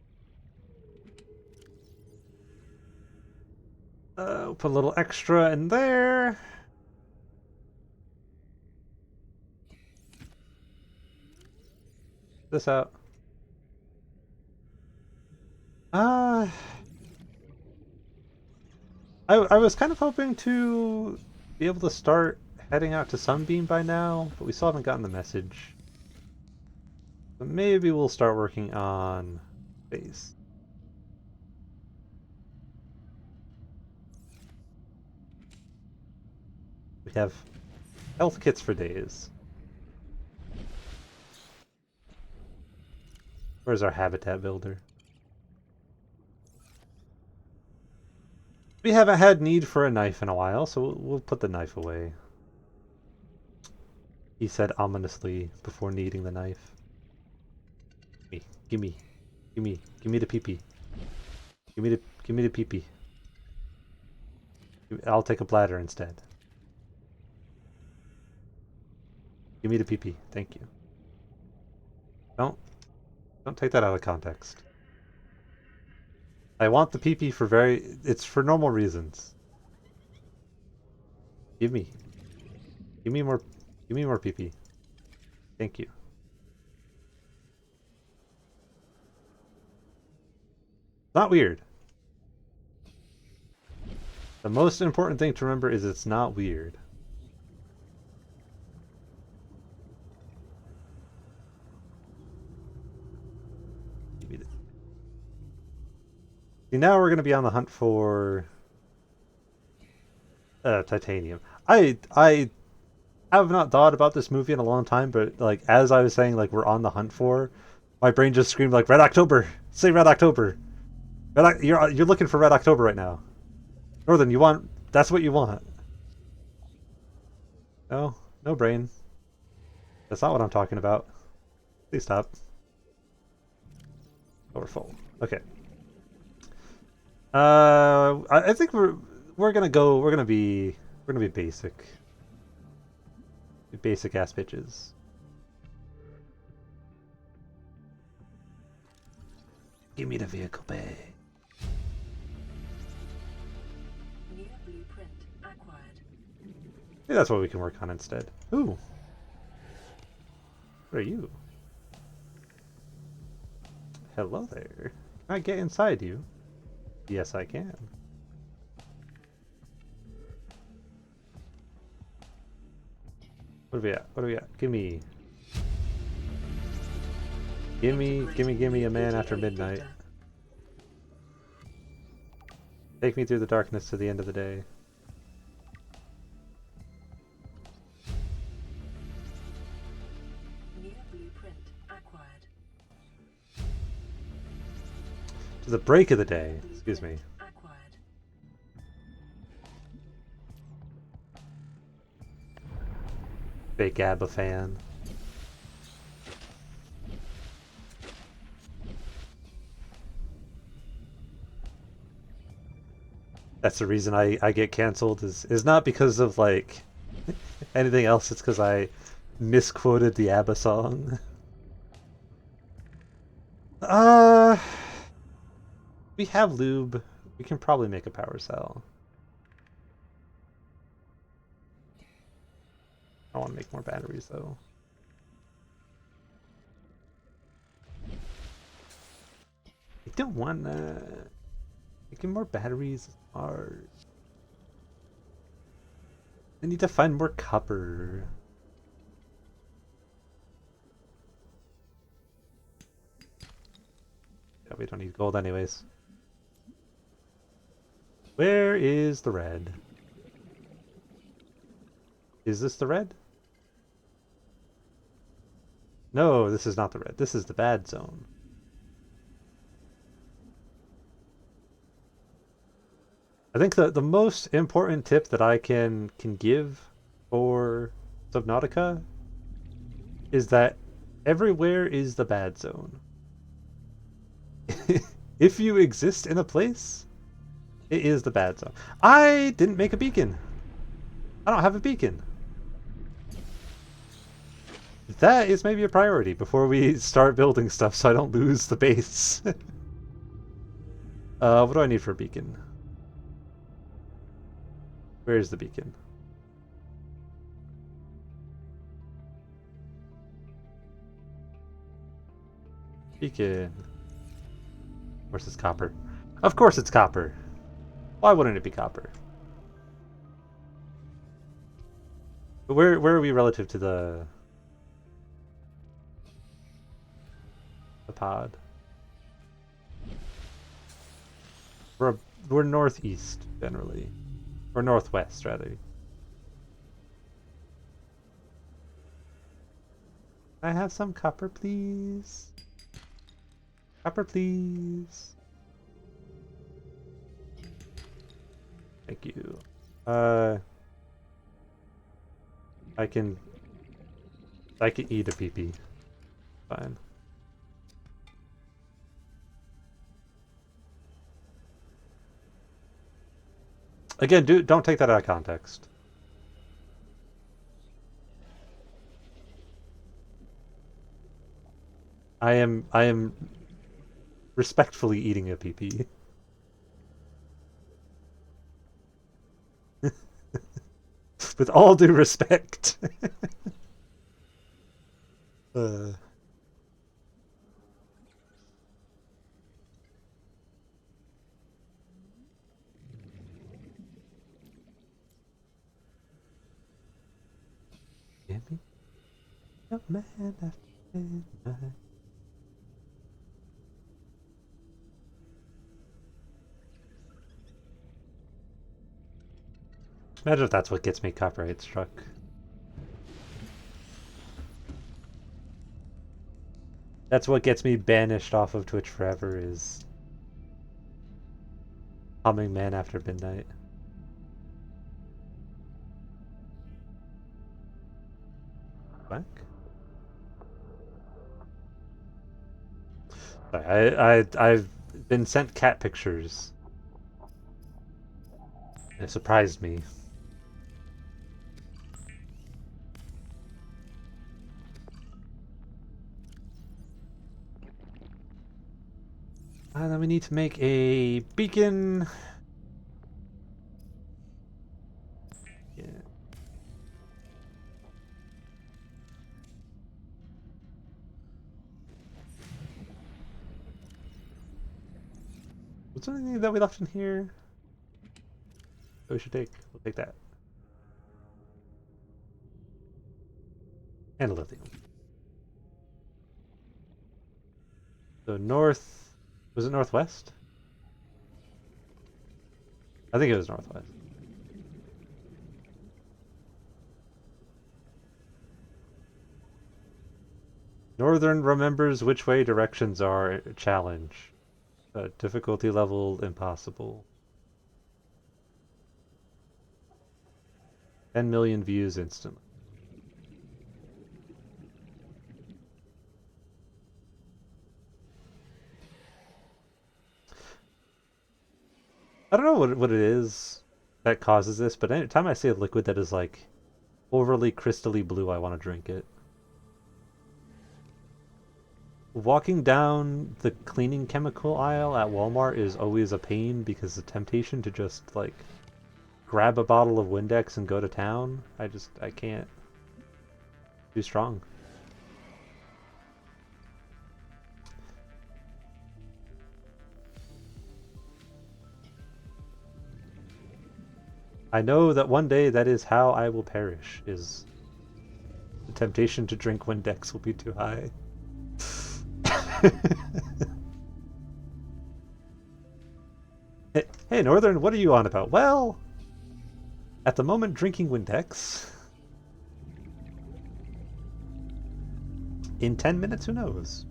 Put a little extra in there. This out. I was kind of hoping to be able to start heading out to Sunbeam by now, but we still haven't gotten the message. So maybe we'll start working on base. We have health kits for days. Where's our habitat builder? We haven't had need for a knife in a while, so we'll put the knife away. He said ominously before needing the knife. Gimme. Gimme the pee-pee. Gimme the pee-pee. I'll take a bladder instead. Gimme the pee-pee. Thank you. Don't take that out of context. I want the pee-pee for it's for normal reasons. Give me more pee-pee. Thank you. Not weird. The most important thing to remember is it's not weird. See, now we're going to be on the hunt for titanium. I have not thought about this movie in a long time, but like as I was saying, like we're on the hunt for, my brain just screamed like Red October. Say Red October. You're looking for Red October right now. Northern, that's what you want. No brain. That's not what I'm talking about. Please stop. Oh, we're full. Okay. I think we're gonna be basic. Basic ass bitches. Give me the vehicle bay. New blueprint acquired. Maybe that's what we can work on instead. Ooh. What are you? Hello there. Can I get inside you? Yes, I can. What are we at? What are we at? Gimme a man after midnight. Take me through the darkness to the end of the day. New blueprint acquired. To the break of the day. Excuse me. Acquired. Fake ABBA fan. That's the reason I get canceled is not because of like anything else, it's because I misquoted the ABBA song. We have lube. We can probably make a power cell. I want to make more batteries though. I don't want making more batteries is hard. I need to find more copper. Yeah, we don't need gold anyways. Where is the red? Is this the red? No, this is not the red. This is the bad zone. I think the most important tip that I can give for Subnautica is that everywhere is the bad zone. If you exist in a place, it is the bad zone. I didn't make a beacon. I don't have a beacon. That is maybe a priority before we start building stuff so I don't lose the base. What do I need for a beacon? Where is the beacon? Beacon. Of course it's copper. Of course it's copper. Why wouldn't it be copper? But where are we relative to the pod? We're northeast generally, or northwest rather. Can I have some copper, please? Copper, please. Thank you. I can eat a PP. Fine. Again, don't take that out of context. I am respectfully eating a PP. With all due respect. Give me a man after midnight. Imagine if that's what gets me copyright struck. That's what gets me banished off of Twitch forever is humming Man After Midnight. Back? Sorry, I've been sent cat pictures. It surprised me. And then we need to make a beacon. Yeah. Was there anything that we left in here that we should take? We'll take that. And a lithium. So north. Was it northwest? I think it was northwest. Northern remembers which way directions are. Challenge. Difficulty level impossible. 10 million views instantly. I don't know what it is that causes this, but anytime I see a liquid that is like overly crystally blue, I want to drink it. Walking down the cleaning chemical aisle at Walmart is always a pain because the temptation to just like grab a bottle of Windex and go to town, I can't. Too strong. I know that one day that is how I will perish, is the temptation to drink Windex will be too high. Hey, Northern, what are you on about? Well, at the moment drinking Windex. in 10 minutes, who knows?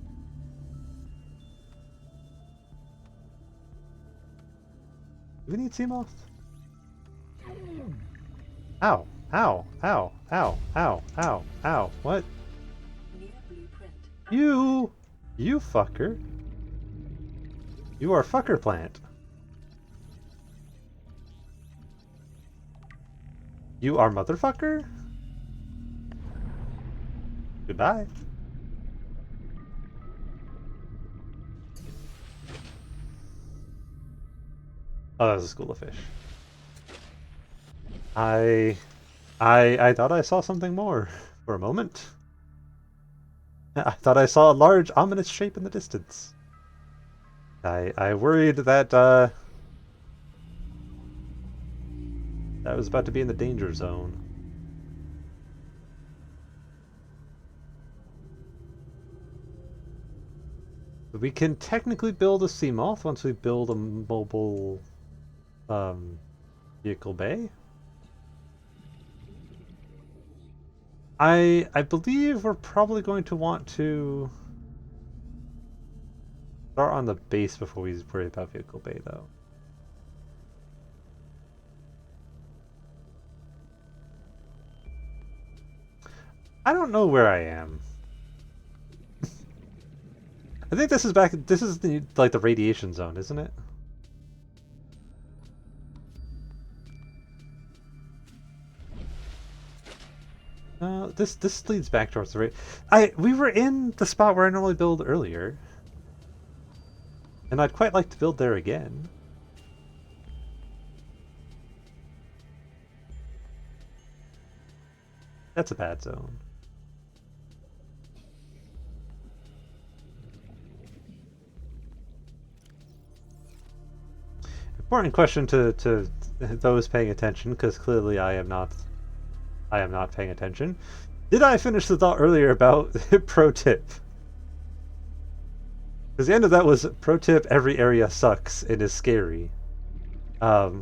Do we need sea moth? Ow, ow, ow, ow, ow, ow, ow, what? Near blueprint. You fucker. You are fucker plant. You are motherfucker? Goodbye. Oh, that was a school of fish. I thought I saw something more for a moment. I thought I saw a large, ominous shape in the distance. I worried that that was about to be in the danger zone. We can technically build a Seamoth once we build a mobile vehicle bay. I believe we're probably going to want to start on the base before we worry about vehicle bay, though. I don't know where I am. I think this is back. This is the like the radiation zone, isn't it? This leads back towards the we were in the spot where I normally build earlier, and I'd quite like to build there again. That's a bad zone. Important question to those paying attention, because clearly I am not paying attention. Did I finish the thought earlier about pro tip? Because the end of that was pro tip: every area sucks and is scary. But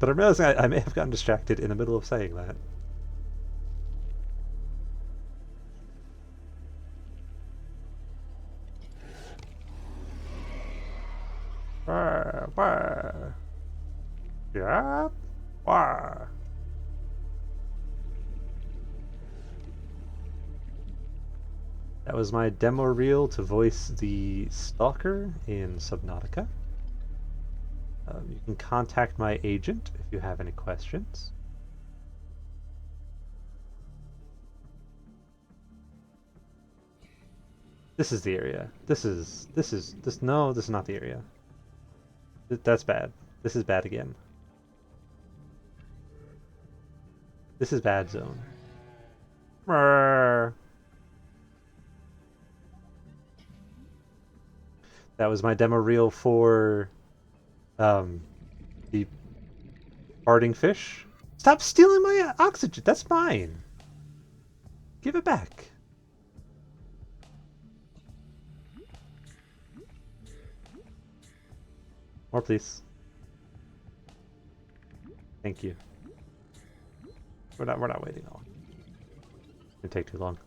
I'm realizing I may have gotten distracted in the middle of saying that. Yeah. That was my demo reel to voice the Stalker in Subnautica. You can contact my agent if you have any questions. This is the area. No, this is not the area. That's bad. This is bad again. This is bad zone. That was my demo reel for the farting fish. Stop stealing my oxygen. That's mine. Give it back. More, please. Thank you. We're not waiting long. It'll take too long.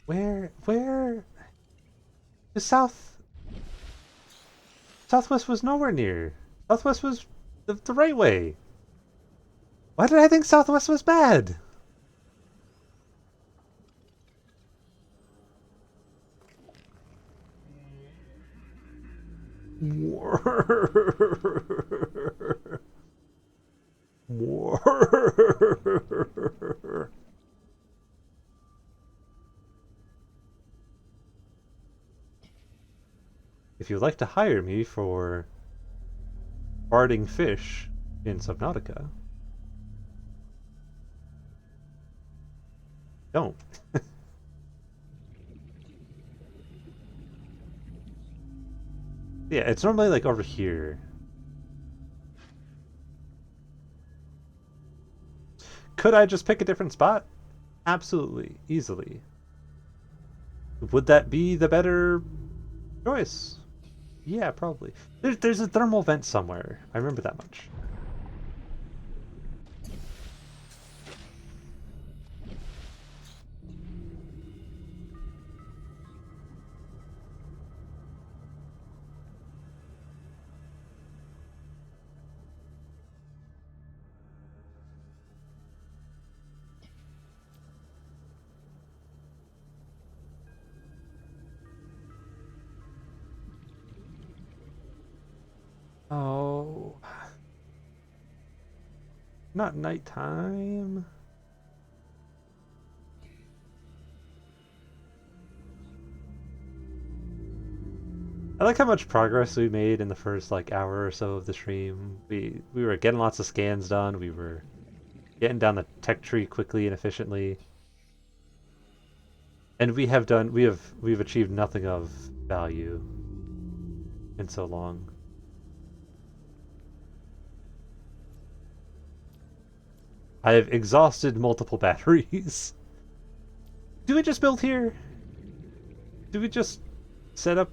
Where? The Southwest was nowhere near. Southwest was the right way. Why did I think Southwest was bad? If you'd like to hire me for farting fish in Subnautica, don't. Yeah, it's normally like over here. Could I just pick a different spot? Absolutely, easily. Would that be the better choice? Yeah, probably. There's a thermal vent somewhere. I remember that much. Oh, not nighttime. I like how much progress we made in the first like hour or so of the stream. We were getting lots of scans done. We were getting down the tech tree quickly and efficiently. And we've achieved nothing of value in so long. I have exhausted multiple batteries. Do we just build here? Do we just set up?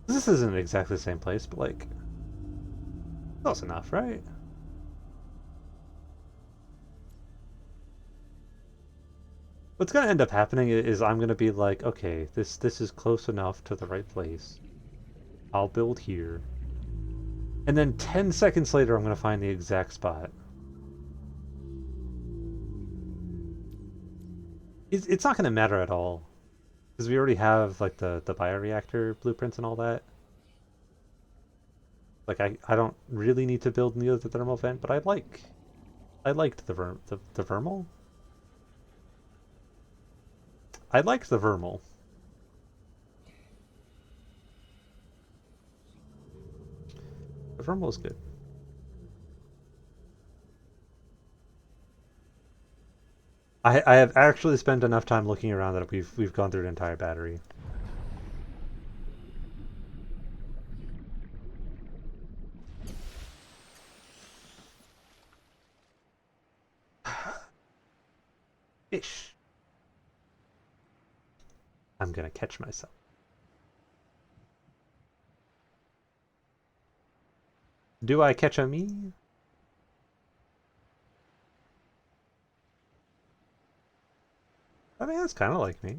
This isn't exactly the same place, but like close enough, right? What's gonna end up happening is I'm gonna be like, okay, this is close enough to the right place. I'll build here. And then 10 seconds later I'm gonna find the exact spot. It's not gonna matter at all. Because we already have like the bioreactor blueprints and all that. Like I don't really need to build near the thermal vent, but I liked the vermal. I liked the vermal. The vermal is good. I have actually spent enough time looking around that we've gone through an entire battery. Fish. I'm gonna catch myself. Do I catch a me? I mean, that's kind of like me.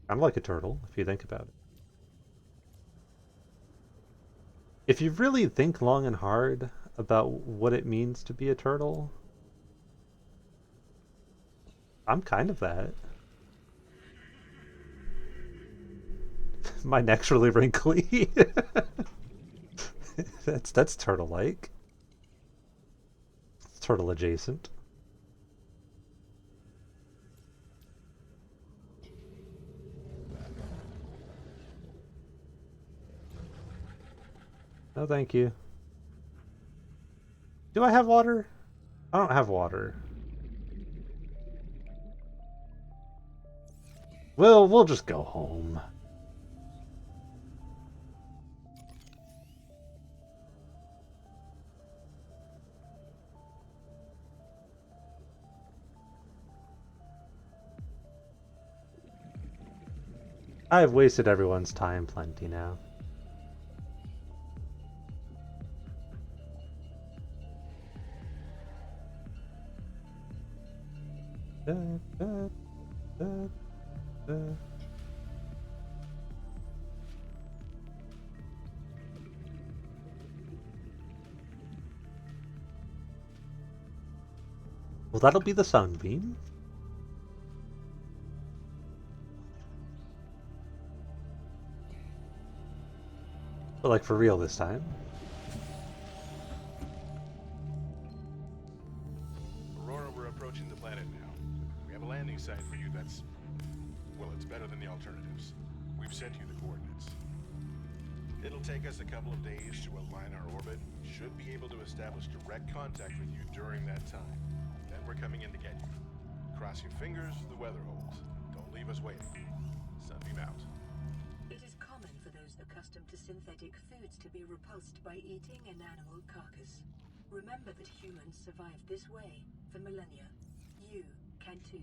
I'm like a turtle, if you think about it. If you really think long and hard about what it means to be a turtle, I'm kind of that. My neck's really wrinkly. That's turtle-like. Turtle adjacent. No, thank you. Do I have water? I don't have water. We'll just go home. I've wasted everyone's time plenty now. Da, da, da, da. Well, that'll be the sunbeam. But like for real this time. Aurora, we're approaching the planet now. We have a landing site for you that's... well, it's better than the alternatives. We've sent you the coordinates. It'll take us a couple of days to align our orbit. Should be able to establish direct contact with you during that time. Then we're coming in to get you. Cross your fingers, the weather holds. Don't leave us waiting. Sunbeam out. It is common for those accustomed to synthetic foods to be repulsed by eating an animal carcass. Remember that humans survived this way for millennia. You can too.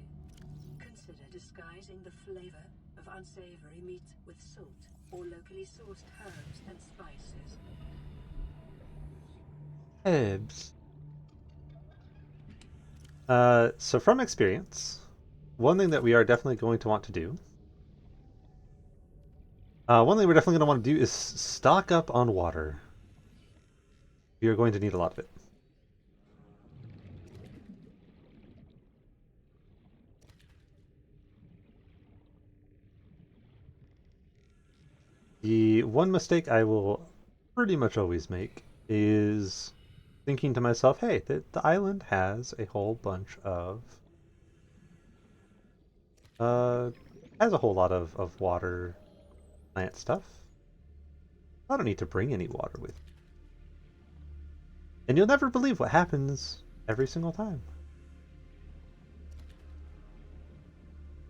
Consider disguising the flavor of unsavory meat with salt or locally sourced herbs and spices. Herbs. So from experience, one thing that we are definitely going to want to do, one thing we're definitely going to want to do is stock up on water. We are going to need a lot of it. The one mistake I will pretty much always make is thinking to myself, hey, the island has a whole bunch of has a whole lot of water plant stuff. I don't need to bring any water with me. And you'll never believe what happens every single time.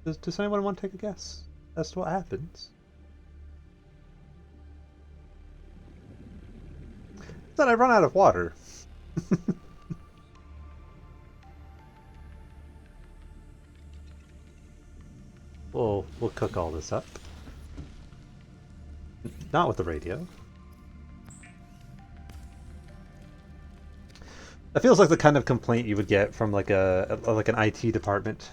Does anyone want to take a guess as to what happens? Then I run out of water. We'll cook all this up. Not with the radio. That feels like the kind of complaint you would get from like an IT department.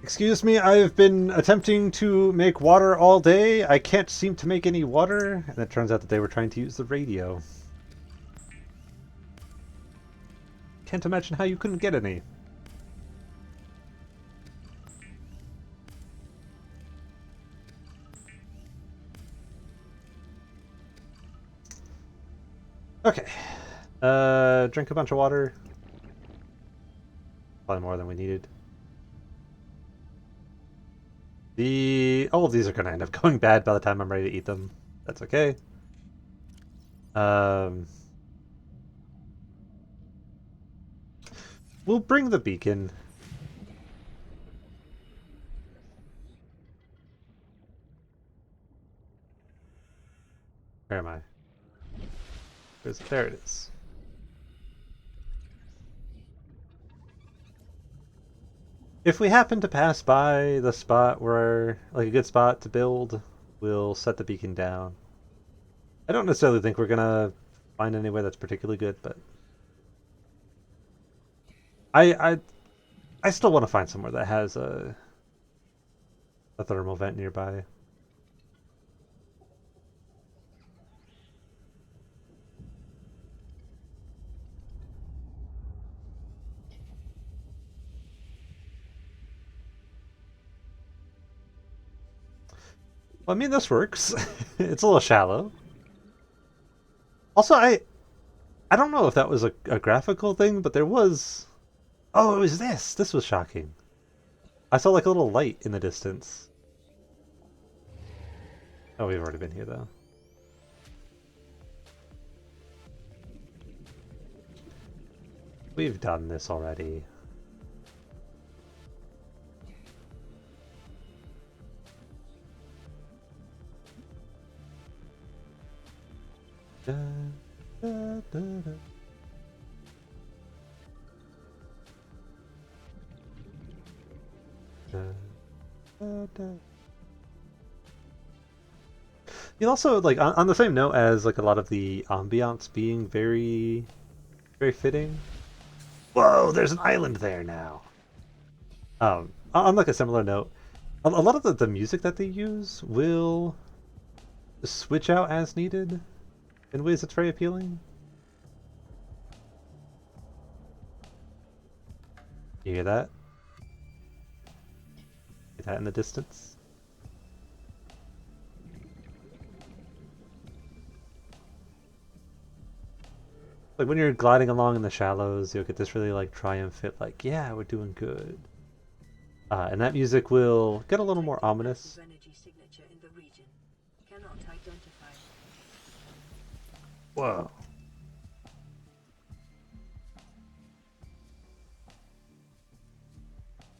Excuse me, I've been attempting to make water all day. I can't seem to make any water. And it turns out that they were trying to use the radio. Can't imagine how you couldn't get any. Okay. Drink a bunch of water. Probably more than we needed. All of these are going to end up going bad by the time I'm ready to eat them. That's okay. We'll bring the beacon. Where am I? There it is. If we happen to pass by the spot where, like a good spot to build, we'll set the beacon down. I don't necessarily think we're gonna find anywhere that's particularly good, but I still want to find somewhere that has a thermal vent nearby. Well, I mean, this works. It's a little shallow. Also, I don't know if that was a graphical thing, but there was... Oh, it was this! This was shocking. I saw like a little light in the distance. Oh, we've already been here, though. We've done this already. Da, da, da, da. Da, da, da. You also, like, on the same note as like a lot of the ambiance being very, very fitting. Whoa, there's an island there now. On like a similar note, a lot of the music that they use will switch out as needed in ways that's very appealing. You hear that? Hear that in the distance? Like when you're gliding along in the shallows, you'll get this really like triumphant, like, yeah, we're doing good. And that music will get a little more ominous. Energy signature in the region. Cannot identify. Whoa.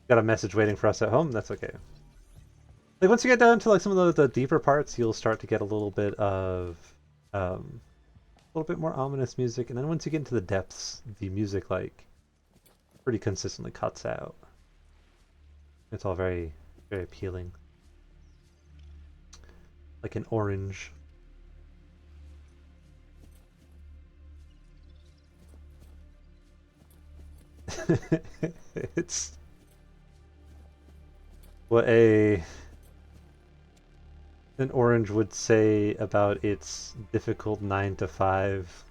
Got a message waiting for us at home. That's okay. Like once you get down to like some of the deeper parts, you'll start to get a little bit of a little bit more ominous music, and then once you get into the depths, the music like pretty consistently cuts out. It's all very, very appealing. Like an orange. It's what an orange would say about its difficult 9 to 5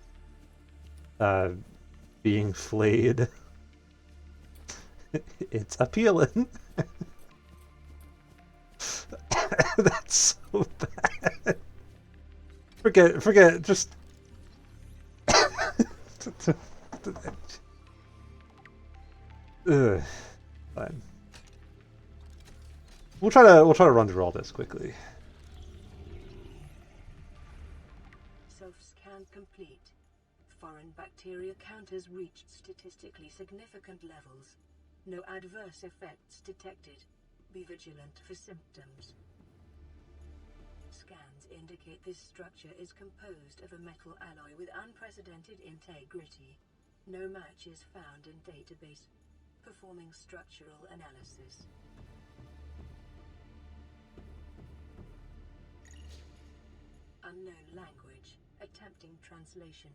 being flayed. It's appealing. That's so bad. Forget, just Ugh. Fine. We'll try to run through all this quickly. Self-scan complete. Foreign bacteria counters reached statistically significant levels. No adverse effects detected. Be vigilant for symptoms. Scans indicate this structure is composed of a metal alloy with unprecedented integrity. No match is found in database. Performing structural analysis. Unknown language. Attempting translation.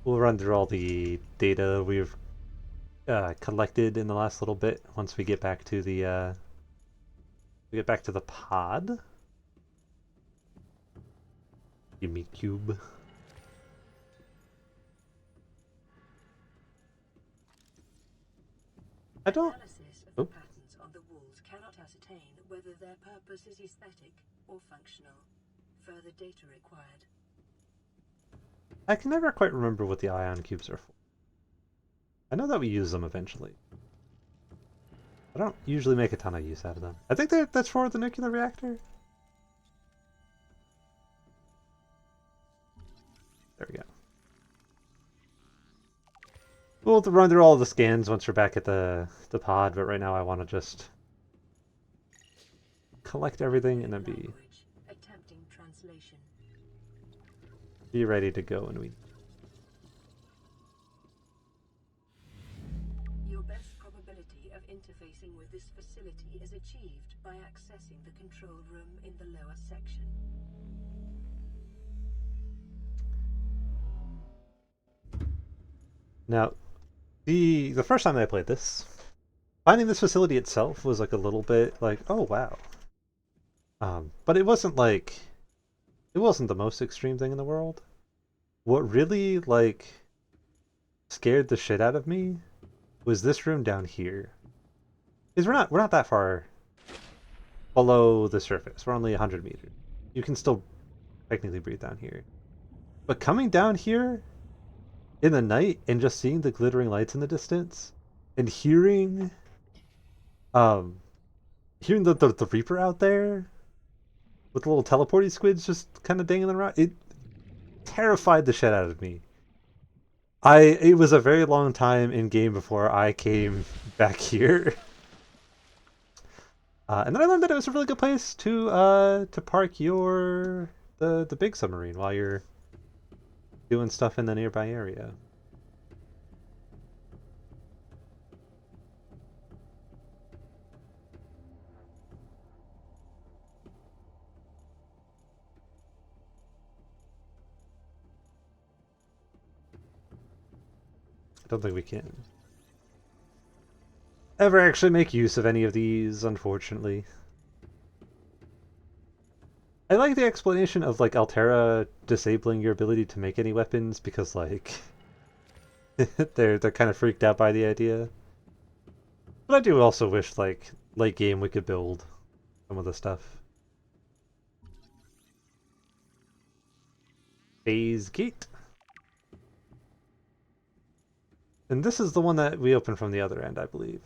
We'll run through all the data we've collected in the last little bit once we get back to the pod. Give me cube. I don't. Analysis of the patterns on the walls cannot ascertain whether their purpose is aesthetic or functional. Further data required. I can never quite remember what the ion cubes are for. I know that we use them eventually. I don't usually make a ton of use out of them. I think that's for the nuclear reactor. There we go. We'll run through all of the scans once we're back at the pod, but right now I want to just collect everything and then Attempting translation. be ready to go when we. Your best probability of interfacing with this facility is achieved by accessing the control room in the lower section. Now, the first time I played this, finding this facility itself was like a little bit like, oh wow. But it wasn't the most extreme thing in the world. What really like scared the shit out of me was this room down here. Because we're not that far below the surface. We're only 100 meters. You can still technically breathe down here. But coming down here in the night and just seeing the glittering lights in the distance and hearing the Reaper out there with the little teleporty squids just kind of dangling around, it terrified the shit out of me. It was a very long time in game before I came back here. And then I learned that it was a really good place to park the big submarine while you're doing stuff in the nearby area. I don't think we can ever actually make use of any of these, unfortunately. I like the explanation of like Altera disabling your ability to make any weapons because like they're kind of freaked out by the idea. But I do also wish like late game we could build some of the stuff. Phase gate. And this is the one that we opened from the other end, I believe.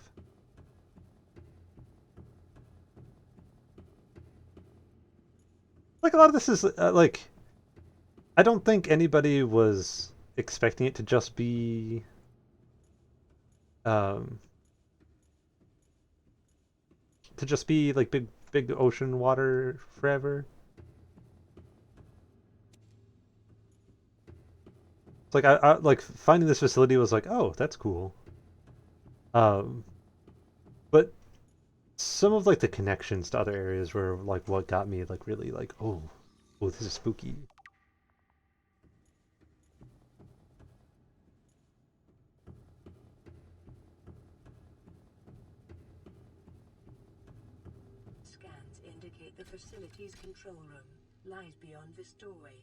Like a lot of this is like, I don't think anybody was expecting it to just be like big ocean water forever. It's like I like finding this facility was like, oh, that's cool. But some of like the connections to other areas were like what got me like really like, oh, this is spooky. Scans indicate the facility's control room lies beyond this doorway.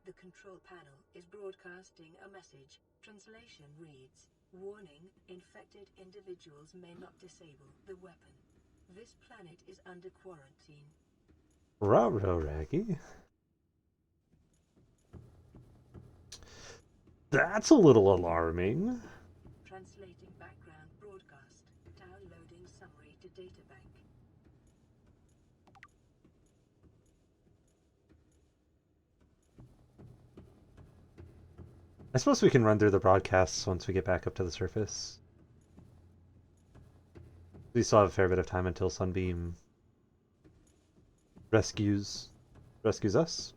The control panel is broadcasting a message. Translation reads, "Warning, infected individuals may not disable the weapon. This planet is under quarantine." Ruh-roh, Raggy. That's a little alarming. Translating background broadcast. Downloading summary to databank. I suppose we can run through the broadcasts once we get back up to the surface. We still have a fair bit of time until Sunbeam rescues us.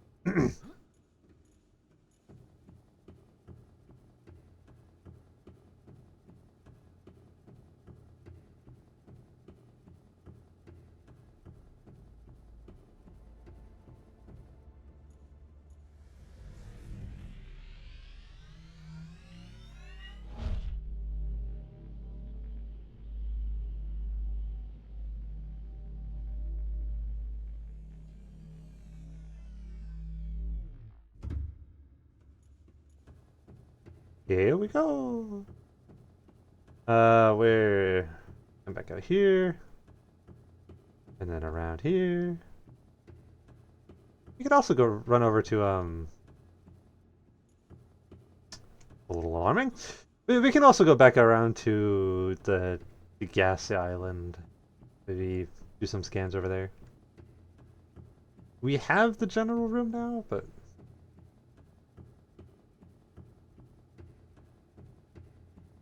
Here we go. We're come back out here, and then around here. We could also go run over to a little alarming. We can also go back around to the gas island. Maybe do some scans over there. We have the general room now, but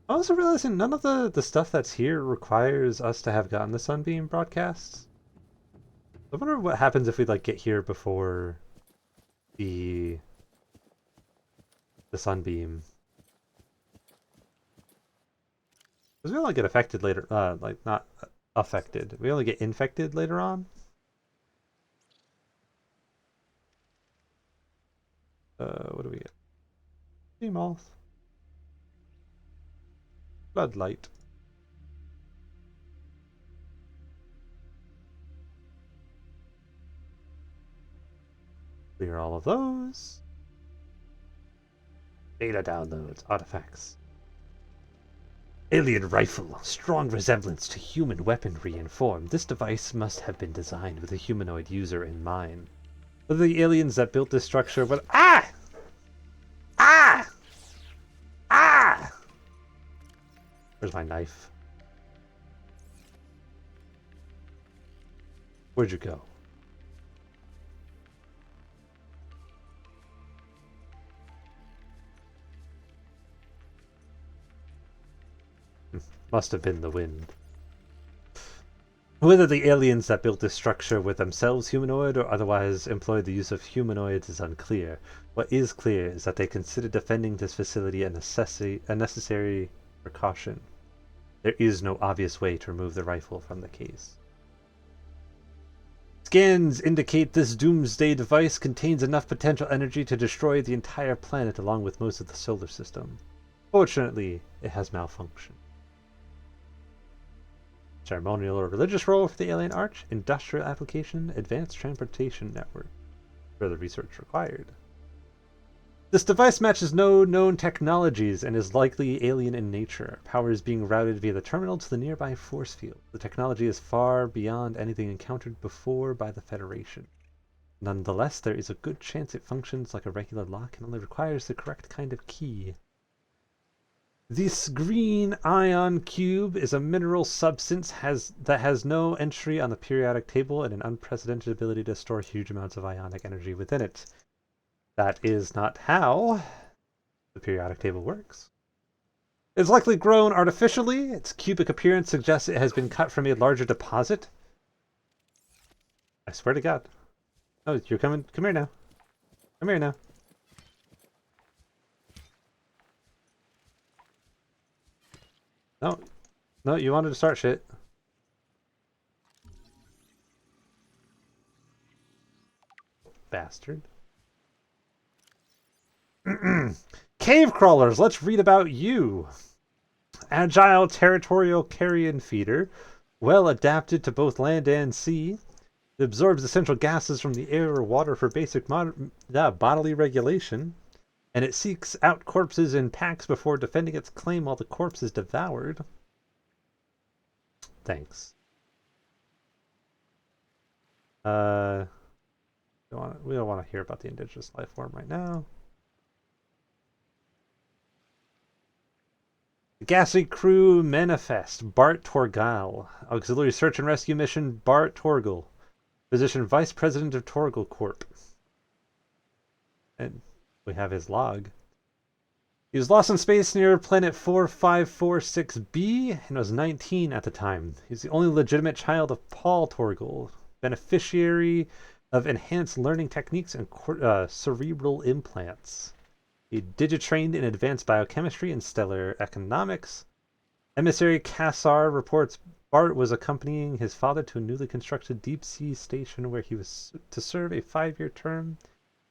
I'm also realizing none of the stuff that's here requires us to have gotten the Sunbeam broadcasts. I wonder what happens if we like get here before the Sunbeam. Because we only get affected later, like not affected. We only get infected later on. What do we get? Sea moth. Floodlight. Clear all of those. Data downloads, artifacts. Alien rifle, strong resemblance to human weaponry in form. This device must have been designed with a humanoid user in mind. Whether the aliens that built this structure would— Ah! Ah! Ah! Where's my knife? Where'd you go? Must have been the wind. Whether the aliens that built this structure were themselves humanoid or otherwise employed the use of humanoids is unclear. What is clear is that they consider defending this facility a necessary precaution. There is no obvious way to remove the rifle from the case. Scans indicate this doomsday device contains enough potential energy to destroy the entire planet along with most of the solar system. Fortunately, it has malfunctioned. Ceremonial or religious role for the alien arch, industrial application, advanced transportation network. Further research required. This device matches no known technologies and is likely alien in nature. Power is being routed via the terminal to the nearby force field. The technology is far beyond anything encountered before by the Federation. Nonetheless, there is a good chance it functions like a regular lock and only requires the correct kind of key. This green ion cube is a mineral substance that has no entry on the periodic table and an unprecedented ability to store huge amounts of ionic energy within it. That is not how the periodic table works. It's likely grown artificially. Its cubic appearance suggests it has been cut from a larger deposit. I swear to God. Oh, you're coming. Come here now. Come here now. No. No, you wanted to start shit. Bastard. Cave crawlers, let's read about you. Agile territorial carrion feeder, well adapted to both land and sea. It absorbs essential gases from the air or water for basic bodily regulation. And it seeks out corpses in packs before defending its claim while the corpse is devoured. Thanks. We don't want to hear about the indigenous life form right now. The Gassy Crew Manifest, Bart Torgal. Auxiliary Search and Rescue Mission, Bart Torgal. Position Vice President of Torgal Corp. And we have his log. He was lost in space near planet 4546b and was 19 at the time. He's the only legitimate child of Paul Torgal, beneficiary of enhanced learning techniques and cerebral implants. He digitrained in advanced biochemistry and stellar economics. Emissary Kassar reports Bart was accompanying his father to a newly constructed deep-sea station where he was to serve a 5-year term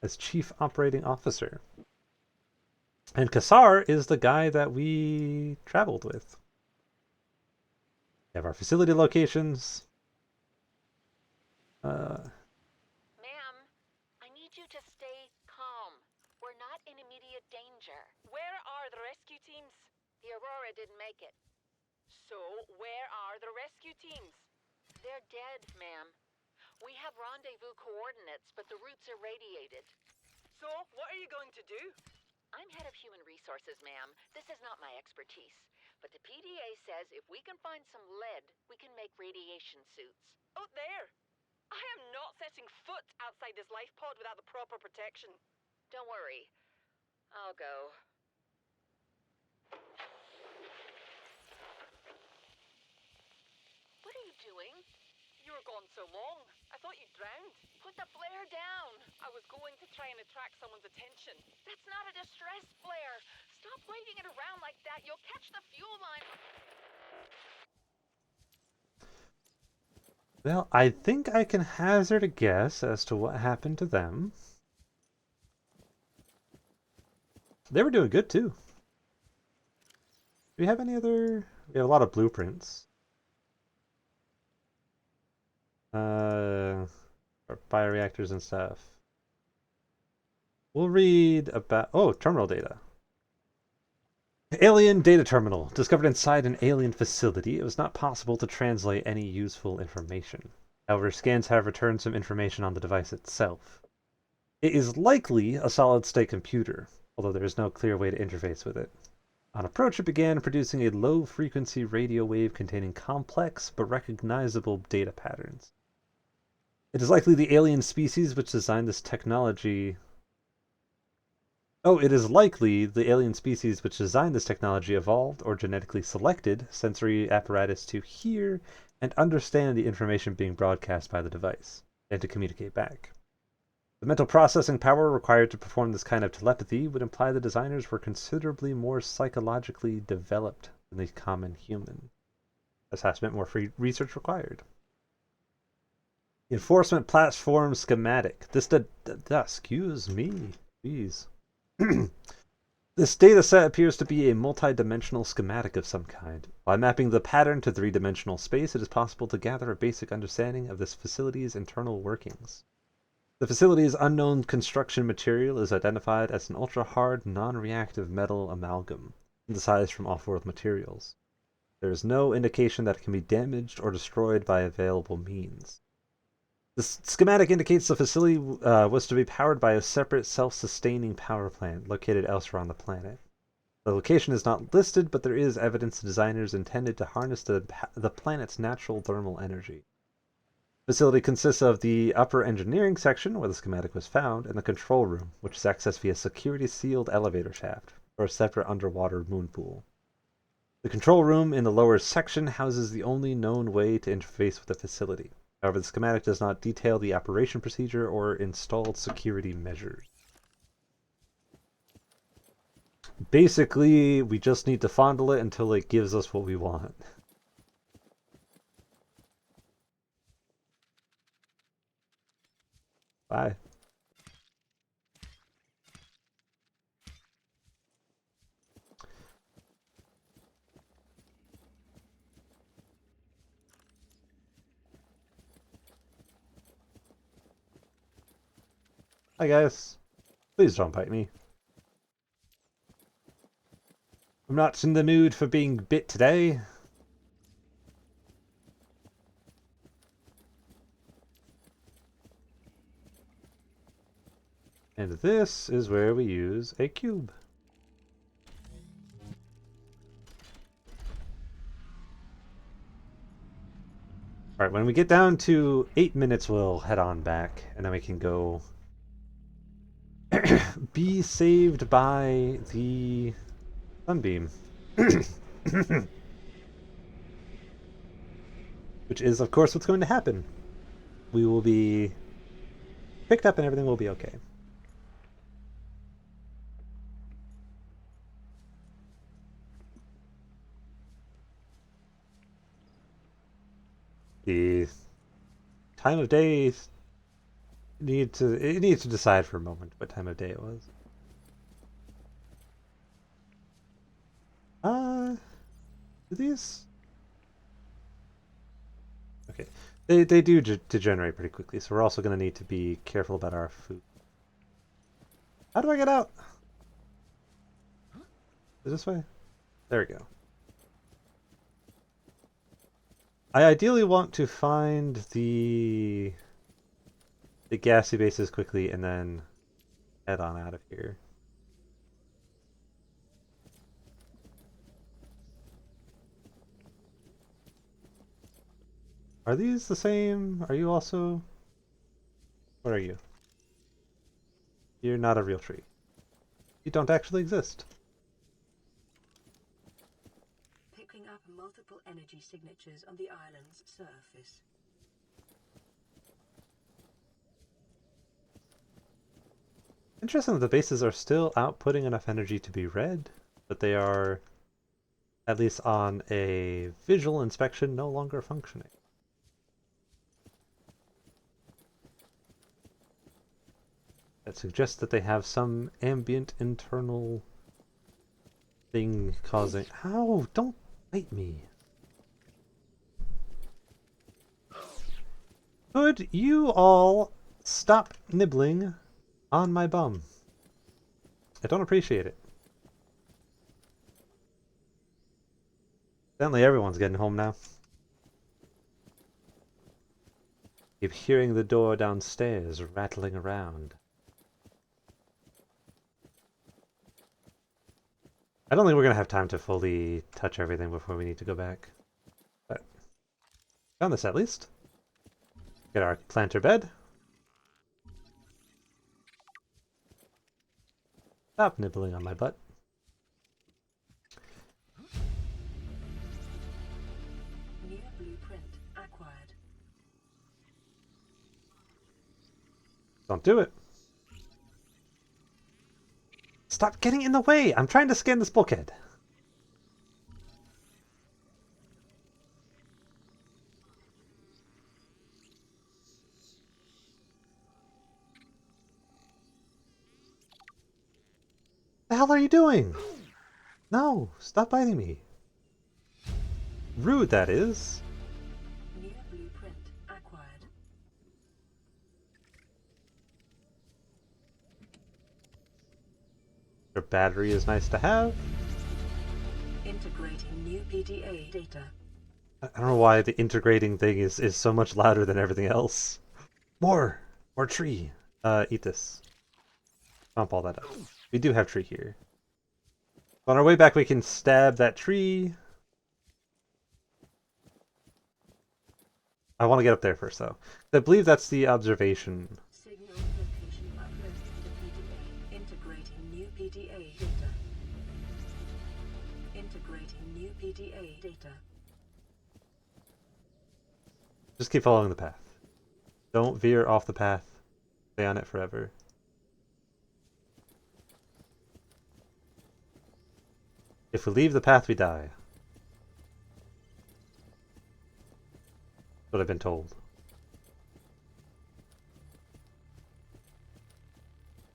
as Chief Operating Officer. And Kassar is the guy that we traveled with. We have our facility locations. Ma'am, I need you to stay calm. We're not in immediate danger. Where are the rescue teams? The Aurora didn't make it. So, where are the rescue teams? They're dead, ma'am. We have rendezvous coordinates, but the routes are radiated. So, what are you going to do? I'm head of human resources, ma'am. This is not my expertise. But the PDA says if we can find some lead, we can make radiation suits. Out there! I am not setting foot outside this life pod without the proper protection. Don't worry. I'll go. What are you doing? You were gone so long. I thought you drowned. Put the flare down. I was going to try and attract someone's attention. That's not a distress flare. Stop waving it around like that. You'll catch the fuel line. Well, I think I can hazard a guess as to what happened to them. They were doing good too. Do we have any other? We have a lot of blueprints. Bioreactors and stuff. We'll read about... Oh, terminal data. Alien data terminal. Discovered inside an alien facility, it was not possible to translate any useful information. However, scans have returned some information on the device itself. It is likely a solid-state computer, although there is no clear way to interface with it. On approach, it began producing a low-frequency radio wave containing complex but recognizable data patterns. It is likely the alien species which designed this technology... It is likely the alien species which designed this technology evolved or genetically selected sensory apparatus to hear and understand the information being broadcast by the device, and to communicate back. The mental processing power required to perform this kind of telepathy would imply the designers were considerably more psychologically developed than the common human. This has meant more free research required. Enforcement platform schematic. Excuse me. Jeez. This data set appears to be a multi-dimensional schematic of some kind. By mapping the pattern to three-dimensional space, it is possible to gather a basic understanding of this facility's internal workings. The facility's unknown construction material is identified as an ultra-hard, non-reactive metal amalgam, synthesized from off-world materials. There is no indication that it can be damaged or destroyed by available means. The schematic indicates the facility was to be powered by a separate self-sustaining power plant located elsewhere on the planet. The location is not listed, but there is evidence the designers intended to harness the planet's natural thermal energy. The facility consists of the upper engineering section, where the schematic was found, and the control room, which is accessed via security-sealed elevator shaft, or a separate underwater moon pool. The control room in the lower section houses the only known way to interface with the facility. However, the schematic does not detail the operation procedure or installed security measures. Basically, we just need to fondle it until it gives us what we want. Bye. Hi guys. Please don't bite me. I'm not in the mood for being bit today. And this is where we use a cube. Alright, when we get down to 8 minutes, we'll head on back, and then we can go be saved by the sunbeam. Which is, of course, what's going to happen. We will be picked up and everything will be okay. The time of day it needs to decide for a moment what time of day it was. Do these? Okay, they do degenerate pretty quickly, so we're also going to need to be careful about our food. How do I get out? Is this way? There we go. I ideally want to find the gassy bases quickly and then head on out of here. Are these the same? Are you also? What are you? You're not a real tree. You don't actually exist. Picking up multiple energy signatures on the island's surface. Interesting that the bases are still outputting enough energy to be read, but they are, at least on a visual inspection, no longer functioning. That suggests that they have some ambient internal thing causing... Ow! Don't bite me! Could you all stop nibbling on my bum? I don't appreciate it. Evidently everyone's getting home now. Keep hearing the door downstairs rattling around. I don't think we're going to have time to fully touch everything before we need to go back. But found this at least. Get our planter bed. Stop nibbling on my butt. New blueprint acquired. Don't do it. Stop getting in the way! I'm trying to scan this bulkhead. The hell are you doing? No, stop biting me. Rude, that is. New blueprint acquired. Their battery is nice to have. Integrating new PDA data. I don't know why the integrating thing is so much louder than everything else. More tree. Eat this. Pump all that up. We do have tree here. On our way back, we can stab that tree. I want to get up there first, though. I believe that's the observation. Signal location uploaded to PDA. Integrating new PDA data. Integrating new PDA data. Just keep following the path. Don't veer off the path. Stay on it forever. If we leave the path, we die. That's what I've been told.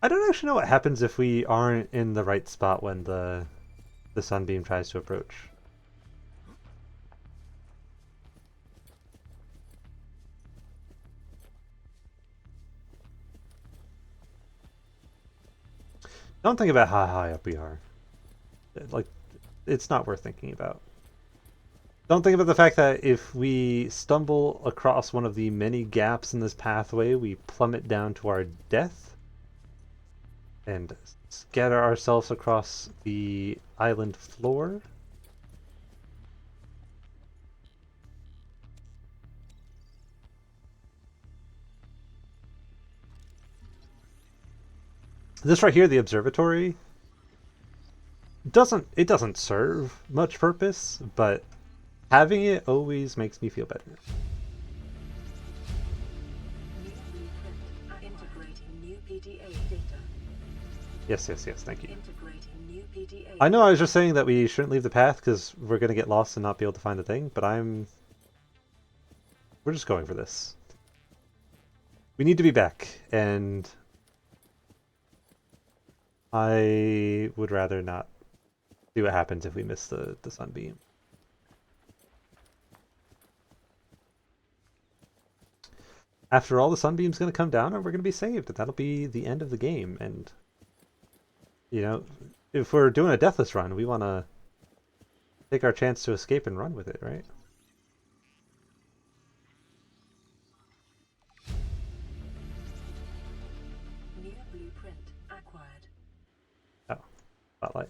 I don't actually know what happens if we aren't in the right spot when the sunbeam tries to approach. Don't think about how high up we are. Like, it's not worth thinking about. Don't think about the fact that if we stumble across one of the many gaps in this pathway, we plummet down to our death and scatter ourselves across the island floor. This right here, the observatory, doesn't serve much purpose, but having it always makes me feel better. New blueprint. Integrating new PDA data. Yes, thank you. Integrating new PDA. I know I was just saying that we shouldn't leave the path because we're going to get lost and not be able to find the thing, but we're just going for this. We need to be back, and I would rather not see what happens if we miss the sunbeam. After all, the sunbeam's going to come down and we're going to be saved, and that'll be the end of the game. And, you know, if we're doing a Deathless Run, we want to take our chance to escape and run with it, right? New blueprint acquired. Oh, spotlight.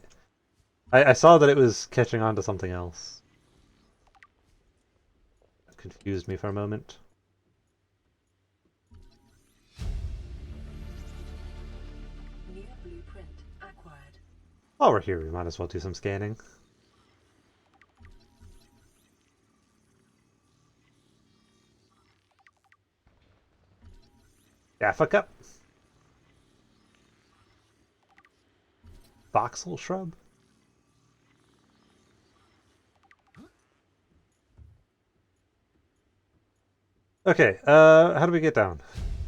I saw that it was catching on to something else. That confused me for a moment. New blueprint acquired. While we're here, we might as well do some scanning. Yeah, fuck up. Voxel shrub? Okay, how do we get down?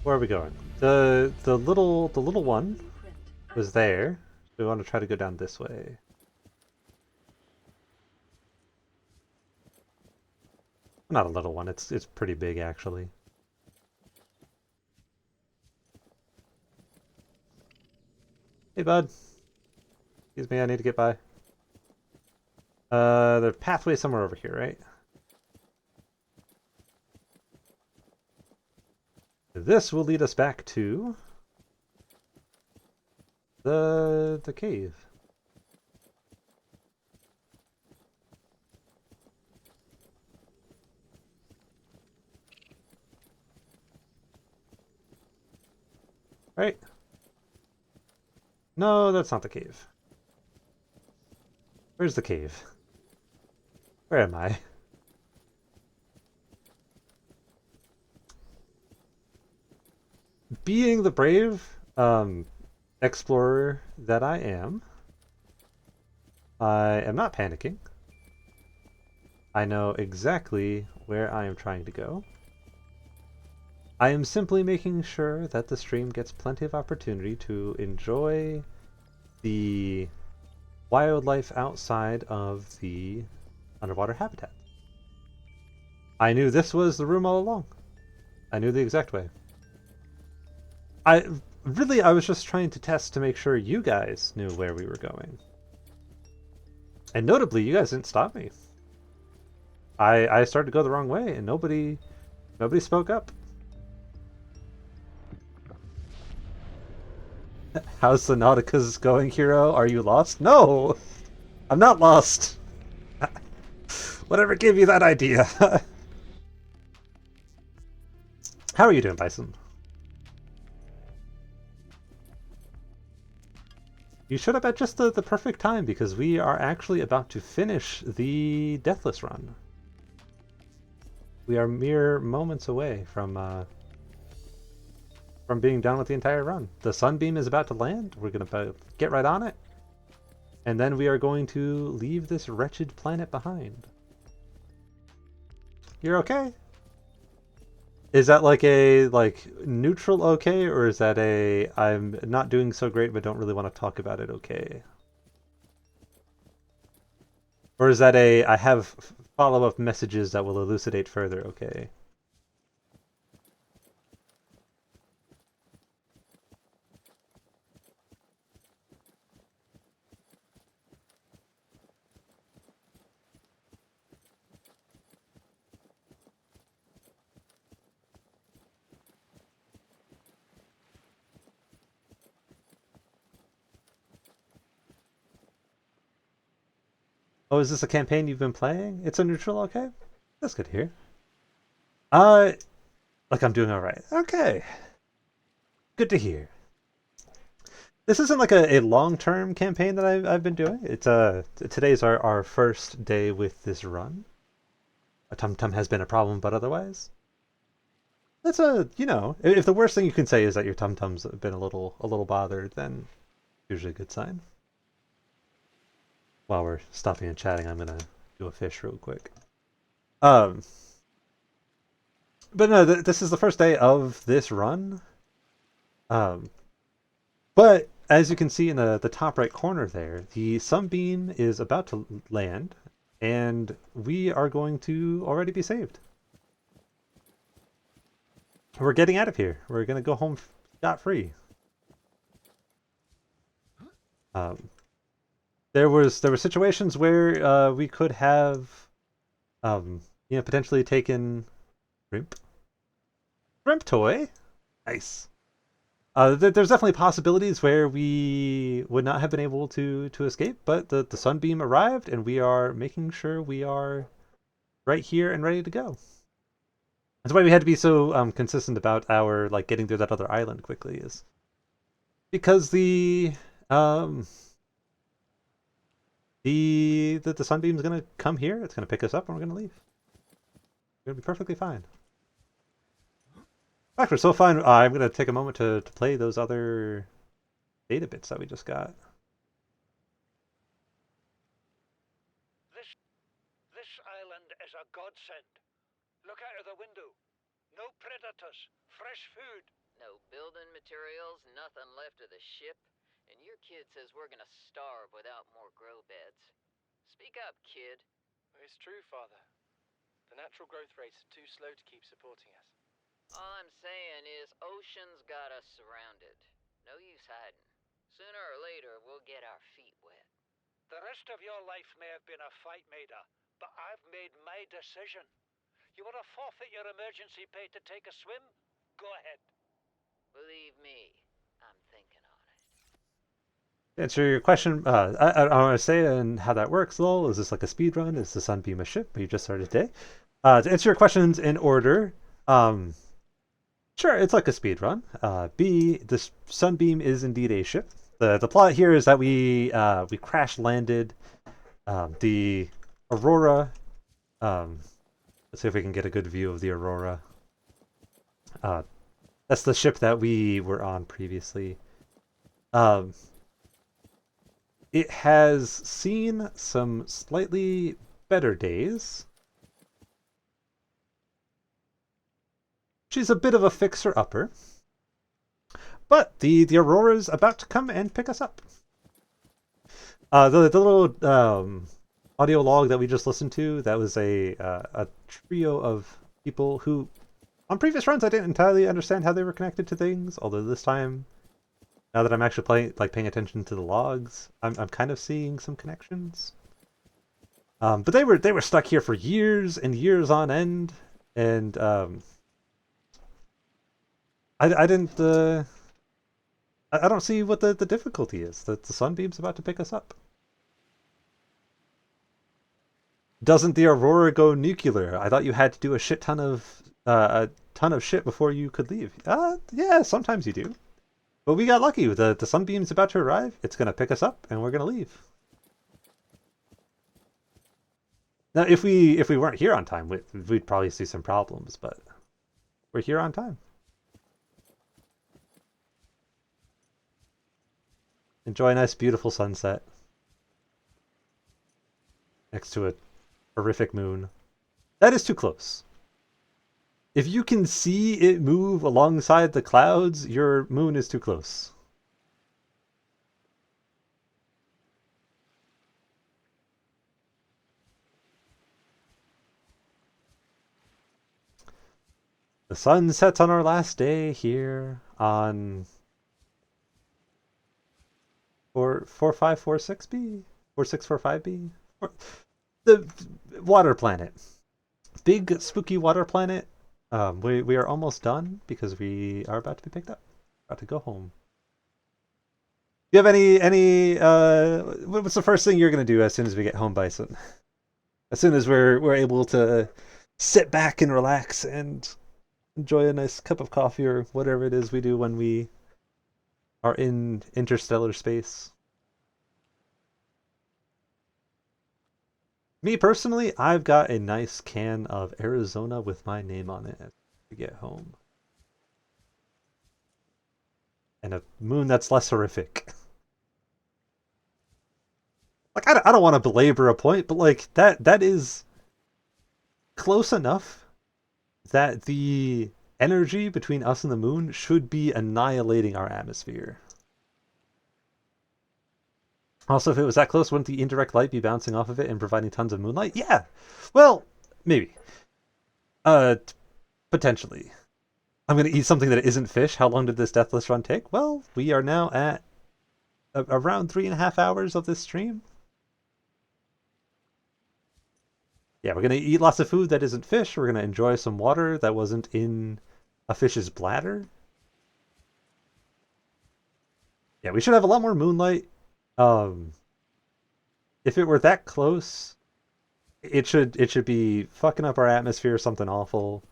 Where are we going? The little one Blueprint was there. We want to try to go down this way. Not a little one, it's pretty big actually. Hey bud. Excuse me, I need to get by. The pathway somewhere over here, right? This will lead us back to the cave. Right? No, that's not the cave. Where's the cave? Where am I? Being the brave explorer that I am not panicking. I know exactly where I am trying to go. I am simply making sure that the stream gets plenty of opportunity to enjoy the wildlife outside of the underwater habitat. I knew this was the room all along. I knew the exact way. Really, I was just trying to test to make sure you guys knew where we were going. And notably, you guys didn't stop me. I started to go the wrong way, and nobody spoke up. How's the Nauticus going, hero? Are you lost? No! I'm not lost! Whatever gave you that idea? How are you doing, Bison? You showed up at just the perfect time because we are actually about to finish the Deathless Run. We are mere moments away from being done with the entire run. The Sunbeam is about to land. We're going to get right on it. And then we are going to leave this wretched planet behind. You're okay? Is that like a neutral okay, or is that a I'm not doing so great but don't really want to talk about it okay? Or is that a I have follow-up messages that will elucidate further okay? Oh, is this a campaign you've been playing? It's a neutral okay? That's good to hear. Like I'm doing alright. Okay. Good to hear. This isn't like a long-term campaign that I've been doing. It's today's our first day with this run. A tum-tum has been a problem, but otherwise, that's if the worst thing you can say is that your tum-tum's been a little bothered, then usually a good sign. While we're stopping and chatting, I'm gonna do a fish real quick. But no, this is the first day of this run. But as you can see in the top right corner there, the sunbeam is about to land, and we are going to already be saved. We're getting out of here. We're gonna go home scot-free. There were situations where we could have, potentially taken shrimp toy. Nice. There's definitely possibilities where we would not have been able to escape, but the sunbeam arrived, and we are making sure we are right here and ready to go. That's why we had to be so consistent about our getting through that other island quickly, is because the sunbeam's gonna come here. It's gonna pick us up, and we're gonna leave. We're gonna be perfectly fine. In fact, we're so fine. I'm gonna take a moment to play those other data bits that we just got. This island is a godsend. Look out of the window. No predators. Fresh food. No building materials, nothing left of the ship, and your kid says we're gonna starve without more grow beds. Speak up, kid. It's true, Father. The natural growth rates are too slow to keep supporting us. All I'm saying is Ocean's got us surrounded. No use hiding. Sooner or later, we'll get our feet wet. The rest of your life may have been a fight, Maida, but I've made my decision. You want to forfeit your emergency pay to take a swim? Go ahead. Believe me, I'm thinking on it. To answer your question, I want to say and how that works, lol. Is this like a speed run? Is the sunbeam a ship? You just started today. To answer your questions in order, sure, it's like a speed run. B, this sunbeam is indeed a ship. The plot here is that we crash landed the Aurora. Let's see if we can get a good view of the Aurora. That's the ship that we were on previously. It has seen some slightly better days. She's a bit of a fixer-upper. But the Aurora's about to come and pick us up. The little audio log that we just listened to, that was a trio of people who, on previous runs, I didn't entirely understand how they were connected to things, although this time Now that I'm actually paying attention to the logs, I'm kind of seeing some connections. But they were stuck here for years and years on end, and I didn't I don't see what the difficulty is. That the sunbeam's about to pick us up. Doesn't the Aurora go nuclear? I thought you had to do a ton of shit before you could leave. Yeah, sometimes you do. But we got lucky. The sunbeam's about to arrive. It's gonna pick us up, and we're gonna leave. Now, if we weren't here on time, we'd probably see some problems. But we're here on time. Enjoy a nice, beautiful sunset next to a horrific moon. That is too close. If you can see it move alongside the clouds, your moon is too close. The sun sets on our last day here on 4546b, 4645b, the water planet, big spooky water planet. We are almost done because we are about to be picked up, about to go home. Do you have any what's the first thing you're gonna do as soon as we get home, Bison? As soon as we're able to sit back and relax and enjoy a nice cup of coffee or whatever it is we do when we are in interstellar space. Me personally, I've got a nice can of Arizona with my name on it as we get home. And a moon that's less horrific. Like, I don't want to belabor a point, but like that is close enough that the energy between us and the moon should be annihilating our atmosphere. Also, if it was that close, wouldn't the indirect light be bouncing off of it and providing tons of moonlight? Yeah. Well, maybe. Potentially. I'm going to eat something that isn't fish. How long did this Deathless Run take? Well, we are now at around 3.5 hours of this stream. Yeah, we're going to eat lots of food that isn't fish. We're going to enjoy some water that wasn't in a fish's bladder. Yeah, we should have a lot more moonlight. If it were that close, it should be fucking up our atmosphere or something awful.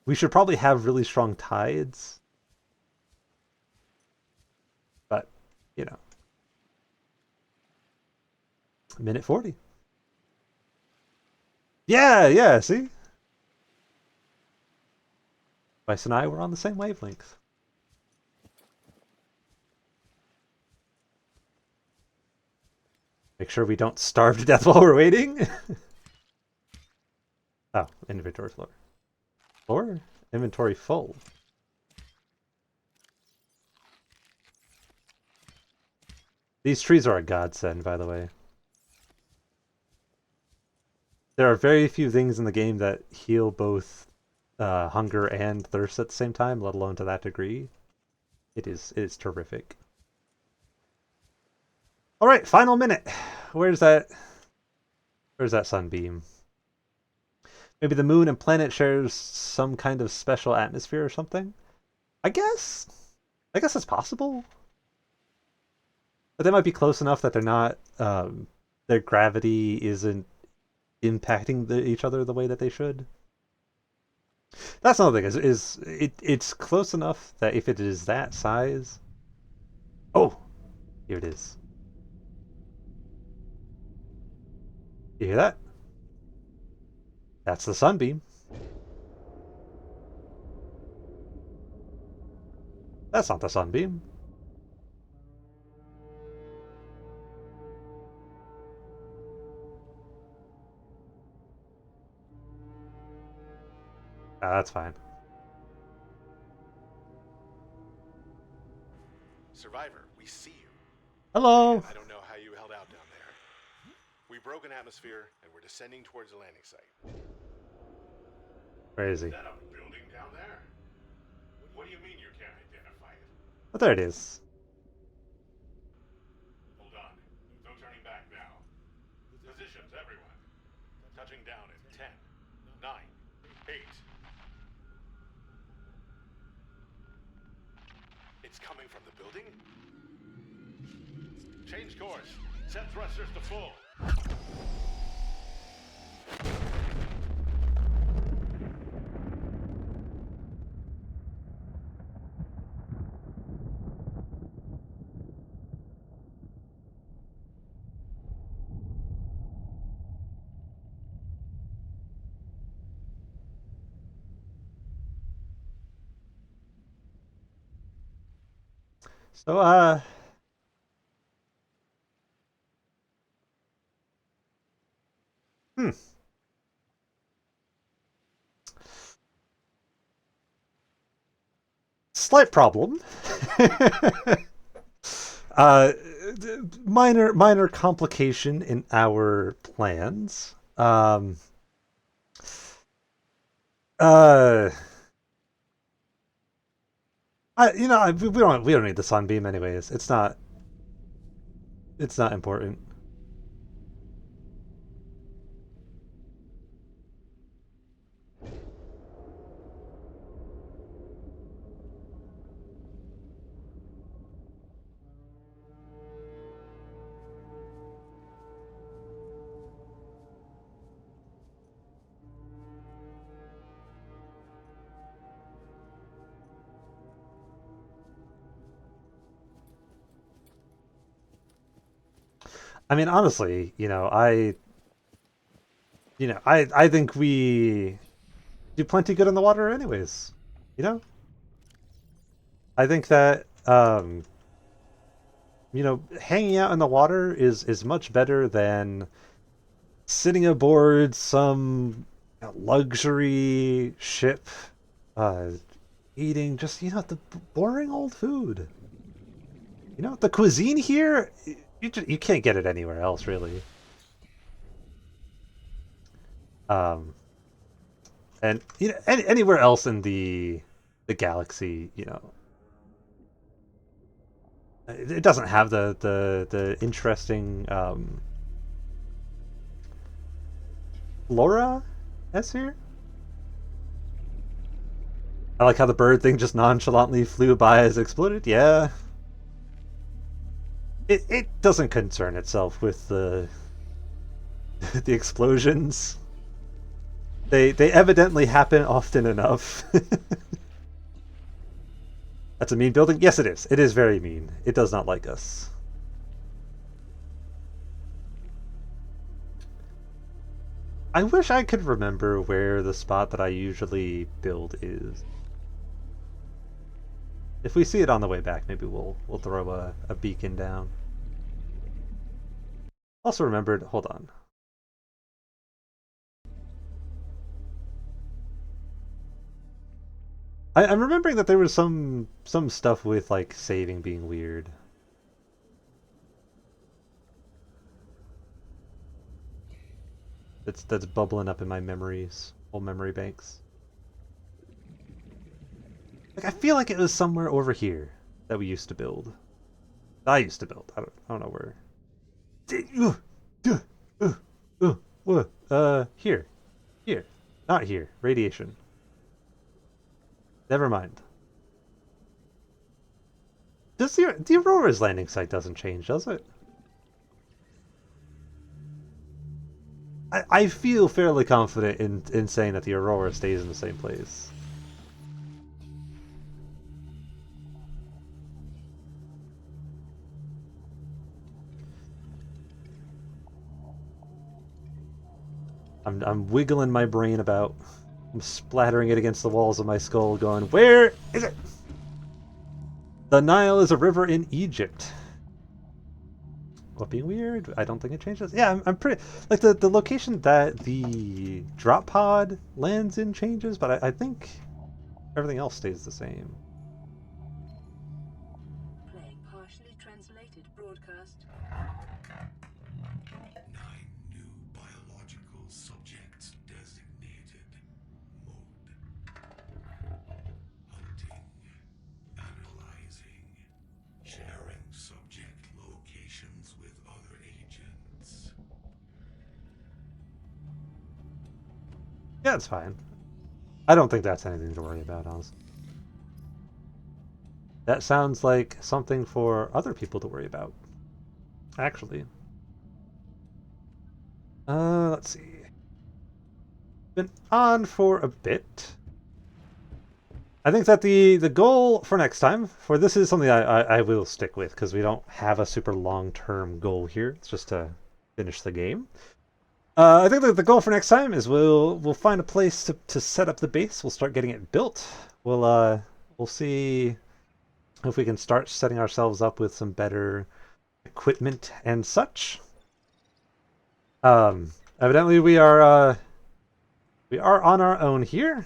We should probably have really strong tides. But, you know. Minute 40. Yeah, see? Bryce and I were on the same wavelength. Make sure we don't starve to death while we're waiting. Oh, inventory floor. Floor? Inventory full. These trees are a godsend, by the way. There are very few things in the game that heal both hunger and thirst at the same time, let alone to that degree. It is terrific. All right, final minute. Where's that sunbeam? Maybe the moon and planet shares some kind of special atmosphere or something. I guess it's possible. But they might be close enough that they're not their gravity isn't impacting each other the way that they should. That's another thing. It's close enough that if it is that size, oh, here it is. You hear that? That's the sunbeam. That's not the sunbeam. That's fine. Survivor, we see you. Hello. Man, I don't know how you held out down there. We broke an atmosphere and we're descending towards the landing site. Crazy. Is that a building down there? What do you mean you can't identify it? Oh, there it is. Hold on. No turning back now. Positions, everyone. Touching down in 10, 9, 8. It's coming from the building? Change course. Set thrusters to full. So, hmm. Slight problem. uh, minor complication in our plans. Uh, we don't need the sunbeam anyways. It's not important. I mean, honestly, I think we do plenty good in the water anyways. You know, I think that hanging out in the water is much better than sitting aboard some luxury ship, uh, eating just the boring old food. The cuisine here, you can't get it anywhere else, really. Um, and anywhere else in the galaxy, it doesn't have the interesting flora as here. I like how the bird thing just nonchalantly flew by as it exploded. Yeah. It doesn't concern itself with the the explosions. They evidently happen often enough. That's a mean building? Yes, it is. It is very mean. It does not like us. I wish I could remember where the spot that I usually build is. If we see it on the way back, maybe we'll throw a beacon down. Also remembered, hold on. I'm remembering that there was some stuff with like saving being weird. That's bubbling up in my memories, old memory banks. Like I feel like it was somewhere over here that we used to build. I used to build. I don't know where. Here, not here. Radiation. Never mind. Does the Aurora's landing site doesn't change, does it? I feel fairly confident in saying that the Aurora stays in the same place. I'm wiggling my brain about. I'm splattering it against the walls of my skull, going, "Where is it?" The Nile is a river in Egypt. What being weird? I don't think it changes. Yeah, I'm pretty like the location that the drop pod lands in changes, but I think everything else stays the same. Playing partially translated broadcast. 9 new biological subjects designated. Mode. Hunting. Analyzing. Yeah, it's fine. I don't think that's anything to worry about, honestly. That sounds like something for other people to worry about, actually. Let's see. Been on for a bit. I think that the goal for next time, for this is something I will stick with, because we don't have a super long-term goal here. It's just to finish the game. I think that the goal for next time is we'll find a place to set up the base. We'll start getting it built. We'll see if we can start setting ourselves up with some better equipment and such. Evidently we are on our own here,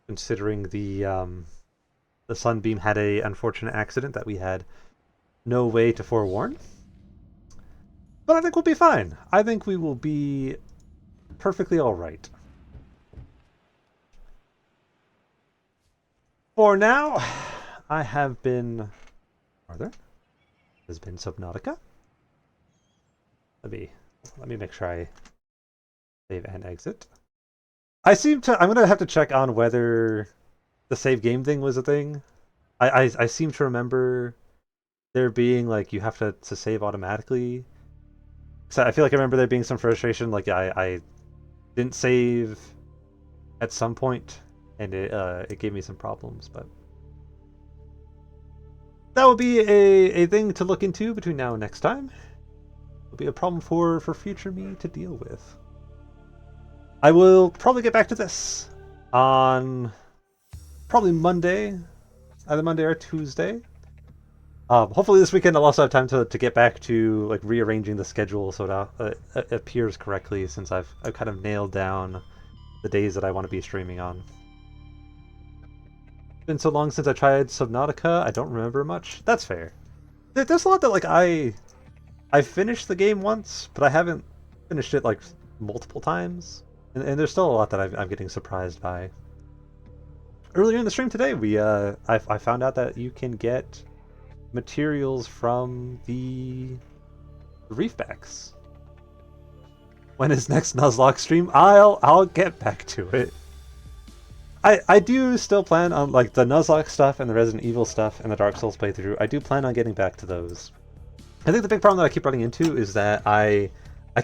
considering the Sunbeam had a unfortunate accident that we had no way to forewarn. But I think we'll be fine. I think we will be perfectly all right. For now, I have been Arthur. Has been Subnautica. Let me make sure I save and exit. I'm gonna have to check on whether the save game thing was a thing. I seem to remember there being like you have to save automatically. So I feel like I remember there being some frustration, like I didn't save at some point, and it gave me some problems, but that will be a thing to look into between now and next time. It'll be a problem for future me to deal with. I will probably get back to this on probably Monday, either Monday or Tuesday. Hopefully this weekend I'll also have time to get back to like rearranging the schedule so it appears correctly, since I've kind of nailed down the days that I want to be streaming on. It's been so long since I tried Subnautica, I don't remember much. That's fair. There's a lot that like I finished the game once, but I haven't finished it like multiple times, and there's still a lot that I'm getting surprised by. Earlier in the stream today, I found out that you can get materials from the reefbacks. When is next Nuzlocke stream? I'll get back to it. I do still plan on like the Nuzlocke stuff and the Resident Evil stuff and the Dark Souls playthrough. I do plan on getting back to those. I think the big problem that I keep running into is that I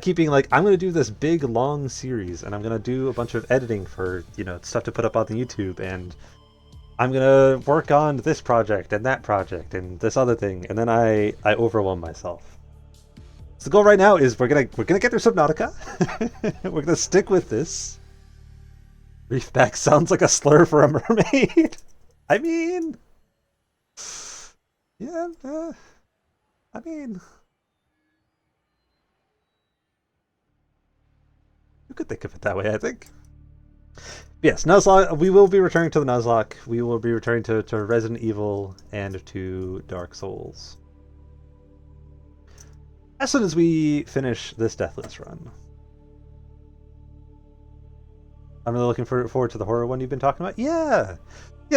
keep being like, I'm going to do this big long series and I'm going to do a bunch of editing for, stuff to put up on the YouTube, and I'm going to work on this project and that project and this other thing, and then I overwhelm myself. So the goal right now is we're gonna get through Subnautica. We're gonna stick with this. Reefback sounds like a slur for a mermaid. I mean, yeah, you could think of it that way, I think. Yes, Nuzlocke. We will be returning to the Nuzlocke. We will be returning to Resident Evil and to Dark Souls as soon as we finish this Deathless Run. I'm really looking forward to the horror one you've been talking about. Yeah,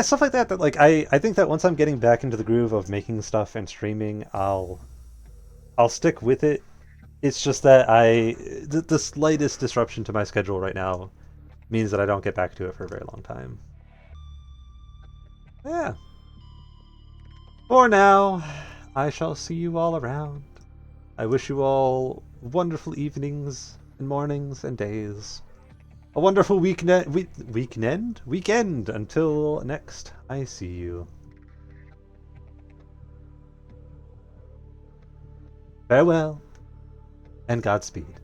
stuff like that. That like I think that once I'm getting back into the groove of making stuff and streaming, I'll stick with it. It's just that the slightest disruption to my schedule right now means that I don't get back to it for a very long time. Yeah. For now, I shall see you all around. I wish you all wonderful evenings and mornings and days. A wonderful weekend until next I see you. Farewell and Godspeed.